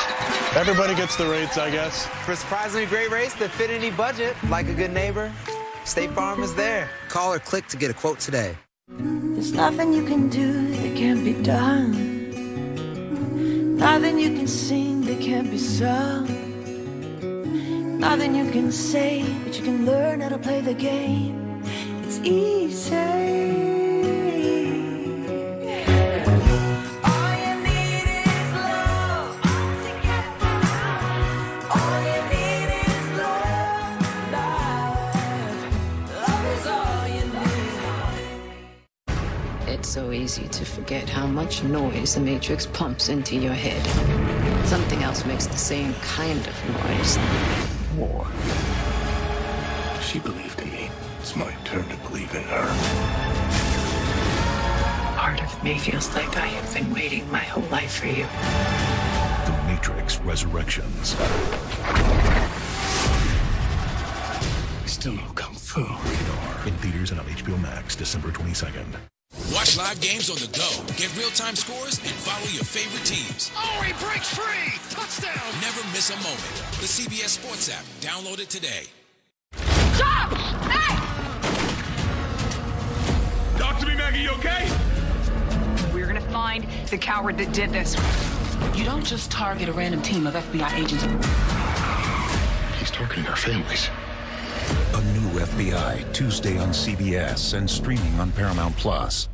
Everybody gets the rates, I guess. For surprisingly great rates that fit any budget, like a good neighbor, State Farm is there. Call or click to get a quote today. There's nothing you can do that can't be done. Nothing you can sing that can't be sung. Nothing you can say, but you can learn how to play the game. It's easy. All you need is love. All you need is love. Love is all you need. It's so easy to forget how much noise the Matrix pumps into your head. Something else makes the same kind of noise. War. She believed in me. It's my turn to believe in her. Part of me feels like I have been waiting my whole life for you. The Matrix Resurrections. We still know Kung Fu. Rated R. In theaters and on HBO Max, December 22nd. Watch live games on the go, get real-time scores, and follow your favorite teams. Oh, he breaks free! Touchdown! Never miss a moment. The CBS Sports app. Download it today. Stop! Hey! Talk to me, Maggie, you okay? We're gonna find the coward that did this. You don't just target a random team of FBI agents. He's targeting our families. A new FBI, Tuesday on CBS and streaming on Paramount Plus.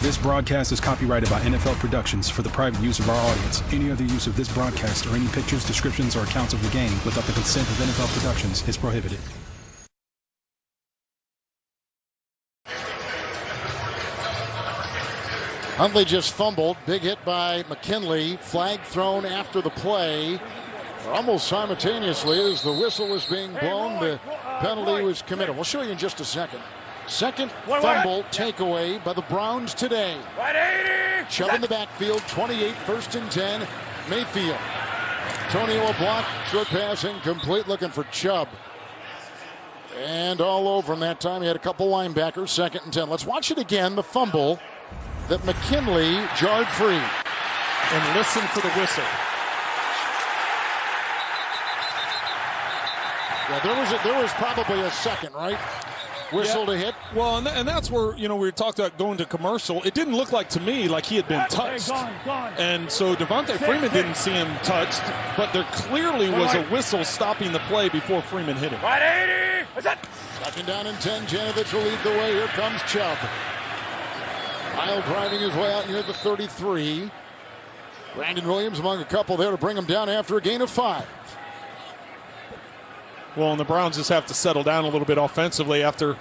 This broadcast is copyrighted by NFL Productions for the private use of our audience. Any other use of this broadcast or any pictures, descriptions, or accounts of the game without the consent of NFL Productions is prohibited. Huntley just fumbled. Big hit by McKinley. Flag thrown after the play. Almost simultaneously as the whistle was being blown, the penalty was committed. We'll show you in just a second. Second fumble takeaway by the Browns today. Chubb in the backfield, 28, 1st and 10. Mayfield. Antonio a block, short pass incomplete, looking for Chubb. And all over him that time. He had a couple linebackers, 2nd and 10. Let's watch it again, the fumble that McKinley jarred free. And listen for the whistle. Yeah, there was probably a second, right? Whistle to hit. Well, and that's where, we talked about going to commercial. It didn't look like to me like he had been touched. Gone. And so Devontae Freeman didn't see him touched, but there clearly was a whistle stopping the play before Freeman hit him. 180. What's that? 2nd down and 10. Janovich will lead the way. Here comes Chubb. Kyle driving his way out near the 33. Brandon Williams among a couple there to bring him down after a gain of 5. Well, and the Browns just have to settle down a little bit offensively after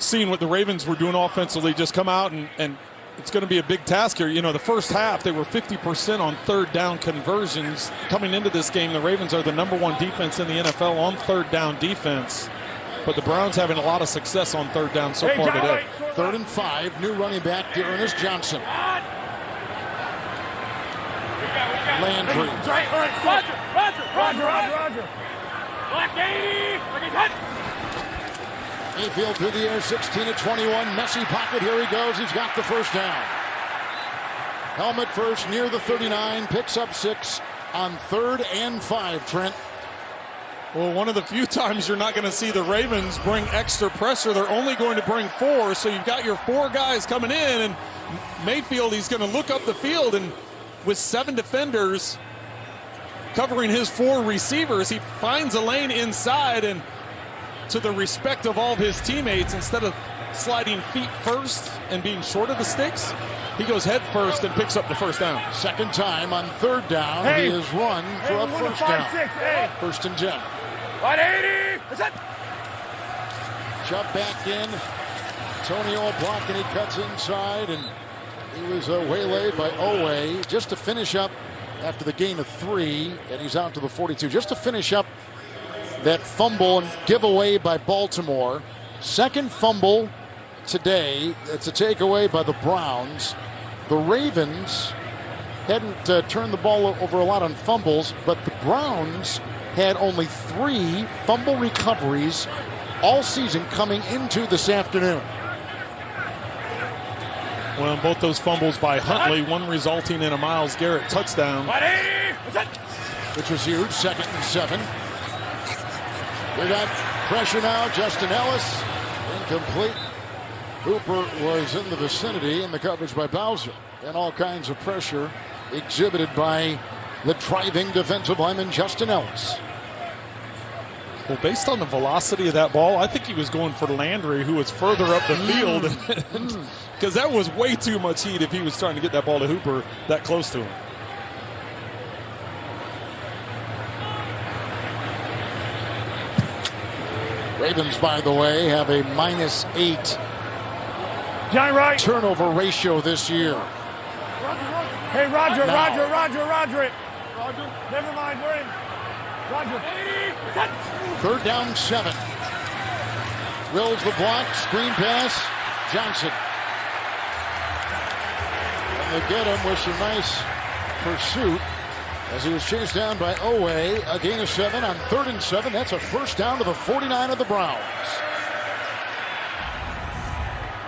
seeing what the Ravens were doing offensively. Just come out and it's going to be a big task here. The first half, they were 50% on 3rd down conversions. Coming into this game, the Ravens are the #1 defense in the NFL on 3rd down defense. But the Browns having a lot of success on 3rd down so far today. 3rd and 5, new running back to Ernest Johnson. Landry. Roger. Black 80. Mayfield through the air, 16-21. Messy pocket. Here he goes. He's got the 1st down. Helmet first near the 39. Picks up 6 on 3rd and 5, Trent. Well, one of the few times you're not going to see the Ravens bring extra pressure. They're only going to bring 4, so you've got your 4 guys coming in, and Mayfield, he's going to look up the field, and with 7 defenders covering his 4 receivers, he finds a lane inside, and to the respect of all of his teammates, instead of sliding feet first and being short of the sticks, he goes head first and picks up the 1st down. 2nd time on 3rd down. He has run for a 1st down. 1st and 10. 180. What's that? Chubb back in. Antonio block, and he cuts inside, and he was waylaid by Owe just to finish up after the gain of 3, and he's out to the 42. Just to finish up that fumble and giveaway by Baltimore. Second fumble today. It's a takeaway by the Browns. The Ravens hadn't turned the ball over a lot on fumbles, but the Browns had only 3 fumble recoveries all season coming into this afternoon. Well, both those fumbles by Huntley, one resulting in a Myles Garrett touchdown. Which was huge, 2nd and 7. We got pressure now, Justin Ellis, incomplete. Hooper was in the vicinity in the coverage by Bowser. And all kinds of pressure exhibited by the driving defensive lineman Justin Ellis. Well, based on the velocity of that ball, I think he was going for Landry, who was further up the field. Because that was way too much heat if he was trying to get that ball to Hooper that close to him. Ravens, by the way, have a -8 Johnny Wright turnover ratio this year. Hey, Roger it. Never mind, we're in. Roger. 3rd down, 7. Wills the block, screen pass, Johnson. And they get him with some nice pursuit as he was chased down by Owe. A gain of 7 on 3rd and 7. That's a first down to the 49 of the Browns.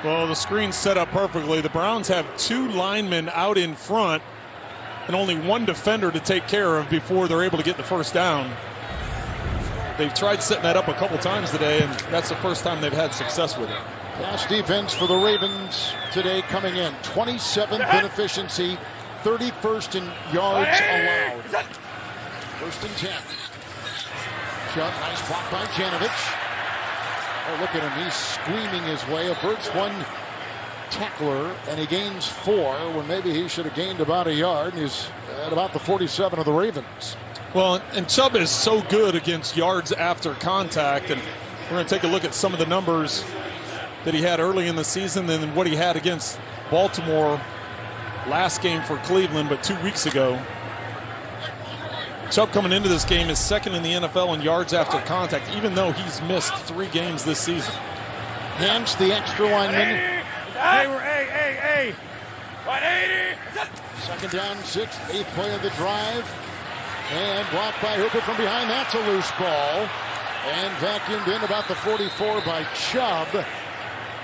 Well, the screen's set up perfectly. The Browns have 2 linemen out in front and only 1 defender to take care of before they're able to get the first down. They've tried setting that up a couple times today, and that's the first time they've had success with it. Pass defense for the Ravens today coming in. 27th in efficiency, 31st in yards allowed. 1st and 10. Chubb, nice block by Janovich. Oh, look at him. He's screaming his way. Averts 1 tackler, and he gains 4 when maybe he should have gained about a yard, and he's at about the 47 of the Ravens. Well, and Chubb is so good against yards after contact, and we're going to take a look at some of the numbers that he had early in the season and what he had against Baltimore last game for Cleveland, but 2 weeks ago. Chubb coming into this game is 2nd in the NFL in yards after contact, even though he's missed 3 games this season. Hence the extra lineman. Hey. 180. 2nd down, 6th, 8th play of the drive. And blocked by Hooper from behind. That's a loose ball. And vacuumed in about the 44 by Chubb.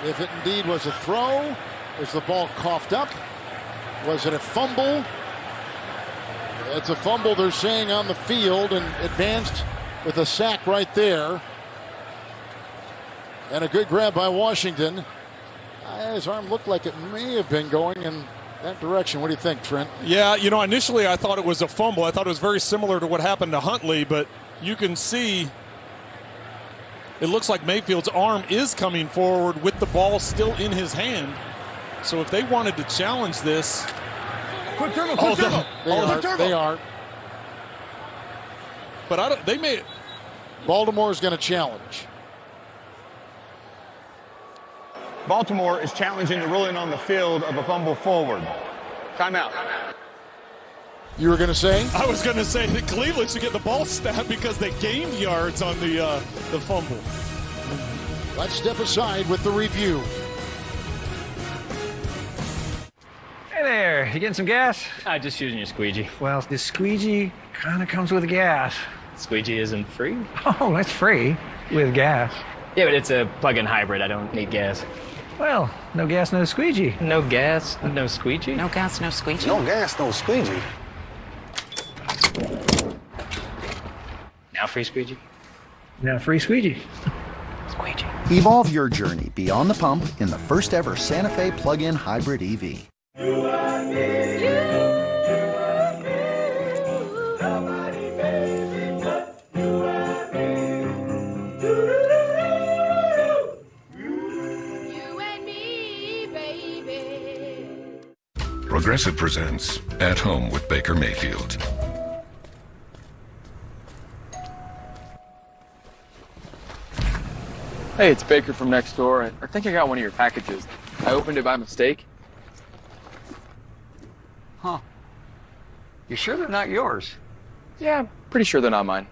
If it indeed was a throw, was the ball coughed up? Was it a fumble? It's a fumble, they're saying, on the field, and advanced with a sack right there. And a good grab by Washington. His arm looked like it may have been going in that direction. What do you think, Trent? Yeah, initially I thought it was a fumble. I thought it was very similar to what happened to Huntley, but you can see it looks like Mayfield's arm is coming forward with the ball still in his hand. So if they wanted to challenge this... Quick turbo. They are. But they may... Baltimore's going to challenge. Baltimore is challenging the ruling on the field of a fumble forward. Timeout. You were going to say? I was going to say that Cleveland should get the ball snapped because they gained yards on the fumble. Let's step aside with the review. Hey there, you getting some gas? Just using your squeegee. Well, this squeegee kind of comes with gas. Squeegee isn't free? Oh, that's free with gas. Yeah, but it's a plug-in hybrid. I don't need gas. Well, no gas, no squeegee. No gas, no squeegee? No gas, no squeegee. No gas, no squeegee. Now free squeegee? Now free squeegee. Squeegee. Evolve your journey beyond the pump in the first ever Santa Fe plug-in hybrid EV. Progressive presents At Home with Baker Mayfield. Hey, it's Baker from next door. I think I got one of your packages. I opened it by mistake. Huh. You sure they're not yours? Yeah, I'm pretty sure they're not mine.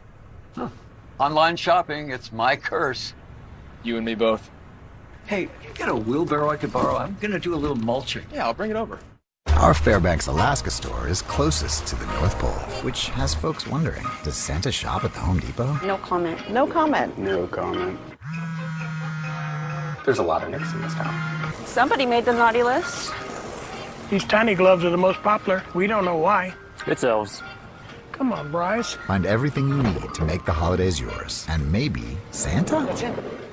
Huh. Online shopping, it's my curse. You and me both. Hey, you got a wheelbarrow I could borrow? I'm gonna do a little mulching. Yeah, I'll bring it over. Our Fairbanks, Alaska store is closest to the North Pole, which has folks wondering, does Santa shop at the Home Depot? No comment. No comment. No comment. There's a lot of Nicks in this town. Somebody made the naughty list. These tiny gloves are the most popular. We don't know why. It's elves. Come on, Bryce. Find everything you need to make the holidays yours. And maybe Santa?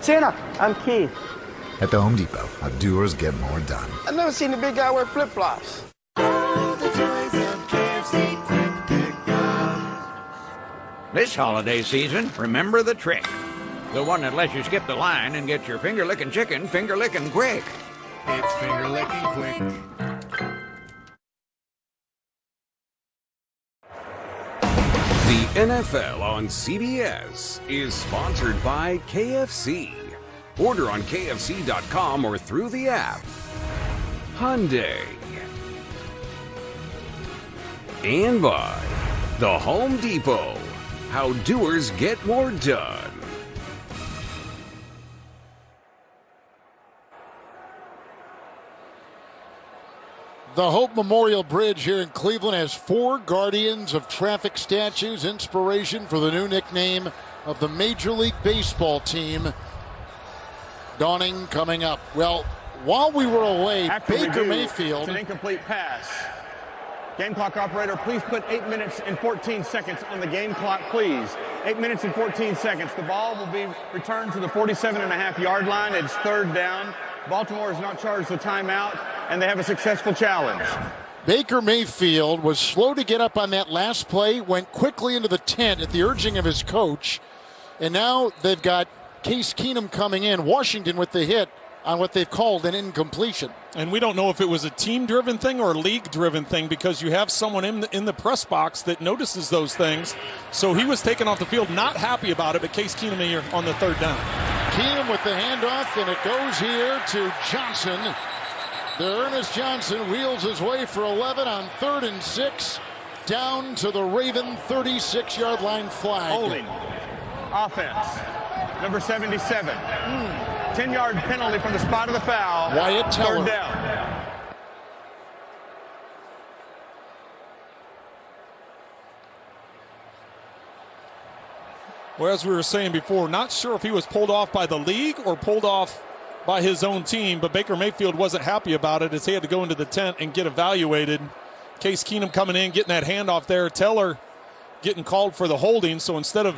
Santa, I'm Keith. At the Home Depot, how doers get more done. I've never seen a big guy wear flip-flops. This holiday season, remember the trick. The one that lets you skip the line and get your finger-licking chicken finger-licking quick. It's finger-licking quick. The NFL on CBS is sponsored by KFC. Order on KFC.com or through the app. Hyundai. And by the Home Depot. How doers get more done. The Hope Memorial Bridge here in Cleveland has 4 Guardians of Traffic statues, inspiration for the new nickname of the Major League Baseball team. Dawning coming up. Well, while we were away, After Baker review, Mayfield. It's an incomplete pass. Game clock operator, please put 8 minutes and 14 seconds on the game clock, please. 8 minutes and 14 seconds. The ball will be returned to the 47.5-yard line. It's 3rd down. Baltimore has not charged the timeout, and they have a successful challenge. Baker Mayfield was slow to get up on that last play, went quickly into the tent at the urging of his coach, and now they've got Case Keenum coming in. Washington with the hit on what they've called an incompletion. And we don't know if it was a team-driven thing or a league-driven thing, because you have someone in the press box that notices those things. So he was taken off the field, not happy about it, but Case Keenum here on the 3rd down. Keenum with the handoff, and it goes here to Johnson. Ernest Johnson wheels his way for 11 on 3rd and 6, down to the Raven 36-yard line flag. Holding. Offense. Number 77. 10-yard penalty from the spot of the foul. Wyatt Teller. 3rd down. Well, as we were saying before, not sure if he was pulled off by the league or pulled off by his own team, but Baker Mayfield wasn't happy about it as he had to go into the tent and get evaluated. Case Keenum coming in, getting that handoff there. Teller getting called for the holding, so instead of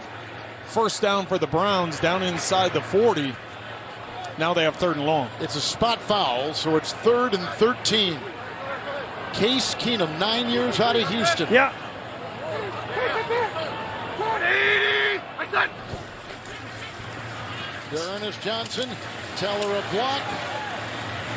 1st down for the Browns down inside the 40, now they have 3rd and long. It's a spot foul, so it's 3rd and 13. Case Keenum, 9 years out of Houston. Yeah. Ernest Johnson, Teller a block,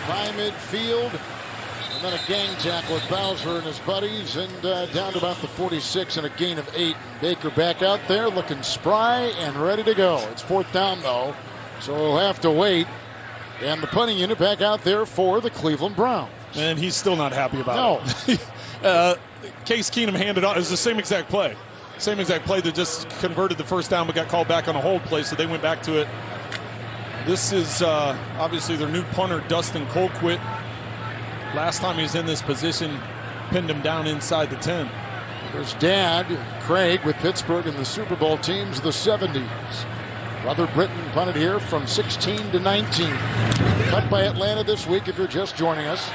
by midfield, and then a gang tackle with Bowser and his buddies, and down to about the 46 and a gain of 8. Baker back out there looking spry and ready to go. It's 4th down though, so we'll have to wait. And the punting unit back out there for the Cleveland Browns. And he's still not happy about it. Case Keenum handed off. It was the same exact play. Same exact play that just converted the 1st down but got called back on a hold play, so they went back to it. This is obviously their new punter, Dustin Colquitt. Last time he was in this position, pinned him down inside the 10. There's Dad, Craig, with Pittsburgh in the Super Bowl teams of the 70s. Brother Britton punted here from 16 to 19. Cut by Atlanta this week if you're just joining us.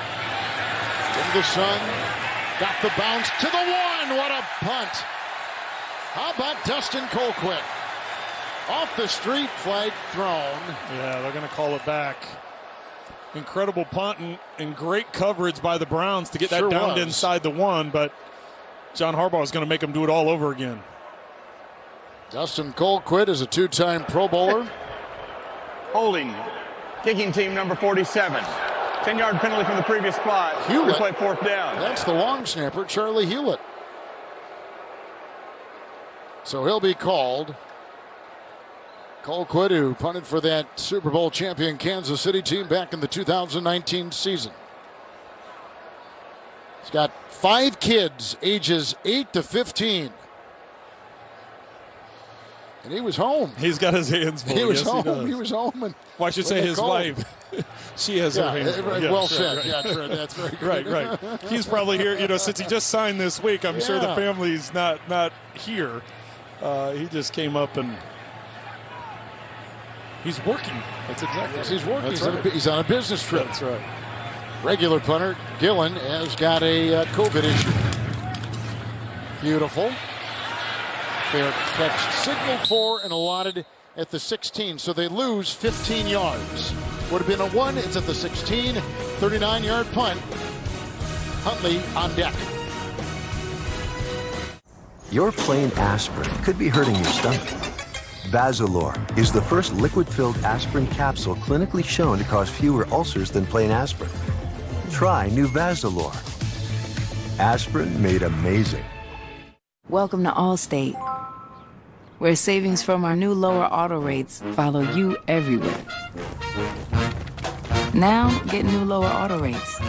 Into the sun. Got the bounce to the 1. What a punt. How about Dustin Colquitt? Off the street, flag thrown. Yeah, they're going to call it back. Incredible punt and great coverage by the Browns to get that down inside the 1, but John Harbaugh is going to make them do it all over again. Dustin Colquitt is a 2-time Pro Bowler. Holding. Kicking team number 47. 10-yard penalty from the previous spot. Hewlett. Replay 4th down. That's the long snapper, Charlie Hewlett. So he'll be called. Colquitt, who punted for that Super Bowl champion Kansas City team back in the 2019 season. He's got 5 kids, ages 8 to 15. And he was home. He's got his hands full. He was yes, home. He was home. And well, I should say his wife. She has her hands full. Well said. Right. Yeah, true. That's very good. Right. He's probably here. Since he just signed this week, I'm sure the family's not here. He just came up and he's working. That's exactly. Yes, he's working. That's He's on a business trip. That's right. Regular punter Gillen has got a COVID issue. Beautiful. Fair catch signaled for and allotted at the 16, so they lose 15 yards. Would have been a 1. It's at the 16, 39-yard punt. Huntley on deck. Your plain aspirin could be hurting your stomach. Vazalore is the first liquid-filled aspirin capsule clinically shown to cause fewer ulcers than plain aspirin. Try new Vazalore. Aspirin made amazing. Welcome to Allstate, where savings from our new lower auto rates follow you everywhere. Now, get new lower auto rates.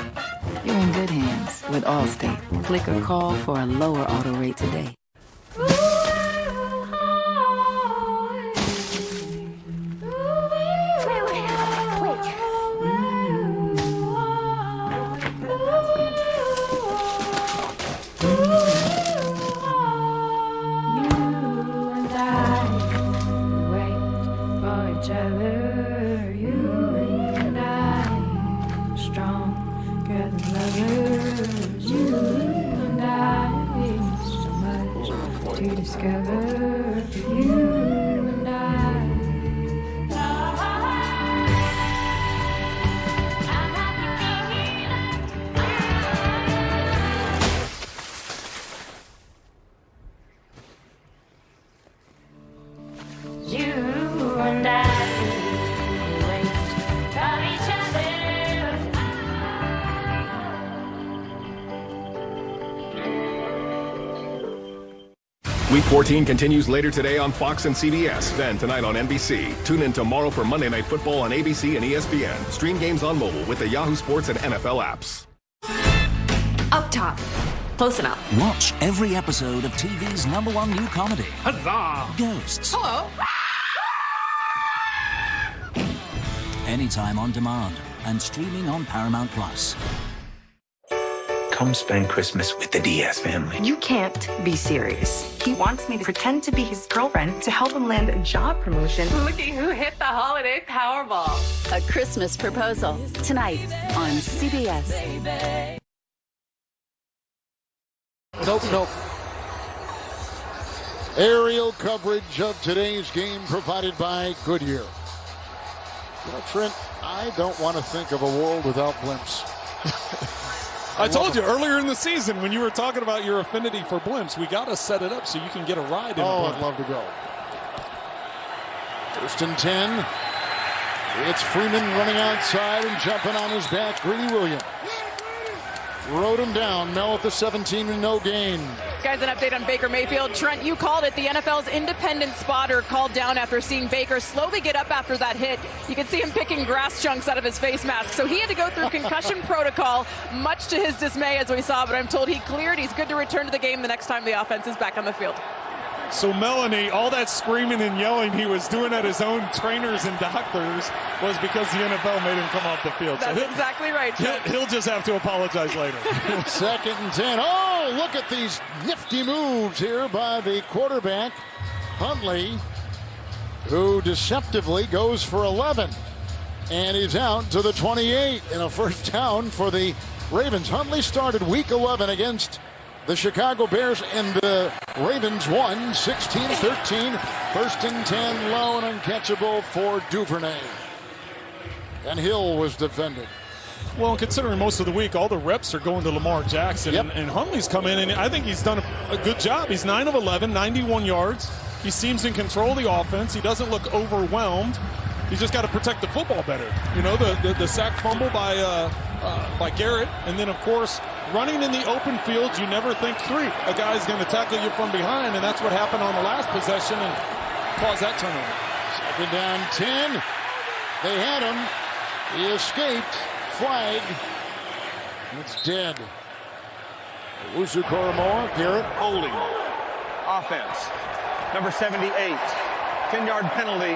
You're in good hands with Allstate. Click or call for a lower auto rate today. Week 14 continues later today on Fox and CBS, then tonight on NBC. Tune in tomorrow for Monday Night Football on ABC and ESPN. Stream games on mobile with the Yahoo Sports and NFL apps. Up top. Close enough. Watch every episode of TV's #1 new comedy. Huzzah! Ghosts. Hello. Anytime on demand and streaming on Paramount Plus. Come spend Christmas with the Diaz family. You can't be serious. He wants me to pretend to be his girlfriend to help him land a job promotion. Looking who hit the holiday Powerball. A Christmas Proposal, tonight on CBS. Nope. Aerial coverage of today's game provided by Goodyear. Trent, I don't want to think of a world without blimps. I told you earlier in the season when you were talking about your affinity for blimps, we got to set it up so you can get a ride in a blimp. I'd love to go. 1st and 10. It's Freeman running outside and jumping on his back. Greedy Williams rode him down. Mel at the 17 and no gain. Guys, an update on Baker Mayfield. Trent, you called it. The NFL's independent spotter called down after seeing Baker slowly get up after that hit. You could see him picking grass chunks out of his face mask. So he had to go through concussion protocol, much to his dismay, as we saw. But I'm told he cleared. He's good to return to the game the next time the offense is back on the field. So Melanie, all that screaming and yelling he was doing at his own trainers and doctors was because the NFL made him come off the field. That's exactly right, Trent. He'll just have to apologize later. 2nd and 10. Oh, look at these nifty moves here by the quarterback, Huntley, who deceptively goes for 11. And he's out to the 28 in a first down for the Ravens. Huntley started week 11 against the Chicago Bears, and the Ravens won 16-13. 1st and 10, low and uncatchable for Duvernay. And Hill was defended. Well, considering most of the week, all the reps are going to Lamar Jackson. Yep. And Huntley's come in, and I think he's done a good job. He's 9 of 11, 91 yards. He seems in control of the offense. He doesn't look overwhelmed. He's just got to protect the football better. You know, the sack fumble by Garrett, and then, of course, running in the open field, you never think through. A guy's going to tackle you from behind, and that's what happened on the last possession and caused that turnover. Second down, 10. They had him. He escaped. Flag. It's dead. Wusu Koromoa, Garrett. Holding. Offense. Number 78. 10-yard penalty.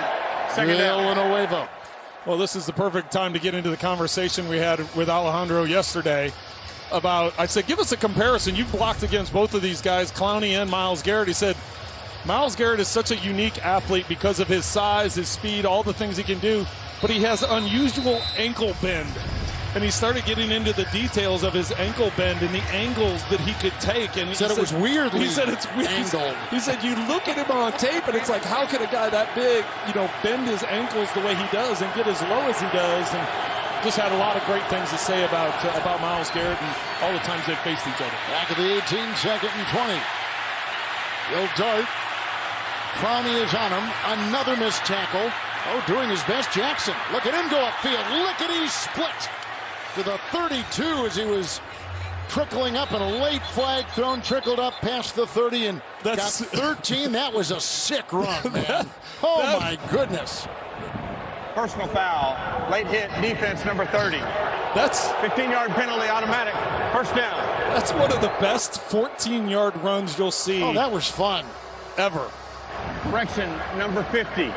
Second down. Villanueva. Well, this is the perfect time to get into the conversation we had with Alejandro yesterday about, I said, give us a comparison. You've blocked against both of these guys, Clowney and Myles Garrett. He said, Myles Garrett is such a unique athlete because of his size, his speed, all the things he can do, but he has unusual ankle bend. And he started getting into the details of his ankle bend and the angles that he could take. And he said it was weirdly He said it's weird. angled. He said you look at him on tape and it's like, how can a guy that big, bend his ankles the way he does and get as low as he does? And just had a lot of great things to say about Myles Garrett and all the times they've faced each other. Back at the 18, second and 20. He'll dart. Clowney is on him. Another missed tackle. Oh, doing his best, Jackson. Look at him go upfield. Lickety split to the 32 as he was trickling up, and a late flag thrown, trickled up past the 30 and got 13. That was a sick run, man. My goodness. Personal foul. Late hit, defense number 30. That's 15-yard penalty, automatic. First down. That's one of the best 14-yard runs you'll see. Oh, that was fun. Ever. Correction, number 50.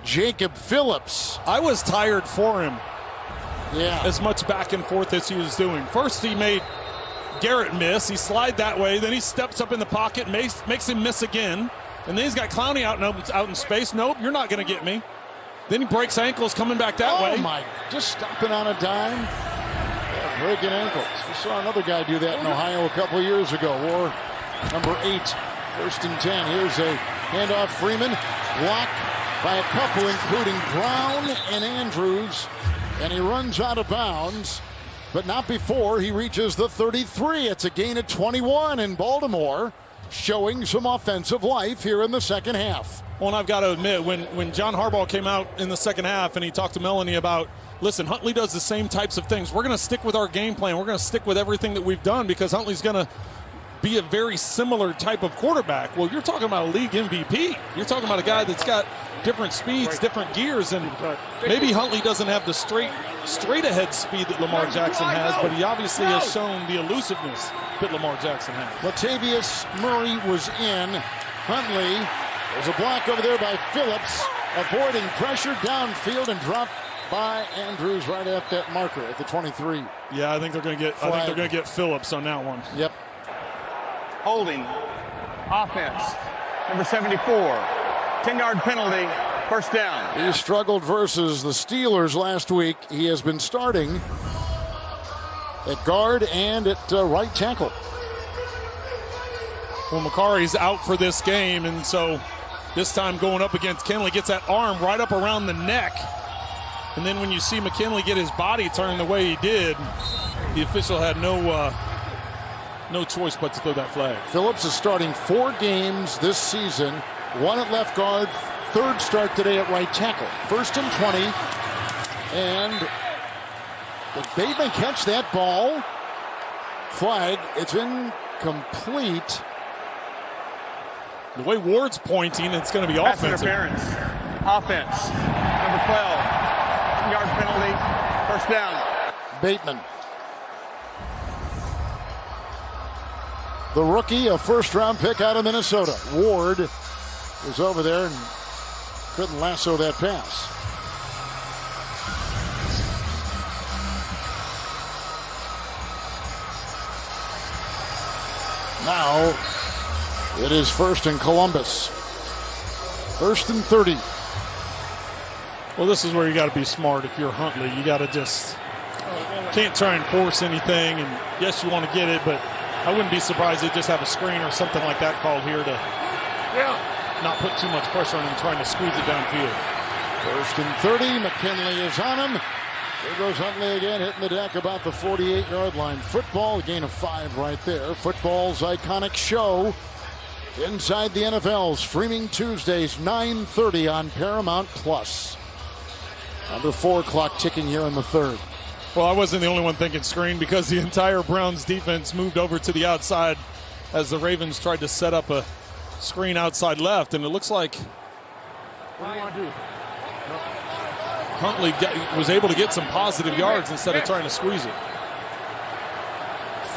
Jacob Phillips. I was tired for him. Yeah. As much back and forth as he was doing. First, he made Garrett miss. He slid that way. Then he steps up in the pocket, makes him miss again. And then he's got Clowney out in space. Nope, you're not going to get me. Then he breaks ankles coming back that way. Oh, my. Just stopping on a dime. Yeah, breaking ankles. We saw another guy do that in Ohio a couple years ago. Or number 8, first and 10. Here's a handoff. Freeman. Block by a couple, including Brown and Andrews. And he runs out of bounds, but not before he reaches the 33. It's a gain of 21 in Baltimore, showing some offensive life here in the second half. Well, and I've got to admit, when John Harbaugh came out in the second half and he talked to Melanie about, listen, Huntley does the same types of things. We're going to stick with our game plan. We're going to stick with everything that we've done because Huntley's going to be a very similar type of quarterback. Well, you're talking about a league MVP. You're talking about a guy that's got different speeds, different gears, and maybe Huntley doesn't have the straight ahead speed that Lamar Jackson has, but he obviously has shown the elusiveness that Lamar Jackson has. Latavius Murray was in. Huntley, there's a block over there by Phillips, avoiding pressure downfield and dropped by Andrews right at that marker at the 23. Yeah, I think they're going to get Phillips on that one. Yep. Holding. Offense. Number 74. 10-yard penalty. First down. He struggled versus the Steelers last week. He has been starting at guard and at right tackle. Well, Macari's out for this game, and so this time going up against Kenley, gets that arm right up around the neck. And then when you see McKinley get his body turned the way he did, the official had no choice but to throw that flag. Phillips is starting 4 games this season, 1 at left guard, 3rd start today at right tackle. First and 20, and if Bateman catch that ball, flag, it's incomplete. The way Ward's pointing, it's going to be Pass offensive. interference. Offense. Number 12. 10-yard penalty. First down. Bateman. The rookie, a first-round pick out of Minnesota. Ward was over there and couldn't lasso that pass. Now, it is first in Columbus. First and 30. Well, this is where you got to be smart if you're Huntley. You got to just can't try and force anything. And yes, you want to get it, but I wouldn't be surprised if they just have a screen or something like that called here to not put too much pressure on him trying to squeeze it downfield. First and 30. McKinley is on him. There goes Huntley again, hitting the deck about the 48-yard line. Football, a gain of 5 right there. Football's iconic show inside the NFL, streaming Tuesdays, 9:30 on Paramount Plus. Under 4 o'clock ticking here in the 3rd. Well, I wasn't the only one thinking screen because the entire Browns defense moved over to the outside as the Ravens tried to set up a screen outside left, and it looks like Huntley was able to get some positive yards instead of trying to squeeze it.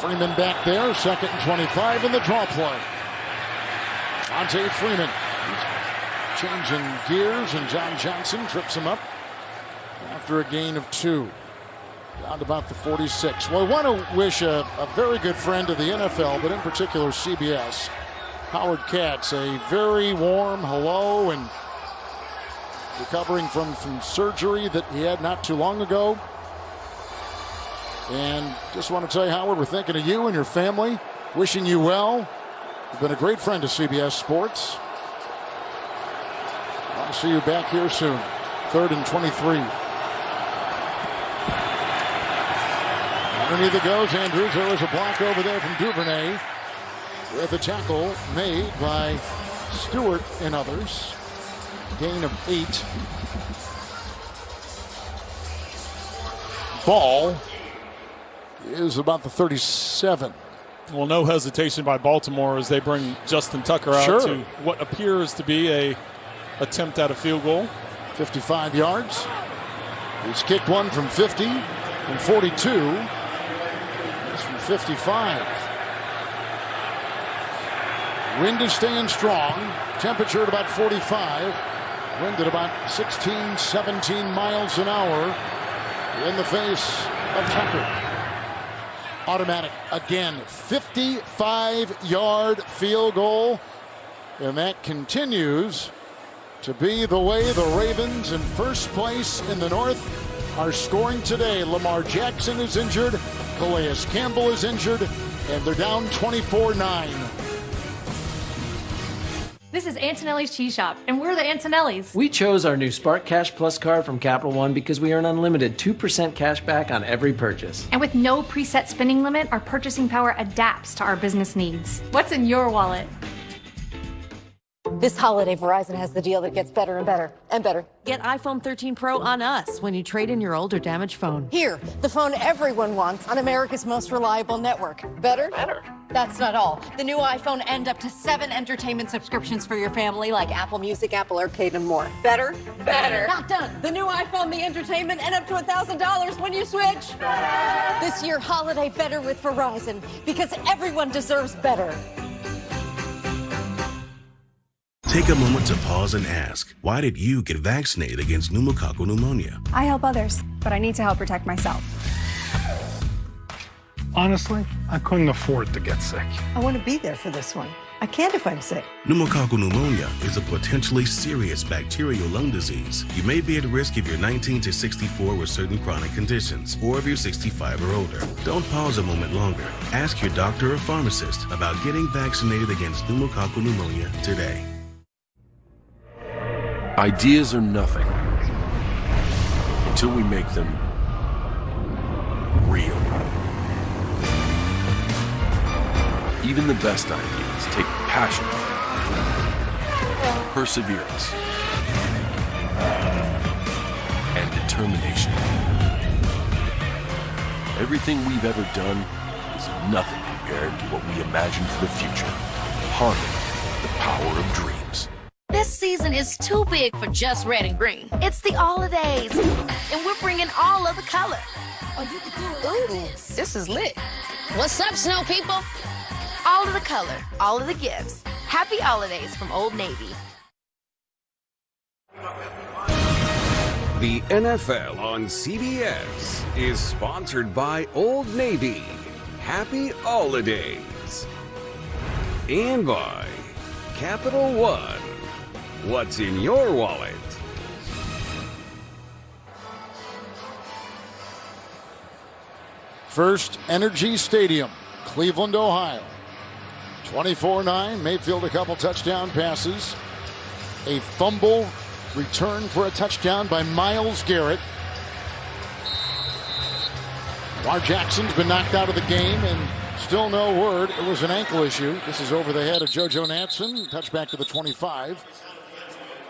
Freeman back there, 2nd and 25 in the draw play. Monte Freeman changing gears, and John Johnson trips him up after a gain of 2. Down to about the 46. Well, I want to wish a very good friend of the NFL, but in particular CBS, Howard Katz, a very warm hello, and recovering from surgery that he had not too long ago. And just want to tell you, Howard, we're thinking of you and your family, wishing you well. You've been a great friend to CBS Sports. I'll see you back here soon. 3rd and 23. Underneath it goes Andrews. There was a block over there from Duvernay, with a tackle made by Stewart and others. Gain of 8. Ball is about the 37. Well, no hesitation by Baltimore as they bring Justin Tucker out to what appears to be a attempt at a field goal. 55 yards. He's kicked one from 50, from 42. He's from 55. Wind is staying strong. Temperature at about 45. Wind at about 16, 17 miles an hour in the face of Tucker. Automatic again, 55-yard field goal, and that continues to be the way the Ravens, in first place in the North, are scoring today. Lamar Jackson is injured, Calais Campbell is injured, and they're down 24-9. This is Antonelli's Cheese Shop, and we're the Antonellis. We chose our new Spark Cash Plus card from Capital One because we earn unlimited 2% cash back on every purchase. And with no preset spending limit, our purchasing power adapts to our business needs. What's in your wallet? This holiday, Verizon has the deal that gets better and better and better. Get iPhone 13 Pro on us when you trade in your old or damaged phone. Here, the phone everyone wants on America's most reliable network. Better? Better. That's not all. The new iPhone and up to 7 entertainment subscriptions for your family, like Apple Music, Apple Arcade, and more. Better? Better. Not done. The new iPhone, the entertainment, and up to $1,000 when you switch. Better. This year, holiday better with Verizon, because everyone deserves better. Take a moment to pause and ask, why did you get vaccinated against pneumococcal pneumonia? I help others, but I need to help protect myself. Honestly, I couldn't afford to get sick. I want to be there for this one. I can't if I'm sick. Pneumococcal pneumonia is a potentially serious bacterial lung disease. You may be at risk if you're 19 to 64 with certain chronic conditions, or if you're 65 or older. Don't pause a moment longer. Ask your doctor or pharmacist about getting vaccinated against pneumococcal pneumonia today. Ideas are nothing until we make them real. Even the best ideas take passion, perseverance, and determination. Everything we've ever done is nothing compared to what we imagine for the future. Harness the power of dreams. This season is too big for just red and green. It's the holidays, and we're bringing all of the color. Ooh, this is lit. What's up, snow people? All of the color, all of the gifts. Happy holidays from Old Navy. The NFL on CBS is sponsored by Old Navy. Happy holidays. And by Capital One. What's in your wallet? First Energy Stadium, Cleveland, Ohio. 24-9, Mayfield a couple touchdown passes. A fumble return for a touchdown by Myles Garrett. Lamar Jackson's been knocked out of the game, and still no word. It was an ankle issue. This is over the head of JoJo Natson. Touchback to the 25.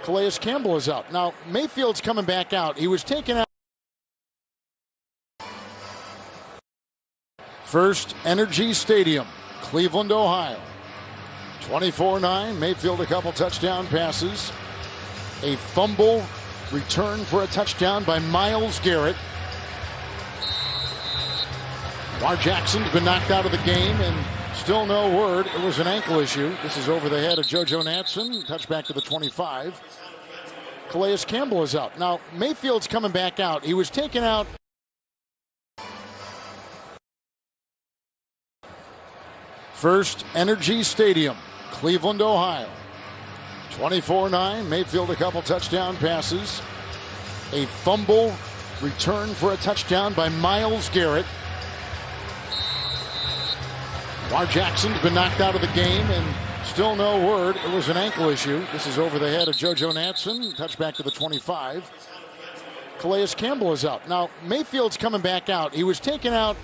Calais Campbell is out. Now, Mayfield's coming back out. He was taken out. First Energy Stadium, Cleveland, Ohio. 24-9. Mayfield a couple touchdown passes. A fumble return for a touchdown by Myles Garrett. Lamar Jackson's been knocked out of the game, and still no word. It was an ankle issue. This is over the head of JoJo Natson. Touchback to the 25. Calais Campbell is out. Now, Mayfield's coming back out. He was taken out. First Energy Stadium, Cleveland, Ohio. 24-9. Mayfield a couple touchdown passes. A fumble return for a touchdown by Myles Garrett. Lamar Jackson's been knocked out of the game, and still no word. It was an ankle issue. This is over the head of JoJo Natson. Touchback to the 25. Calais Campbell is out. Now, Mayfield's coming back out. He was taken out.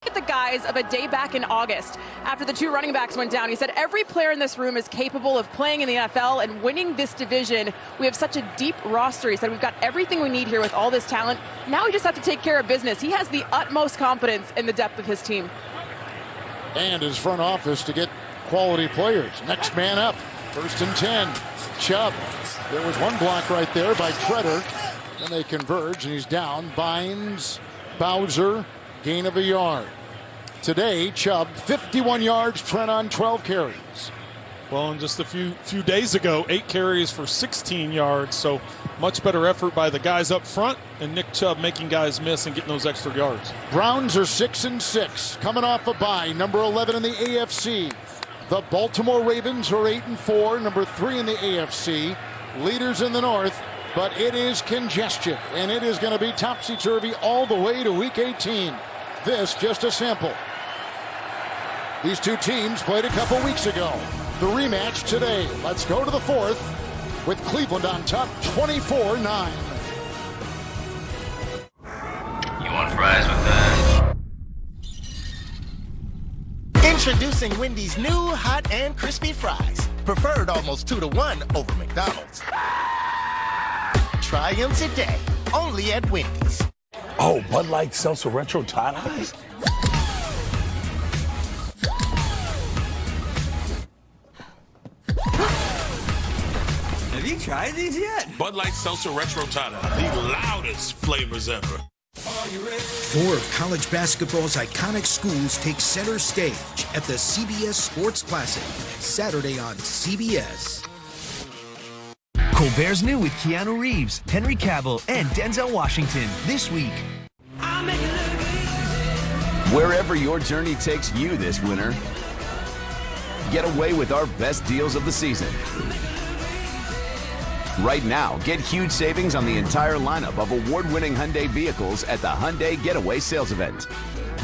At the guise of a day back in August after the two running backs went down. He said every player in this room is capable of playing in the NFL and winning this division. We have such a deep roster. He said we've got everything we need here with all this talent. Now we just have to take care of business. He has the utmost confidence in the depth of his team. And his front office to get quality players. Next man up. 1st and 10. Chubb. There was one block right there by Treader. Then they converge, and he's down. Bynes, Bowser, gain of a yard. Today, Chubb, 51 yards, Trent on 12 carries. Well, and just a few days ago, 8 carries for 16 yards. So much better effort by the guys up front, and Nick Chubb making guys miss and getting those extra yards. Browns are 6-6, coming off a bye, number 11 in the AFC. The Baltimore Ravens are 8-4, number 3 in the AFC. Leaders in the North, but it is congestion, and it is going to be topsy-turvy all the way to Week 18. This just a sample. These two teams played a couple weeks ago. The rematch today. Let's go to the 4th with Cleveland on top, 24-9. You want fries with that? Introducing Wendy's new hot and crispy fries. Preferred almost 2-to-1 over McDonald's. Try them today, only at Wendy's. Oh, Bud Light Seltzer Retro Titles? Have you tried these yet? Bud Light Seltzer Retro Tata, the loudest flavors ever. 4 of college basketball's iconic schools take center stage at the CBS Sports Classic, Saturday on CBS. Colbert's new with Keanu Reeves, Henry Cavill, and Denzel Washington this week. Wherever your journey takes you this winter, get away with our best deals of the season. Right now, get huge savings on the entire lineup of award-winning Hyundai vehicles at the Hyundai Getaway Sales Event.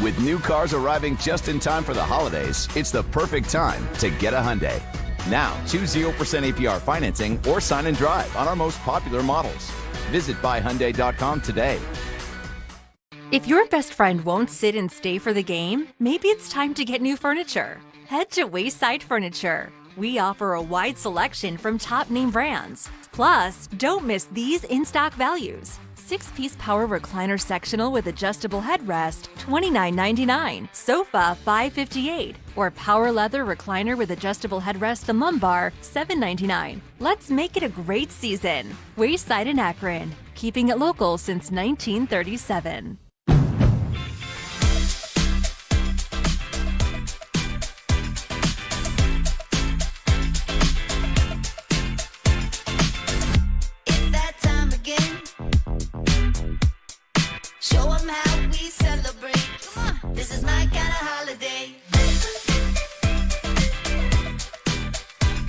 With new cars arriving just in time for the holidays, it's the perfect time to get a Hyundai. Now, choose 0% APR financing or sign and drive on our most popular models. Visit buyhyundai.com today. If your best friend won't sit and stay for the game, maybe it's time to get new furniture. Head to Wayside Furniture. We offer a wide selection from top name brands. Plus, don't miss these in-stock values. 6-piece power recliner sectional with adjustable headrest, $29.99. Sofa, $5.58. Or power leather recliner with adjustable headrest and lumbar, $7.99. Let's make it a great season. Wayside in Akron, keeping it local since 1937. This is my kind of holiday.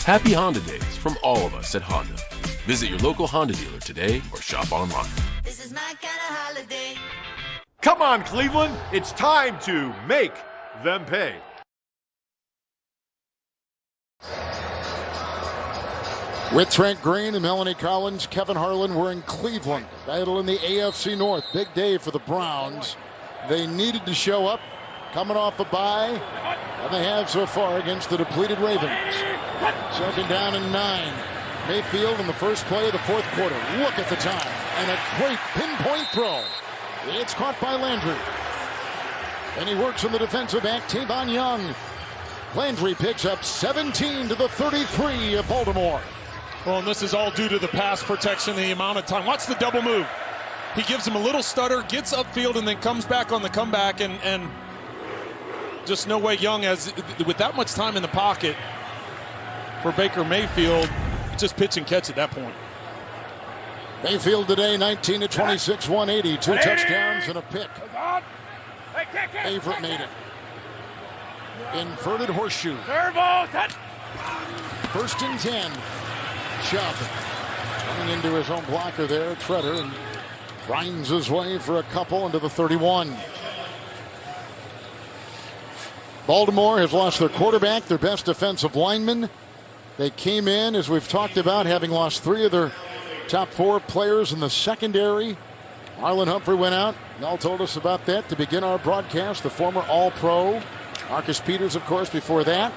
Happy Honda Days from all of us at Honda. Visit your local Honda dealer today or shop online. This is my kind of holiday. Come on, Cleveland. It's time to make them pay. With Trent Green and Melanie Collins, Kevin Harlan, we're in Cleveland. Battle in the AFC North. Big day for the Browns. They needed to show up, coming off a bye, and they have so far against the depleted Ravens. 2nd down and 9. Mayfield in the first play of the 4th quarter. Look at the time, and a great pinpoint throw. It's caught by Landry. And he works on the defensive back, Tavon Young. Landry picks up 17 to the 33 of Baltimore. Well, and this is all due to the pass protection, the amount of time. Watch the double move. He gives him a little stutter, gets upfield, and then comes back on the comeback. And just no way Young has, with that much time in the pocket for Baker Mayfield, just pitch and catch at that point. Mayfield today, 19 to 26, 180, 2 touchdowns and a pick. Averett made it. Inverted horseshoe. First and 10. Chubb running into his own blocker there, Treader, and grinds his way for a couple into the 31. Baltimore has lost their quarterback, their best defensive lineman. They came in, as we've talked about, having lost 3 of their top 4 players in the secondary. Marlon Humphrey went out. Mel told us about that to begin our broadcast. The former All-Pro. Marcus Peters, of course, before that.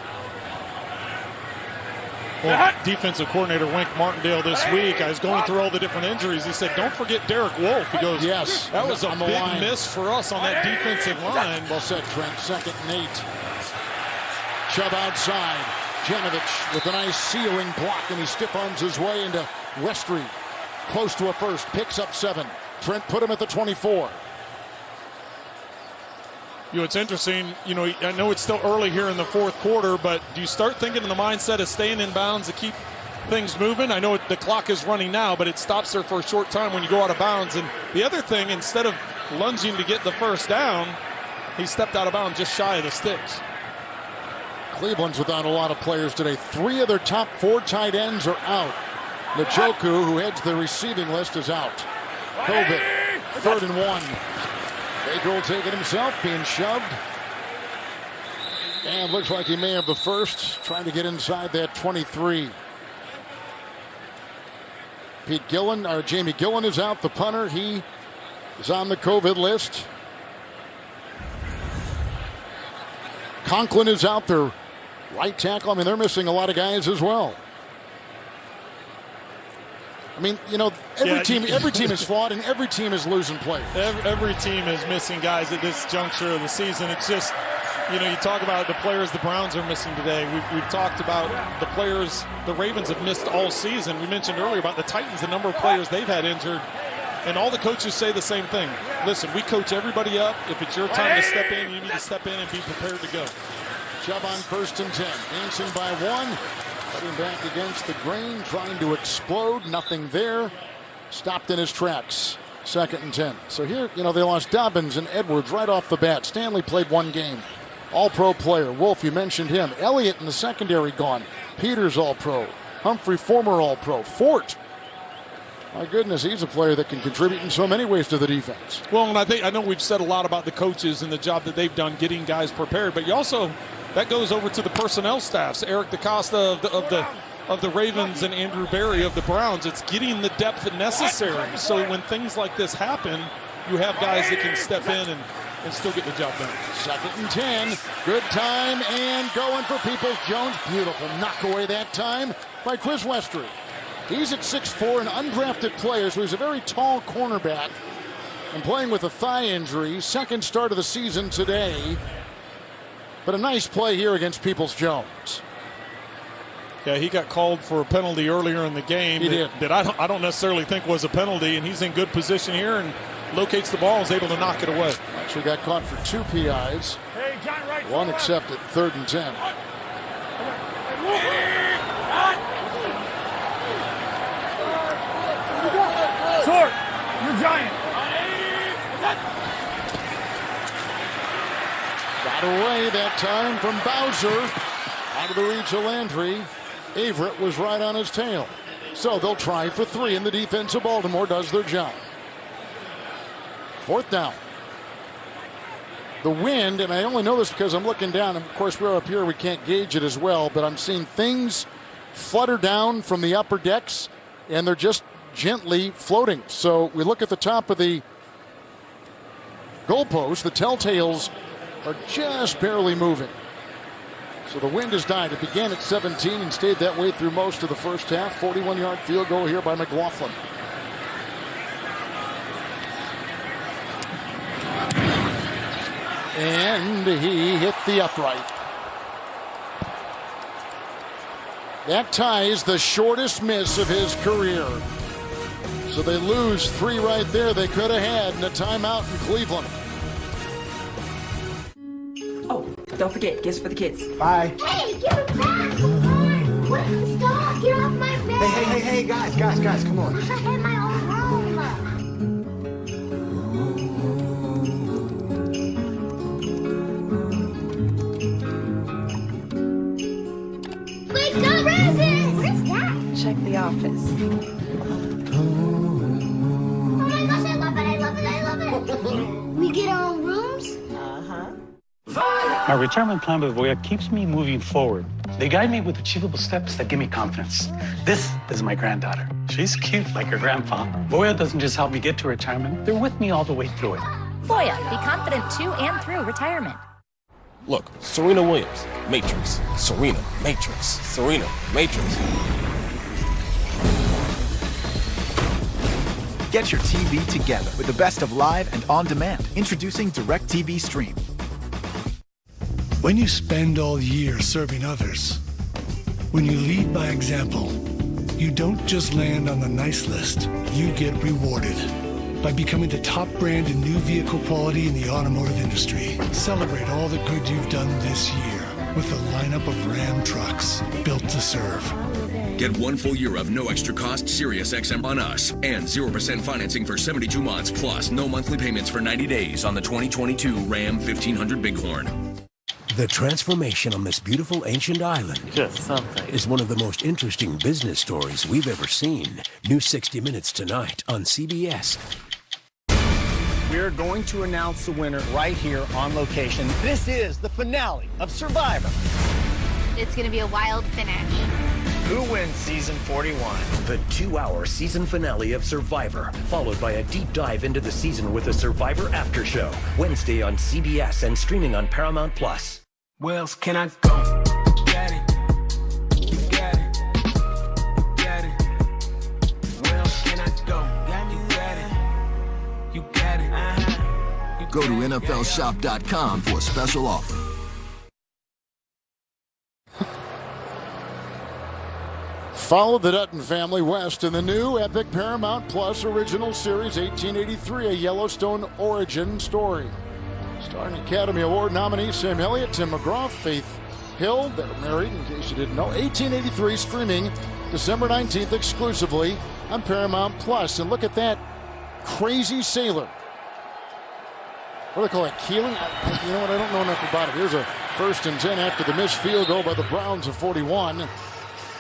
Well, defensive coordinator Wink Martindale this week, I was going through all the different injuries. He said, don't forget Derek Wolfe. He goes, yes, that was a big miss for us on that defensive line. Well said, Trent. 2nd and 8. Chubb outside. Janovich with a nice ceiling block, and he stiff-arms his way into Westry. Close to a first. Picks up 7. Trent put him at the 24. You know, it's interesting. You know, I know it's still early here in the 4th quarter, but do you start thinking in the mindset of staying in bounds to keep things moving? I know the clock is running now, but it stops there for a short time when you go out of bounds. And the other thing, instead of lunging to get the first down, he stepped out of bounds just shy of the sticks. Cleveland's without a lot of players today. 3 of their top 4 tight ends are out. Njoku, who heads the receiving list, is out. Kovic, 3rd and 1. Baker will take it himself, being shoved. And looks like he may have the first, trying to get inside that 23. Jamie Gillen is out, the punter. He is on the COVID list. Conklin is out there. Right tackle. I mean, they're missing a lot of guys as well. I mean, you know, every team is flawed, and every team is losing players. Every team is missing guys at this juncture of the season. It's just, you know, you talk about the players the Browns are missing today. We've talked about the players the Ravens have missed all season. We mentioned earlier about the Titans, the number of players they've had injured. And all the coaches say the same thing. Listen, we coach everybody up. If it's your time to step in, you need to step in and be prepared to go. Chubb on 1st and 10. Dancing by 1. Cutting back against the grain, trying to explode. Nothing there. Stopped in his tracks. 2nd and 10. So here, you know, they lost Dobbins and Edwards right off the bat. Stanley played 1 game. All-Pro player. Wolf, you mentioned him. Elliott in the secondary gone. Peters All-Pro. Humphrey, former All-Pro. Fort. My goodness, he's a player that can contribute in so many ways to the defense. Well, and I know we've said a lot about the coaches and the job that they've done getting guys prepared, but you also, that goes over to the personnel staffs. Eric DeCosta of the Ravens and Andrew Berry of the Browns. It's getting the depth necessary. So when things like this happen, you have guys that can step in and still get the job done. 2nd and 10. Good time and going for Peoples-Jones. Beautiful knock away that time by Chris Westry. He's at 6'4", an undrafted player, so he's a very tall cornerback and playing with a thigh injury. 2nd start of the season today. But a nice play here against Peoples-Jones. Yeah, he got called for a penalty earlier in the game. He did. That I don't necessarily think was a penalty, and he's in good position here and locates the ball, is able to knock it away. Actually got caught for 2 PIs. One accepted, 3rd and 10. Sword, you're giant. Got away that time from Bowser. Out of the reach of Landry. Averett was right on his tail. So they'll try for 3, and the defense of Baltimore does their job. 4th down. The wind, and I only know this because I'm looking down, and of course we're up here, we can't gauge it as well, but I'm seeing things flutter down from the upper decks, and they're just gently floating. So we look at the top of the goalpost, the telltales are just barely moving. So the wind has died. It began at 17 and stayed that way through most of the first half. 41-yard field goal here by McLaughlin. And he hit the upright. That ties the shortest miss of his career. So they lose 3 right there they could have had in a timeout in Cleveland. Oh, don't forget, gifts for the kids. Bye. Hey, give it back! Come on! What is dog? Get off my bed! Hey, guys, come on. I had my own room! Wait, go roses! Where's that? Check the office. Oh my gosh, I love it! We get our own rooms? My retirement plan with Voya keeps me moving forward. They guide me with achievable steps that give me confidence. This is my granddaughter. She's cute like her grandpa. Voya doesn't just help me get to retirement, they're with me all the way through it. Voya, be confident to and through retirement. Look, Serena Williams, Matrix. Serena, Matrix. Serena, Matrix. Get your TV together with the best of live and on demand. Introducing DirecTV Stream. When you spend all year serving others, when you lead by example, you don't just land on the nice list, you get rewarded by becoming the top brand in new vehicle quality in the automotive industry. Celebrate all the good you've done this year with a lineup of Ram trucks built to serve. Get 1 full year of no extra cost Sirius XM on us and 0% financing for 72 months plus no monthly payments for 90 days on the 2022 Ram 1500 Bighorn. The transformation on this beautiful ancient island is one of the most interesting business stories we've ever seen. New 60 Minutes tonight on CBS. We're going to announce the winner right here on location. This is the finale of Survivor. It's going to be a wild finish. Who wins season 41? The 2-hour season finale of Survivor, followed by a deep dive into the season with a Survivor after show. Wednesday on CBS and streaming on Paramount Plus. Where else can I go? Got it. You got it. Got it. Where else can I go? You got it. You got it. Go to NFLshop.com for a special offer. Follow the Dutton family west in the new epic Paramount Plus original series 1883, a Yellowstone origin story. Starring Academy Award nominee Sam Elliott, Tim McGraw, Faith Hill. They're married, in case you didn't know. 1883 streaming December 19th exclusively on Paramount Plus. And look at that crazy sailor. What do they call it? Keeling? You know what? I don't know enough about it. Here's a 1st and 10 after the missed field goal by the Browns of 41.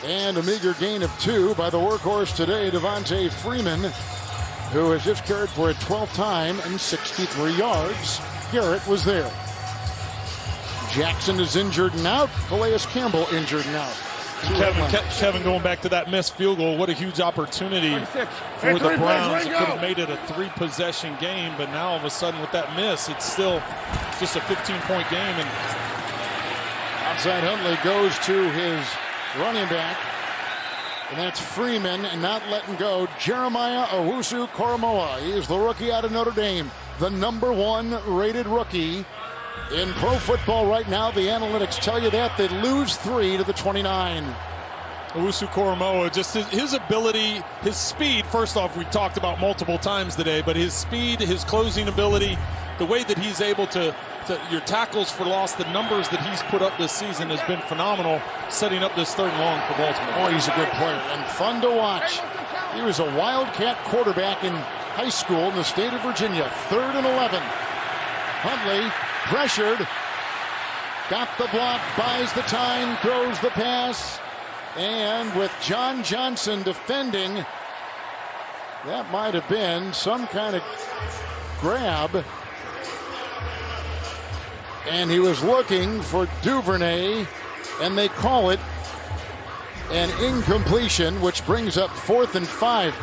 And a meager gain of 2 by the workhorse today, Devontae Freeman, who has just carried for a 12th time and 63 yards. Garrett was there. Jackson is injured and out. Calais Campbell injured and out. Kevin, going back to that missed field goal, what a huge opportunity for the Browns. Could have made it a 3-possession game, but now all of a sudden with that miss, it's still just a 15-point game. And outside Huntley goes to his running back, and that's Freeman, and not letting go Jeremiah Owusu-Koramoah. He is the rookie out of Notre Dame, the #1 rated rookie in pro football right now. The analytics tell you that. They lose 3 to the 29. Owusu-Koramoah, just his ability, his speed, first off, we talked about multiple times today, but his speed, his closing ability, the way that he's able to your tackles for loss, the numbers that he's put up this season has been phenomenal, setting up this 3rd and long for Baltimore. Oh, he's a good player and fun to watch. He was a Wildcat quarterback in high school in the state of Virginia. 3rd and 11. Huntley pressured, got the block, buys the time, throws the pass, and with John Johnson defending, that might have been some kind of grab. And he was looking for Duvernay, and they call it an incompletion, which brings up 4th and 5.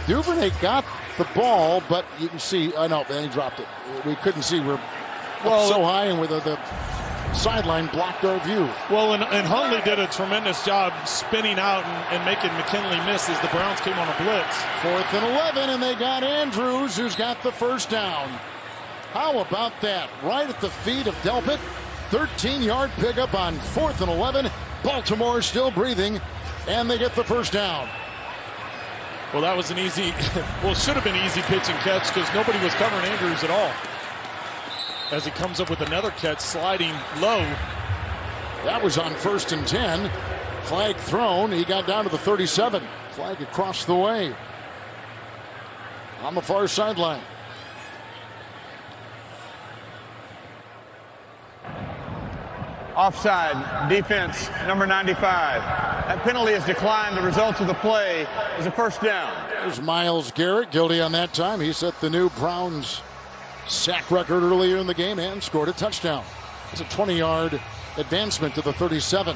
Duvernay got the ball, but you can see, I know, then he dropped it. We couldn't see. We're up so high, and with the sideline blocked our view. Well, and Huntley did a tremendous job spinning out and making McKinley miss as the Browns came on a blitz. 4th and 11, and they got Andrews, who's got the 1st down. How about that? Right at the feet of Delpit. 13-yard pickup on 4th and 11. Baltimore still breathing. And they get the first down. Well, that was an easy, well, it should have been easy pitch and catch because nobody was covering Andrews at all. As he comes up with another catch, sliding low. That was on 1st and 10. Flag thrown. He got down to the 37. Flag across the way. On the far sideline. Offside, defense, number 95. That penalty has declined. The result of the play is a first down. There's Myles Garrett, guilty on that time. He set the new Browns sack record earlier in the game and scored a touchdown. It's a 20-yard advancement to the 37.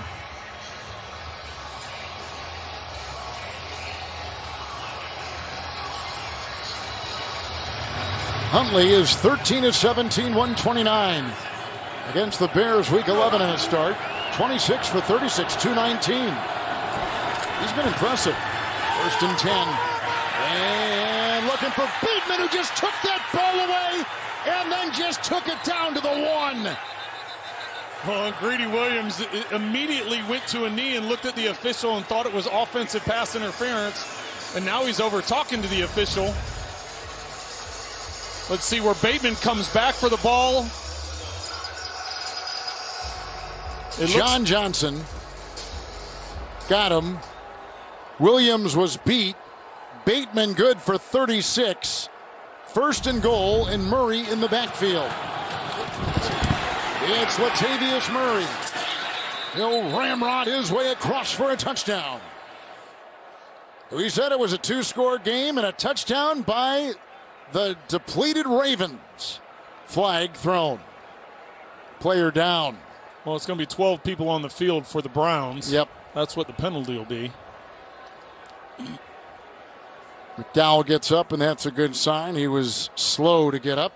Huntley is 13 of 17, 129. Against the Bears, week 11 in a start. 26 for 36, 219. He's been impressive. 1st and 10. And looking for Bateman, who just took that ball away and then just took it down to the 1. Well, Greedy Williams immediately went to a knee and looked at the official and thought it was offensive pass interference. And now he's over talking to the official. Let's see where Bateman comes back for the ball. John Johnson got him. Williams was beat. Bateman good for 36. 1st and goal, and Murray in the backfield. It's Latavius Murray. He'll ramrod his way across for a touchdown. We said it was a 2-score game and a touchdown by the depleted Ravens. Flag thrown. Player down. Well, it's going to be 12 people on the field for the Browns. Yep. That's what the penalty will be. McDowell gets up, and that's a good sign. He was slow to get up.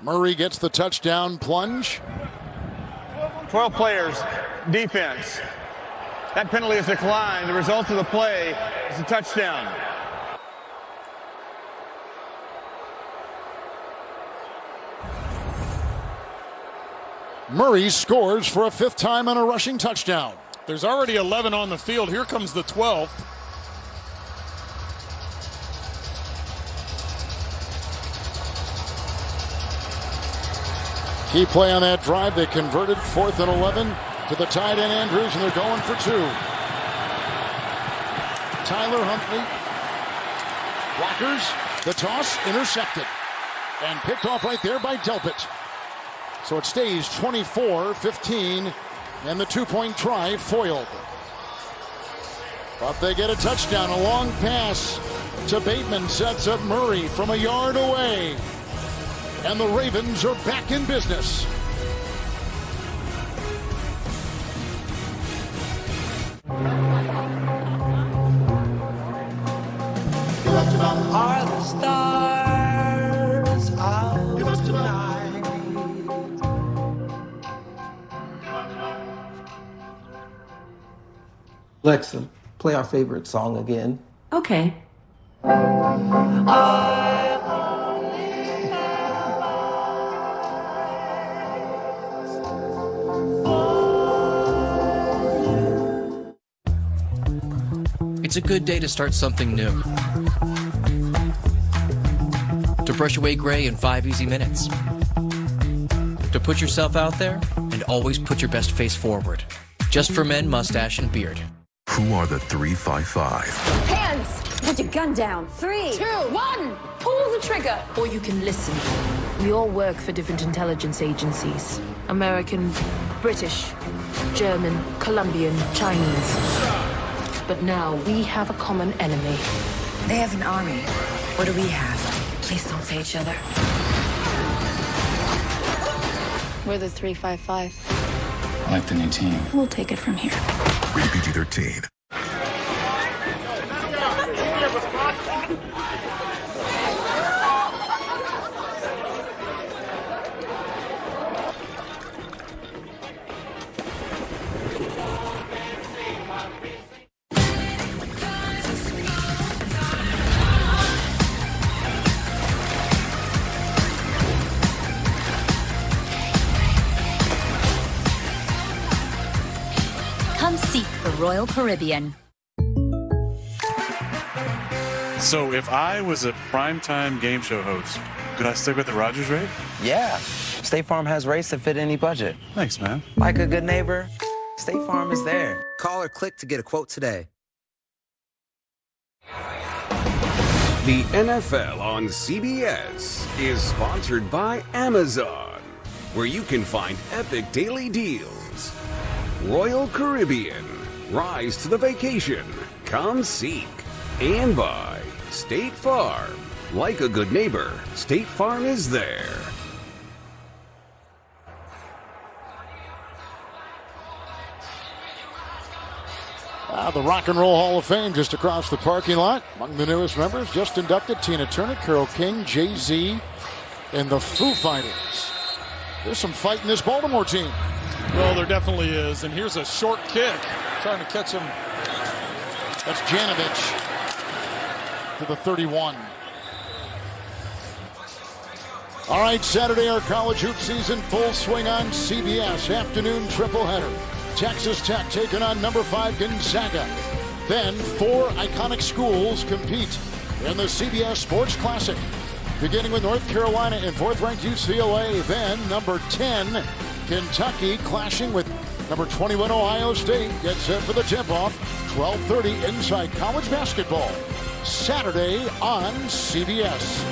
Murray gets the touchdown plunge. 12 players, defense. That penalty has declined. The result of the play is a touchdown. Murray scores for a 5th time on a rushing touchdown. There's already 11 on the field. Here comes the 12th. Key play on that drive. They converted 4th and 11 to the tight end Andrews, and they're going for 2. Tyler Huntley. Blockers. The toss intercepted. And picked off right there by Delpit. So it stays 24-15, and the 2-point try foiled. But they get a touchdown. A long pass to Bateman sets up Murray from a yard away. And the Ravens are back in business. Are the stars out tonight? Alexa, play our favorite song again. Okay. It's a good day to start something new. To brush away gray in 5 easy minutes. To put yourself out there and always put your best face forward. Just for men, mustache, and beard. Who are the 355? Hands! Put your gun down. 3, 2, 1! Pull the trigger! Or you can listen. We all work for different intelligence agencies. American, British, German, Colombian, Chinese. But now we have a common enemy. They have an army. What do we have? Please don't say each other. We're the 355. I like the new team. We'll take it from here. Rated PG-13. Come see Meet the Royal Caribbean. So if I was a primetime game show host, could I stick with the Rogers rate? Yeah. State Farm has rates that fit any budget. Thanks, man. Like a good neighbor, State Farm is there. Call or click to get a quote today. The NFL on CBS is sponsored by Amazon, where you can find epic daily deals. Royal Caribbean, rise to the vacation, come seek. And by State Farm. Like a good neighbor, State Farm is there. The Rock and Roll Hall of Fame just across the parking lot. Among the newest members, just inducted Tina Turner, Carole King, Jay-Z, and the Foo Fighters. There's some fight in this Baltimore team. Well, there definitely is. And here's a short kick. Trying to catch him. That's Janovich to the 31. All right, Saturday, our college hoop season full swing on CBS. Afternoon tripleheader. Texas Tech taking on number 5 Gonzaga. Then 4 iconic schools compete in the CBS Sports Classic. Beginning with North Carolina and 4th-ranked UCLA. Then number 10 Kentucky clashing with number 21 Ohio State. Gets set for the tip-off. 12:30 inside college basketball. Saturday on CBS.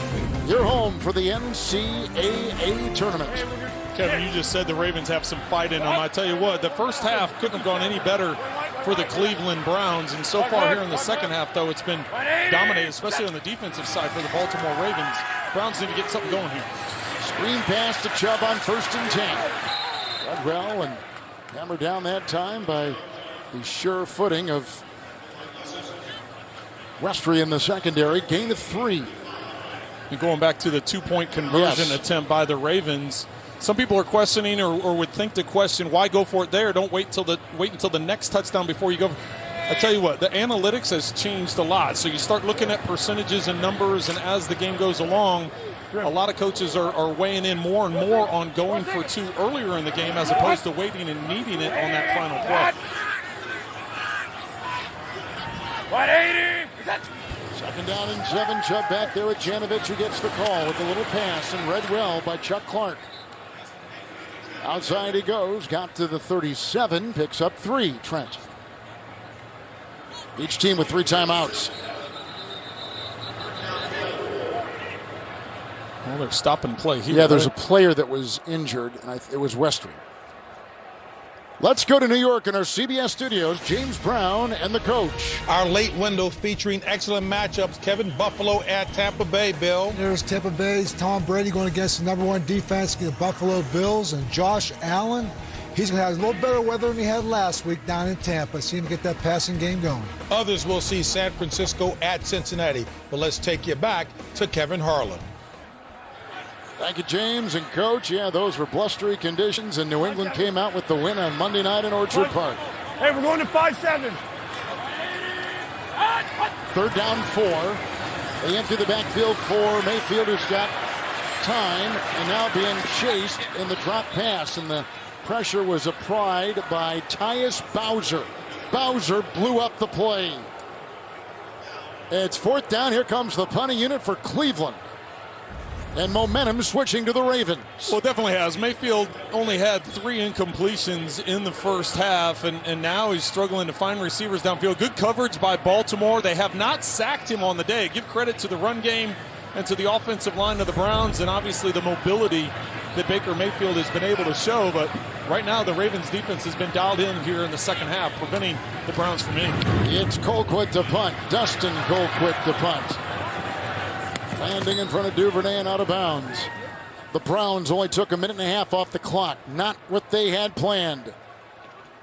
You're home for the NCAA tournament. Kevin, you just said the Ravens have some fight in them. I tell you what, the first half couldn't have gone any better for the Cleveland Browns. And so far here in the second half, though, it's been dominated, especially on the defensive side for the Baltimore Ravens. Browns need to get something going here. Screen pass to Chubb on 1st and 10. Dug well and hammered down that time by the sure footing of Westry in the secondary. Gain of 3. And going back to the 2-point conversion attempt by the Ravens, some people are questioning or would think to question, why go for it there? Don't wait until the next touchdown before you go. I tell you what, the analytics has changed a lot. So you start looking at percentages and numbers, and as the game goes along, a lot of coaches are weighing in more and more on going for 2 earlier in the game as opposed to waiting and needing it on that final play. 180. Second down and 7. Chubb back there with Janovich, who gets the call with a little pass and read well by Chuck Clark. Outside he goes, got to the 37, picks up 3. Trent. Each team with 3 timeouts. Well, they're stopping play here. Yeah, there's a player that was injured, and it was Westry. Let's go to New York in our CBS studios. James Brown and the coach. Our late window featuring excellent matchups. Kevin, Buffalo at Tampa Bay, Bill. There's Tampa Bay's Tom Brady going against the number 1 defense, the Buffalo Bills, and Josh Allen. He's going to have a little better weather than he had last week down in Tampa. See him get that passing game going. Others will see San Francisco at Cincinnati. But let's take you back to Kevin Harlan. Thank you, James and Coach. Yeah, those were blustery conditions, and New England came out with the win on Monday night in Orchard Park. Hey, we're going to 5-7. 3rd down 4. They empty the backfield for Mayfield, who's got time, and now being chased in the drop pass, and the pressure was applied by Tyus Bowser. Bowser blew up the play. It's 4th down. Here comes the punting unit for Cleveland. And momentum switching to the Ravens. Well, it definitely has. Mayfield only had 3 incompletions in the first half, and now he's struggling to find receivers downfield. Good coverage by Baltimore. They have not sacked him on the day. Give credit to the run game and to the offensive line of the Browns, and obviously the mobility that Baker Mayfield has been able to show. But right now, the Ravens defense has been dialed in here in the second half, preventing the Browns from winning. It's Colquitt to punt. Dustin Colquitt to punt. Landing in front of Duvernay and out of bounds. The Browns only took a minute and a half off the clock. Not what they had planned.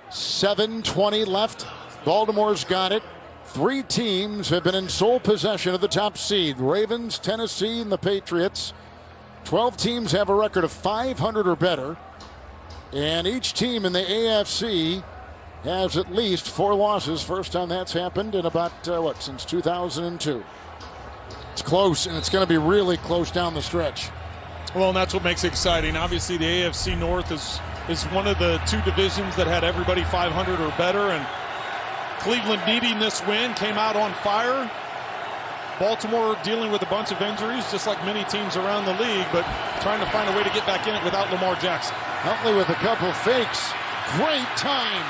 7:20 left. Baltimore's got it. 3 teams have been in sole possession of the top seed. Ravens, Tennessee, and the Patriots. 12 teams have a record of 500 or better. And each team in the AFC has at least 4 losses. First time that's happened in about, since 2002. It's close, and it's going to be really close down the stretch. Well, and that's what makes it exciting. Obviously, the AFC North is one of the 2 divisions that had everybody 500 or better, and Cleveland needing this win, came out on fire. Baltimore dealing with a bunch of injuries, just like many teams around the league, but trying to find a way to get back in it without Lamar Jackson. Huntley with a couple fakes. Great time.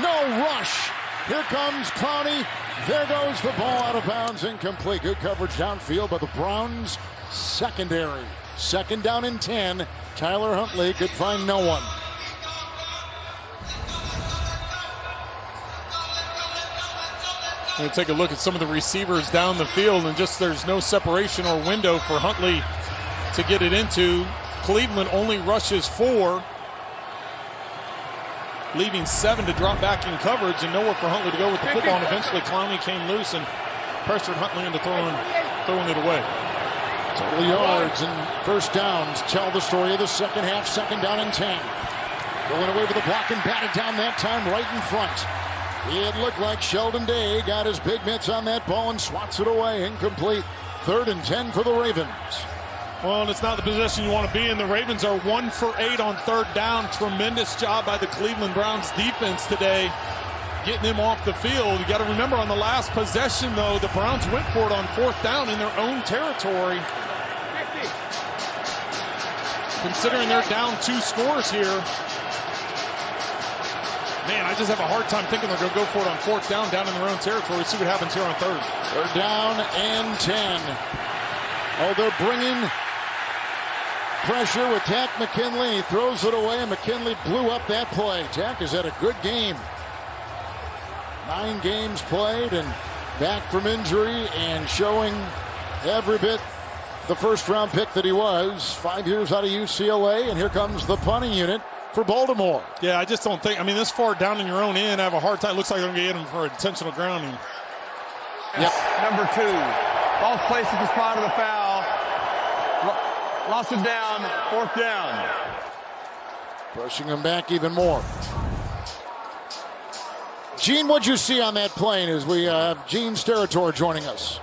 No rush. Here comes Clowney. There goes the ball out of bounds, incomplete. Good coverage downfield by the Browns secondary. 2nd down and 10. Tyler Huntley could find no one. We'll take a look at some of the receivers down the field, and just there's no separation or window for Huntley to get it into. Cleveland only rushes 4, leaving 7 to drop back in coverage, and nowhere for Huntley to go with the football. And eventually Clowney came loose and pressured Huntley into throwing it away. Total yards and first downs tell the story of the second half. 2nd down and 10. Going away with the block and batted down that time right in front. It looked like Sheldon Day got his big mitts on that ball and swats it away. Incomplete. 3rd and 10 for the Ravens. Well, and it's not the position you want to be in. The Ravens are 1 for 8 on 3rd down. Tremendous job by the Cleveland Browns defense today, getting them off the field. You got to remember, on the last possession, though, the Browns went for it on 4th down in their own territory. Considering they're down 2 scores here, man, I just have a hard time thinking they're going to go for it on 4th down in their own territory. See what happens here on 3rd. 3rd down and 10. Oh, they're bringing pressure with Tack McKinley. He throws it away, and McKinley blew up that play. Tack has had a good game. 9 games played and back from injury and showing every bit the first-round pick that he was. 5 years out of UCLA, and here comes the punting unit for Baltimore. Yeah, I just don't think, I mean, this far down in your own end, I have a hard time. Looks like they're going to get him for intentional grounding. Yep. Number 2. Both places the spot of the foul. Lost it down. 4th down. Pushing him back even more. Gene, what'd you see on that plane as we have Gene Steratore joining us?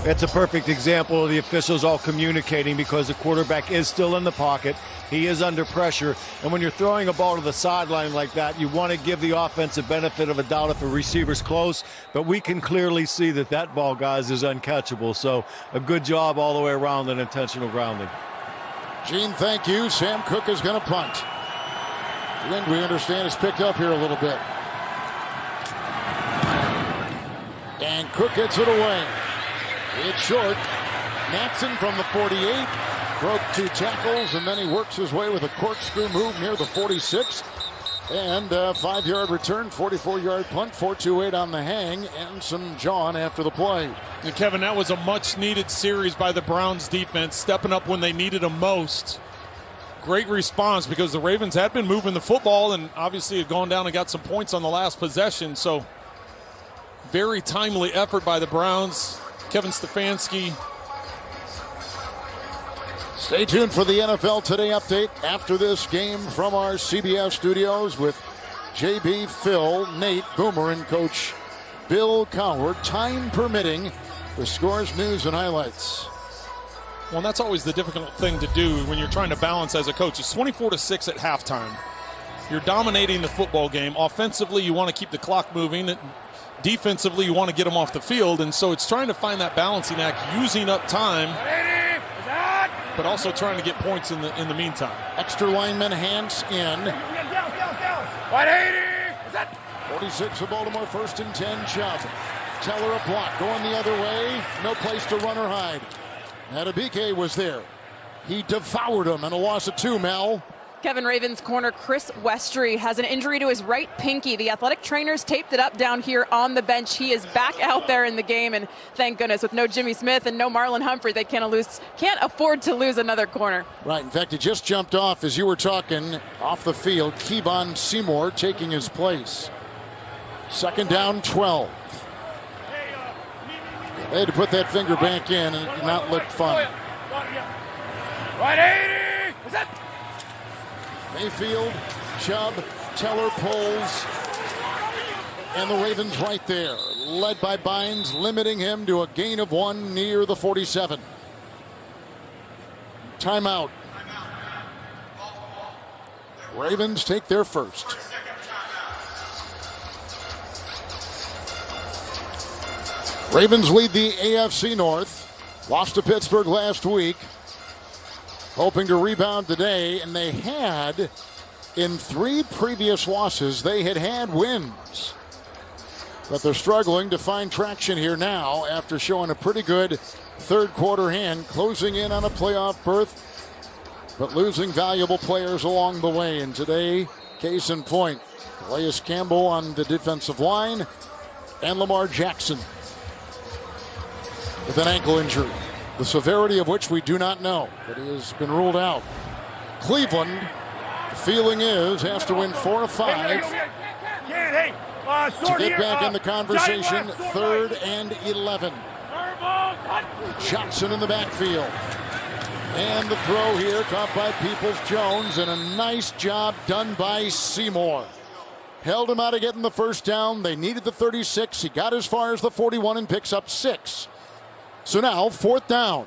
It's a perfect example of the officials all communicating, because the quarterback is still in the pocket. He is under pressure. And when you're throwing a ball to the sideline like that, you want to give the offense a benefit of a doubt if a receiver's close. But we can clearly see that that ball, guys, is uncatchable. So a good job all the way around and intentional grounding. Gene, thank you. Sam Cook is going to punt. Wind, we understand, is picked up here a little bit. And Cook gets it away. It's short. Matson from the 48 broke 2 tackles, and then he works his way with a corkscrew move near the 46. And a 5-yard return, 44-yard punt, 4-2-8 on the hang, and some John after the play. And Kevin, that was a much-needed series by the Browns defense, stepping up when they needed them most. Great response, because the Ravens had been moving the football and obviously had gone down and got some points on the last possession. So very timely effort by the Browns. Kevin Stefanski. Stay tuned for the NFL Today update after this game from our CBS studios with JB, Phil, Nate, Boomer, and Coach Bill Cowher. Time permitting, the scores, news, and highlights. Well, that's always the difficult thing to do when you're trying to balance as a coach. It's 24-6 at halftime. You're dominating the football game. Offensively, you want to keep the clock moving. Defensively, you want to get them off the field, and so it's trying to find that balancing act, using up time, but also trying to get points in the meantime. Extra lineman hands in. 46 of Baltimore, 1st and 10, Chubb. Teller a block, going the other way. No place to run or hide. Adebike was there. He devoured him, and a loss of 2, Mel. Kevin, Ravens corner Chris Westry has an injury to his right pinky. The athletic trainers taped it up down here on the bench. He is back out there in the game, and thank goodness, with no Jimmy Smith and no Marlon Humphrey, they can't afford to lose another corner. Right. In fact, he just jumped off as you were talking off the field. Kevon Seymour taking his place. 2nd down, 12. They had to put that finger back in, and it did not look fun. Mayfield, Chubb, Teller pulls, and the Ravens right there, led by Bynes, limiting him to a gain of 1 near the 47. Timeout. Ravens take their first. Ravens lead the AFC North. Lost to Pittsburgh last week. Hoping to rebound today, and they had, in 3 previous losses, they had wins. But they're struggling to find traction here now after showing a pretty good third quarter hand, closing in on a playoff berth, but losing valuable players along the way. And today, case in point, Calais Campbell on the defensive line and Lamar Jackson with an ankle injury, the severity of which we do not know, but he has been ruled out. Cleveland, the feeling is, has to win 4 of 5 to get back in the conversation. 3rd and 11. Johnson in the backfield. And the throw here caught by Peoples-Jones, and a nice job done by Seymour. Held him out of getting the first down. They needed the 36. He got as far as the 41 and picks up 6. So now 4th down.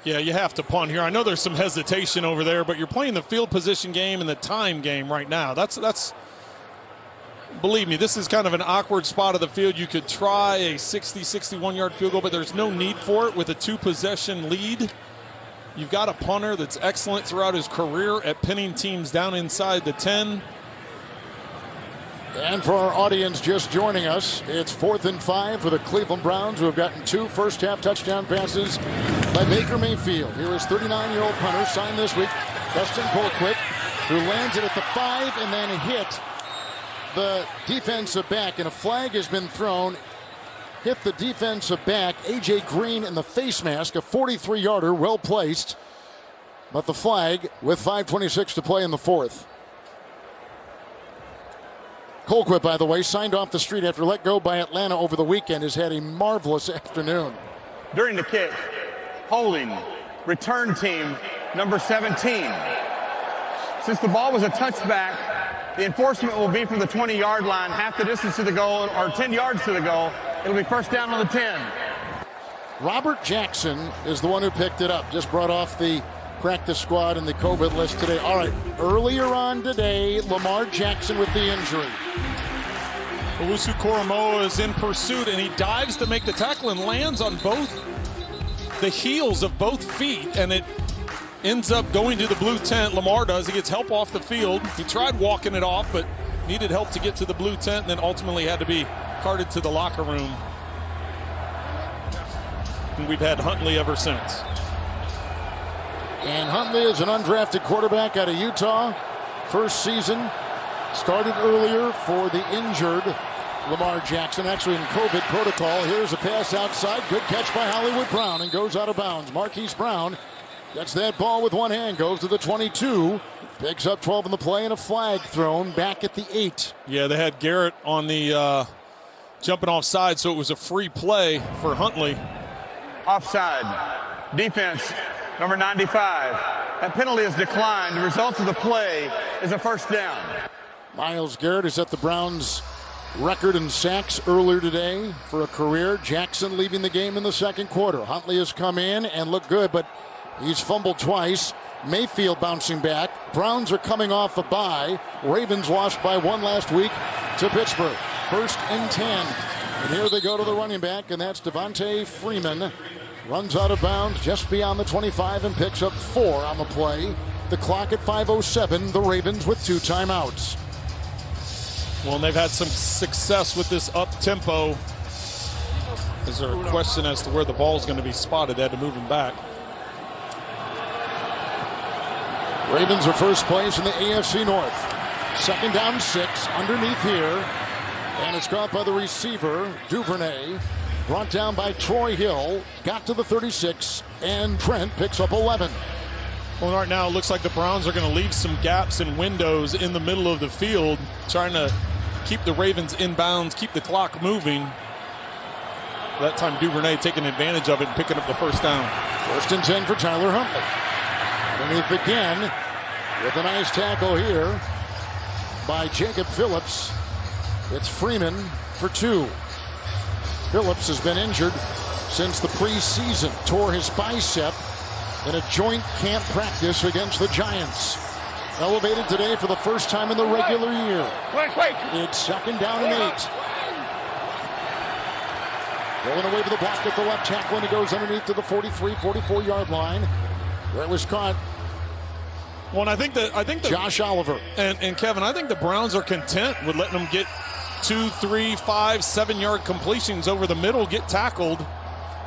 Yeah, you have to punt here. I know there's some hesitation over there, but you're playing the field position game and the time game right now. That's believe me, this is kind of an awkward spot of the field. You could try a 60, 61-yard field goal, but there's no need for it with a 2-possession lead. You've got a punter that's excellent throughout his career at pinning teams down inside the 10. And for our audience just joining us, it's 4th and 5 for the Cleveland Browns, who have gotten 2 first-half touchdown passes by Baker Mayfield. Here is 39-year-old punter, signed this week, Dustin Colquitt, who lands it at the 5 and then hit the defensive back, and a flag has been thrown. Hit the defensive back, A.J. Green, in the face mask, a 43-yarder, well placed. But the flag with 5:26 to play in the 4th. Colquitt, by the way, signed off the street after let go by Atlanta over the weekend, has had a marvelous afternoon. During the kick, holding, return team, number 17. Since the ball was a touchback, the enforcement will be from the 20-yard line, half the distance to the goal, or 10 yards to the goal. It'll be first down on the 10. Robert Jackson is the one who picked it up. Just brought off the practice squad and the COVID list today. All right, earlier on today, Lamar Jackson with the injury. Owusu Koromoa is in pursuit, and he dives to make the tackle and lands on both the heels of both feet, and it ends up going to the blue tent. Lamar does. He gets help off the field. He tried walking it off, but needed help to get to the blue tent, and then ultimately had to be carted to the locker room. And we've had Huntley ever since. And Huntley is an undrafted quarterback out of Utah. First season, started earlier for the injured Lamar Jackson, actually in COVID protocol. Here's a pass outside. Good catch by Hollywood Brown, and goes out of bounds. Marquise Brown gets that ball with one hand, goes to the 22, picks up 12 in the play, and a flag thrown back at the 8. Yeah, they had Garrett on the jumping offside, so it was a free play for Huntley. Offside. Defense, number 95. That penalty is declined. The result of the play is a first down. Myles Garrett is at the Browns' record in sacks earlier today for a career. Jackson leaving the game in the second quarter. Huntley has come in and looked good, but he's fumbled twice. Mayfield bouncing back. Browns are coming off a bye. Ravens lost by 1 last week to Pittsburgh. 1st and 10. And here they go to the running back, and that's Devontae Freeman. Runs out of bounds just beyond the 25 and picks up 4 on the play. The clock at 5:07. The Ravens with 2 timeouts. Well, and they've had some success with this up-tempo. Is there a question as to where the ball is going to be spotted? They had to move him back. Ravens are first place in the AFC North. 2nd down 6 underneath here. And it's caught by the receiver, Duvernay. Brought down by Troy Hill. Got to the 36. And Trent picks up 11. Well, right now it looks like the Browns are going to leave some gaps and windows in the middle of the field, trying to keep the Ravens inbounds, keep the clock moving. That time Duvernay taking advantage of it and picking up the first down. 1st and 10 for Tyler Huntley. Underneath again with a nice tackle here by Jacob Phillips. It's Freeman for 2. Phillips has been injured since the preseason. Tore his bicep in a joint camp practice against the Giants. Elevated today for the first time in the regular year. It's 2nd down and 8. Going away to the block at the left tackle, and he goes underneath to the 43, 44-yard line. Where it was caught. Well, and I think that Josh Oliver. And Kevin, I think the Browns are content with letting them get 2, 3, 5, 7-yard completions over the middle, get tackled,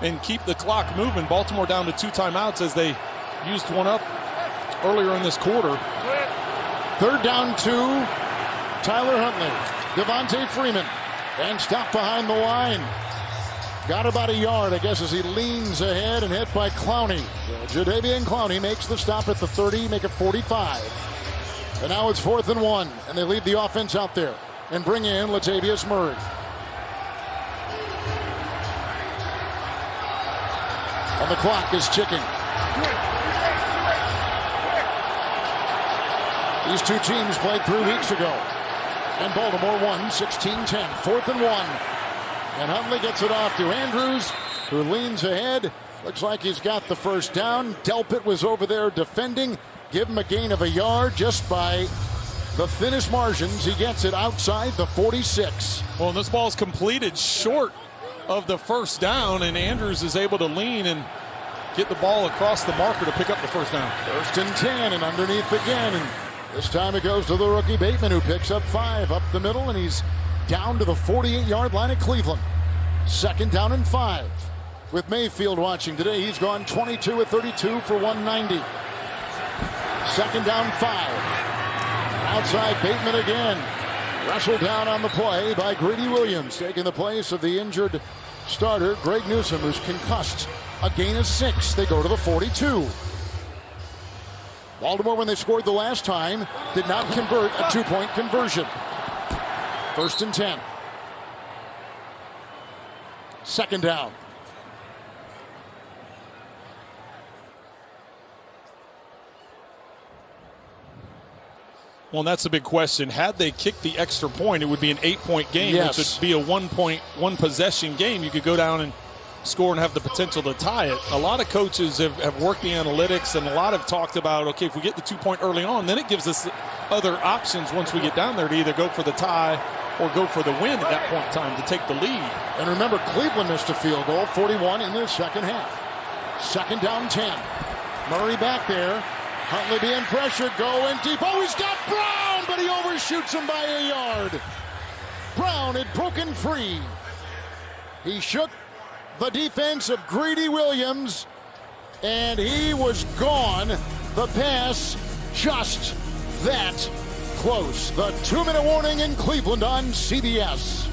and keep the clock moving. Baltimore down to 2 timeouts as they used one up earlier in this quarter. 3rd down 2. Tyler Huntley. Devontae Freeman. And stopped behind the line. Got about a yard, I guess, as he leans ahead and hit by Clowney. Jadeveon Clowney makes the stop at the 30, make it 45. And now it's 4th and 1, and they leave the offense out there and bring in Latavius Murray. And the clock is ticking. These two teams played 3 weeks ago. And Baltimore won 16-10, 4th and 1. And Huntley gets it off to Andrews, who leans ahead. Looks like he's got the first down. Delpit was over there defending. Give him a gain of a yard just by the thinnest margins. He gets it outside the 46. Well, this ball is completed short of the first down, and Andrews is able to lean and get the ball across the marker to pick up the first down. 1st and 10, and underneath again. And this time it goes to the rookie Bateman, who picks up 5 up the middle, and he's down to the 48-yard line at Cleveland. 2nd down and 5. With Mayfield watching today, he's gone 22 of 32 for 190. 2nd down 5. Outside Bateman again. Wrestled down on the play by Greedy Williams, taking the place of the injured starter, Greg Newsome, who's concussed. A gain of 6. They go to the 42. Baltimore, when they scored the last time, did not convert a 2-point conversion. 1st and 10. 2nd down. Well, that's a big question. Had they kicked the extra point, it would be an 8-point game, Yes. which would be a 1 possession game. You could go down and score and have the potential to tie it. A lot of coaches have worked the analytics, and a lot have talked about, okay, if we get the 2-point early on, then it gives us other options once we get down there to either go for the tie or go for the win at that point in time to take the lead. And remember, Cleveland missed a field goal, 41 in the second half. 2nd down 10. Murray back there. Huntley being pressured, going deep. Oh, he's got Brown, but he overshoots him by a yard. Brown had broken free. He shook the defense of Greedy Williams, and he was gone. The pass just that close. The 2-minute warning in Cleveland on CBS.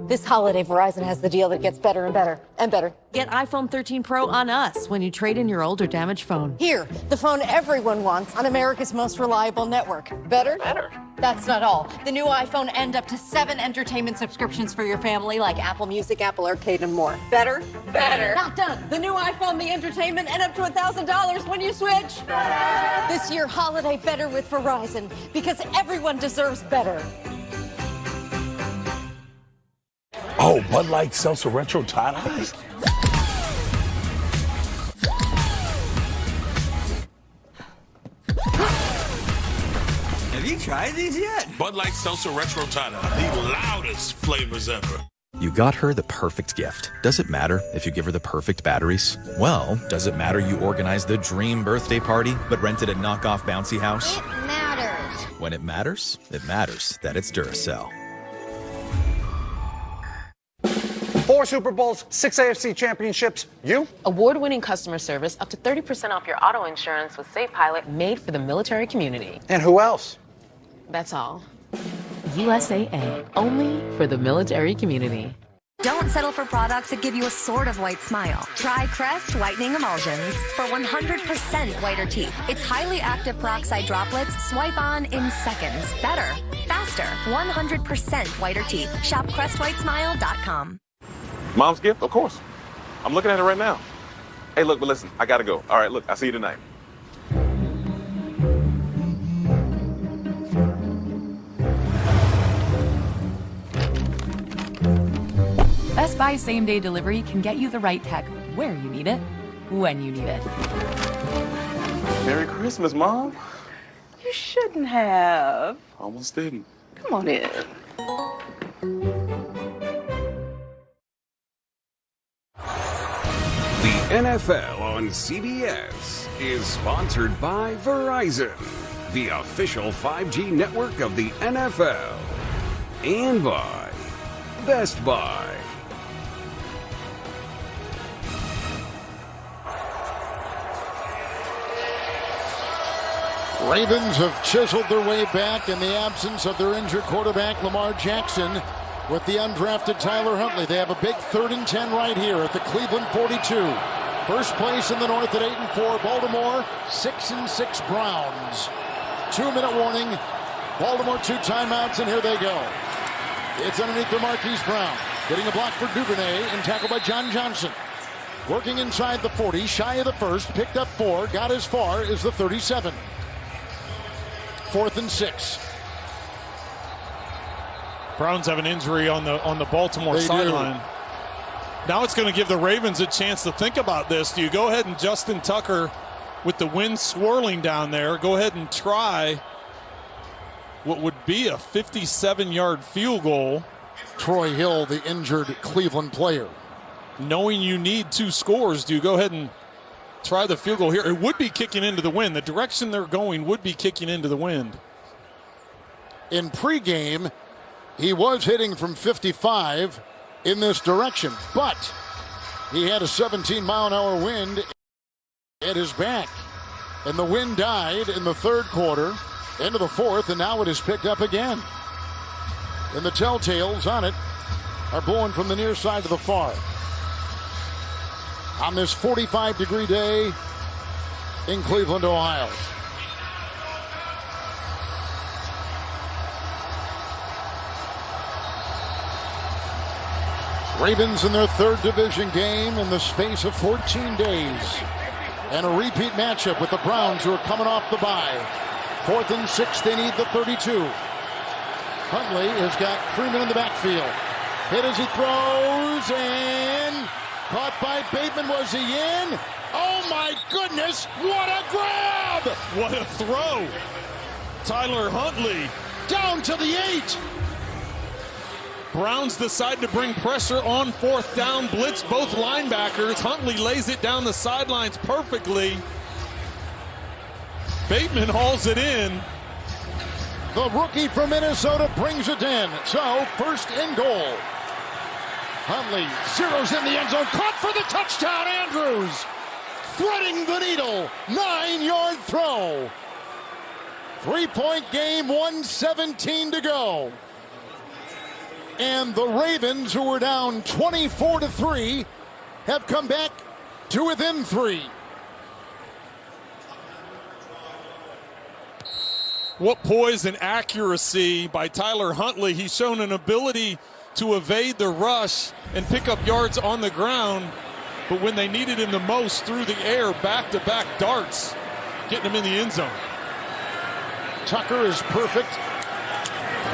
This holiday, Verizon has the deal that gets better and better and better. Get iPhone 13 Pro on us when you trade in your old or damaged phone. Here, the phone everyone wants on America's most reliable network. Better? Better. That's not all. The new iPhone and up to 7 entertainment subscriptions for your family, like Apple Music, Apple Arcade, and more. Better? Better. Not done. The new iPhone, the entertainment, and up to $1,000 when you switch. Better. This year, holiday better with Verizon, because everyone deserves better. Oh, Bud Light Seltzer Retro Tie-Dye? Have you tried these yet? Bud Light Seltzer Retro Tie-Dye, the loudest flavors ever. You got her the perfect gift. Does it matter if you give her the perfect batteries? Well, does it matter you organized the dream birthday party but rented a knockoff bouncy house? It matters. When it matters that it's Duracell. 4 Super Bowls, 6 AFC championships. You? Award-winning customer service, up to 30% off your auto insurance with Safe Pilot, made for the military community. And who else? That's all. USAA, only for the military community. Don't settle for products that give you a sort of white smile. Try Crest Whitening Emulsions for 100% whiter teeth. Its highly active peroxide droplets swipe on in seconds. Better, faster, 100% whiter teeth. Shop CrestWhiteSmile.com. Mom's gift? Of course. I'm looking at it right now. Hey, look, but listen, I gotta go. All right, look, I'll see you tonight. Best Buy same-day delivery can get you the right tech where you need it, when you need it. Merry Christmas, Mom. You shouldn't have. Almost didn't. Come on in. NFL on CBS is sponsored by Verizon, the official 5G network of the NFL, and by Best Buy. Ravens have chiseled their way back in the absence of their injured quarterback, Lamar Jackson, with the undrafted Tyler Huntley. They have a big 3rd and 10 right here at the Cleveland 42. First place in the North at 8-4. Baltimore 6-6 Browns. 2-minute warning. Baltimore 2 timeouts, and here they go. It's underneath to Marquise Brown. Getting a block for Duvernay and tackled by John Johnson. Working inside the 40, shy of the first, picked up 4, got as far as the 37. 4th and 6. Browns have an injury on the Baltimore sideline. Now it's going to give the Ravens a chance to think about this. Do you go ahead and Justin Tucker, with the wind swirling down there, go ahead and try what would be a 57-yard field goal? Troy Hill, the injured Cleveland player. Knowing you need 2 scores, do you go ahead and try the field goal here? It would be kicking into the wind. The direction they're going would be kicking into the wind. In pregame, he was hitting from 55 in this direction, but he had a 17-mile-an-hour wind at his back. And the wind died in the 3rd quarter, into the 4th, and now it is picked up again. And the telltales on it are blowing from the near side to the far. On this 45-degree day in Cleveland, Ohio. Ravens in their 3rd division game in the space of 14 days. And a repeat matchup with the Browns, who are coming off the bye. 4th and 6, they need the 32. Huntley has got Freeman in the backfield. Hit as he throws, and caught by Bateman. Was he in? Oh my goodness, what a grab! What a throw! Tyler Huntley down to the 8. Browns decide to bring pressure on 4th down, blitz both linebackers. Huntley lays it down the sidelines perfectly. Bateman hauls it in. The rookie from Minnesota brings it in. So, 1st and goal. Huntley zeroes in the end zone, caught for the touchdown. Andrews threading the needle. 9-yard throw. 3-point game, 1:17 to go. And the Ravens, who were down 24-3, have come back to within 3. What poise and accuracy by Tyler Huntley. He's shown an ability to evade the rush and pick up yards on the ground. But when they needed him the most, through the air, back-to-back darts, getting him in the end zone. Tucker is perfect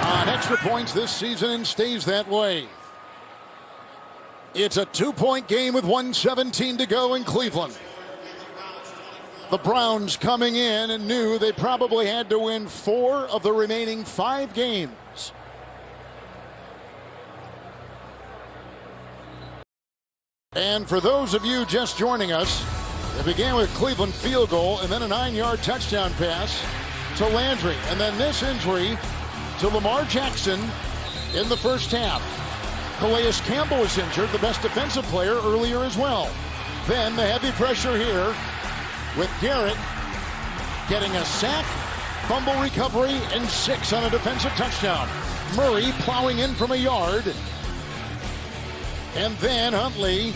on extra points this season and stays that way. It's a 2-point game with 1:17 to go in Cleveland. The Browns coming in and knew they probably had to win 4 of the remaining 5 games. And for those of you just joining us, it began with a Cleveland field goal and then a 9-yard touchdown pass to Landry. And then this injury to Lamar Jackson in the first half. Calais Campbell was injured, the best defensive player, earlier as well. Then the heavy pressure here with Garrett getting a sack, fumble recovery, and 6 on a defensive touchdown. Murray plowing in from a yard. And then Huntley,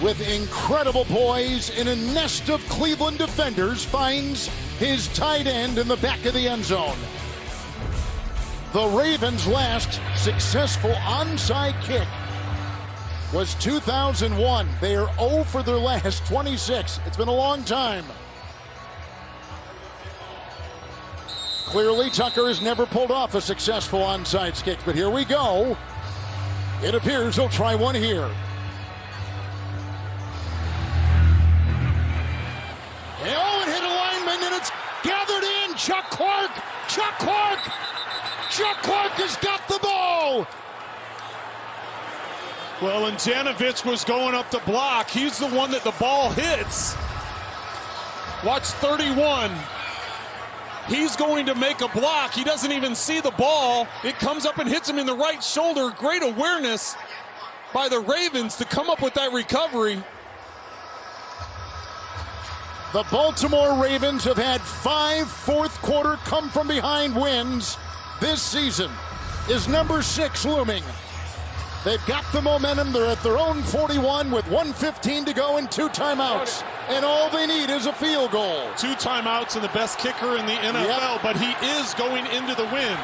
with incredible poise in a nest of Cleveland defenders, finds his tight end in the back of the end zone. The Ravens' last successful onside kick was 2001. They are 0 for their last 26. It's been a long time. Clearly, Tucker has never pulled off a successful onside kick, but here we go. It appears he'll try one here. Oh, it hit a lineman, and it's gathered in. Chuck Clark! Chuck Clark! Chuck Clark has got the ball! Well, and Janovich was going up to block. He's the one that the ball hits. Watch 31. He's going to make a block. He doesn't even see the ball. It comes up and hits him in the right shoulder. Great awareness by the Ravens to come up with that recovery. The Baltimore Ravens have had 5 fourth-quarter come-from-behind wins this season. Is number 6 looming? They've got the momentum. They're at their own 41 with 1:15 to go and 2 timeouts. And all they need is a field goal. 2 timeouts and the best kicker in the NFL, but he is going into the win.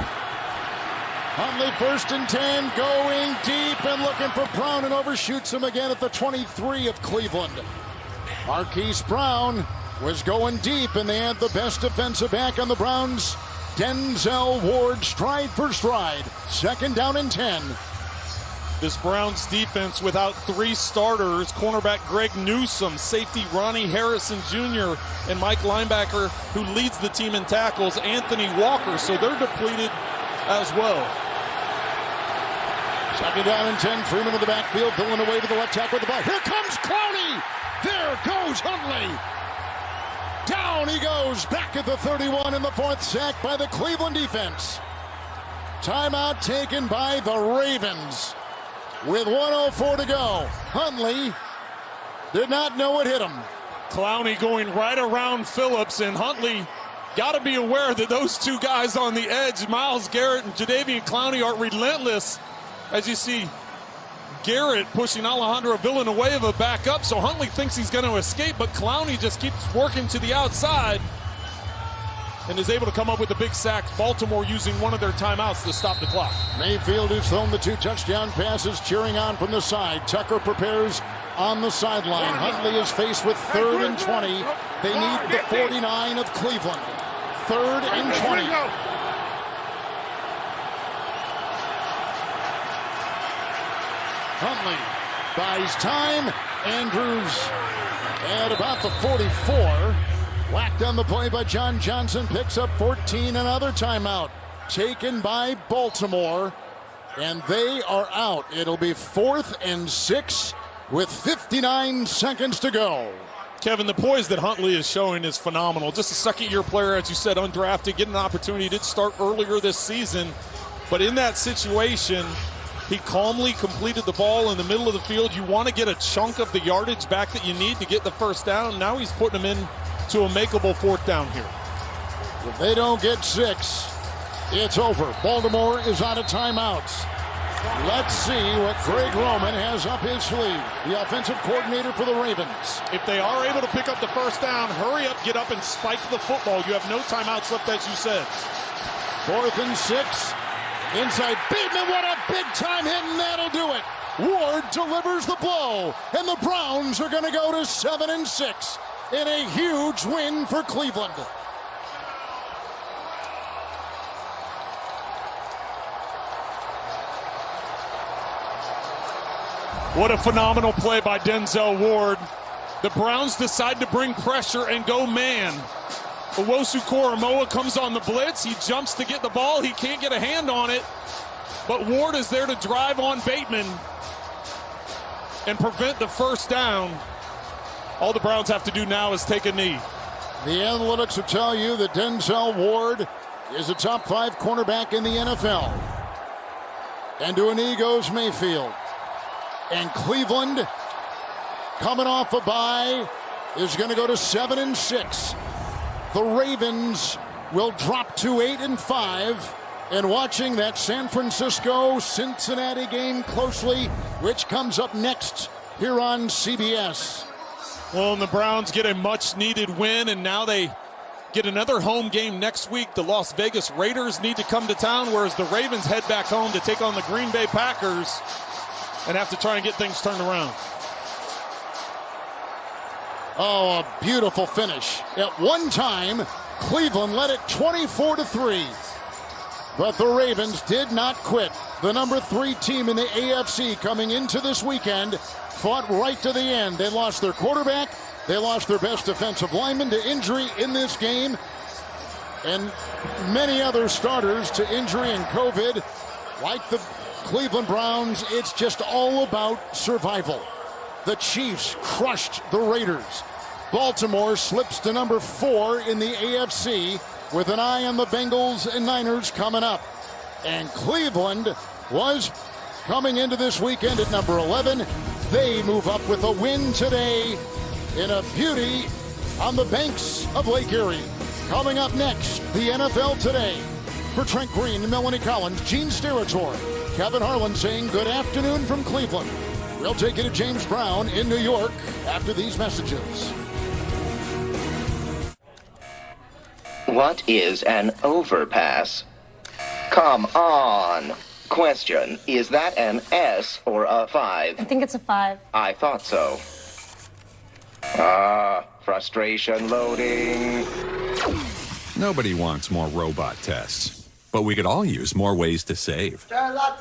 Huntley 1st and 10, going deep and looking for Brown, and overshoots him again at the 23 of Cleveland. Marquise Brown was going deep, and they had the best defensive back on the Browns. Denzel Ward, stride for stride. 2nd down and 10. This Browns defense without 3 starters, cornerback Greg Newsome, safety Ronnie Harrison Jr., and Mike linebacker, who leads the team in tackles, Anthony Walker. So they're depleted as well. 2nd down and 10. Freeman in the backfield, pulling away to the left tackle with the ball. Here comes Clowney. There goes Huntley. Down he goes, back at the 31 in the 4th, sack by the Cleveland defense. Timeout taken by the Ravens. With 1:04 to go, Huntley did not know it hit him. Clowney going right around Phillips, and Huntley got to be aware that those 2 guys on the edge, Myles Garrett and Jadeveon Clowney, are relentless. As you see, Garrett pushing Alejandro Villanueva back up, so Huntley thinks he's going to escape, but Clowney just keeps working to the outside and is able to come up with a big sack. Baltimore using one of their timeouts to stop the clock. Mayfield, who's thrown the 2 touchdown passes, cheering on from the side. Tucker prepares on the sideline. Huntley is faced with 3rd and 20. They need the 49 of Cleveland. 3rd and 20. Huntley buys time. Andrews at about the 44. Whacked on the play by John Johnson, picks up 14, another timeout taken by Baltimore, and they are out. It'll be 4th and 6 with 59 seconds to go. Kevin, the poise that Huntley is showing is phenomenal. Just a second-year player, as you said, undrafted, getting an opportunity. He did start earlier this season, but in that situation, he calmly completed the ball in the middle of the field. You want to get a chunk of the yardage back that you need to get the first down. Now he's putting them in to a makeable 4th down here. If they don't get 6, it's over. Baltimore is out of timeouts. Let's see what Greg Roman has up his sleeve, the offensive coordinator for the Ravens. If they are able to pick up the first down, hurry up, get up, and spike the football. You have no timeouts left, as you said. 4th and 6. Inside Bateman, what a big-time hit, and that'll do it. Ward delivers the blow, and the Browns are going to go to 7 and 6 in a huge win for Cleveland. What a phenomenal play by Denzel Ward. The Browns decide to bring pressure and go man. Owusu-Koramoah comes on the blitz. He jumps to get the ball. He can't get a hand on it. But Ward is there to drive on Bateman and prevent the first down. All the Browns have to do now is take a knee. The analytics will tell you that Denzel Ward is a top 5 cornerback in the NFL. And to a knee goes Mayfield. And Cleveland, coming off a bye, is going to go to 7 and 6. The Ravens will drop to 8 and 5. And watching that San Francisco-Cincinnati game closely, which comes up next here on CBS. Well, and the Browns get a much-needed win, and now they get another home game next week. The Las Vegas Raiders need to come to town, whereas the Ravens head back home to take on the Green Bay Packers and have to try and get things turned around. Oh, a beautiful finish. At one time, Cleveland led it 24-3. But the Ravens did not quit. The number 3 team in the AFC coming into this weekend fought right to the end. They lost their quarterback. They lost their best defensive lineman to injury in this game. And many other starters to injury and COVID, like the Cleveland Browns, it's just all about survival. The Chiefs crushed the Raiders. Baltimore slips to number 4 in the AFC with an eye on the Bengals and Niners coming up. And Cleveland was coming into this weekend at number 11. They move up with a win today in a beauty on the banks of Lake Erie. Coming up next, the NFL Today. For Trent Green, Melanie Collins, Gene Steratore, Kevin Harlan saying good afternoon from Cleveland. We'll take you to James Brown in New York after these messages. What is an overpass? Come on. Question, is that an S or a 5? I think it's a 5. I thought so. Frustration loading. Nobody wants more robot tests, but we could all use more ways to save.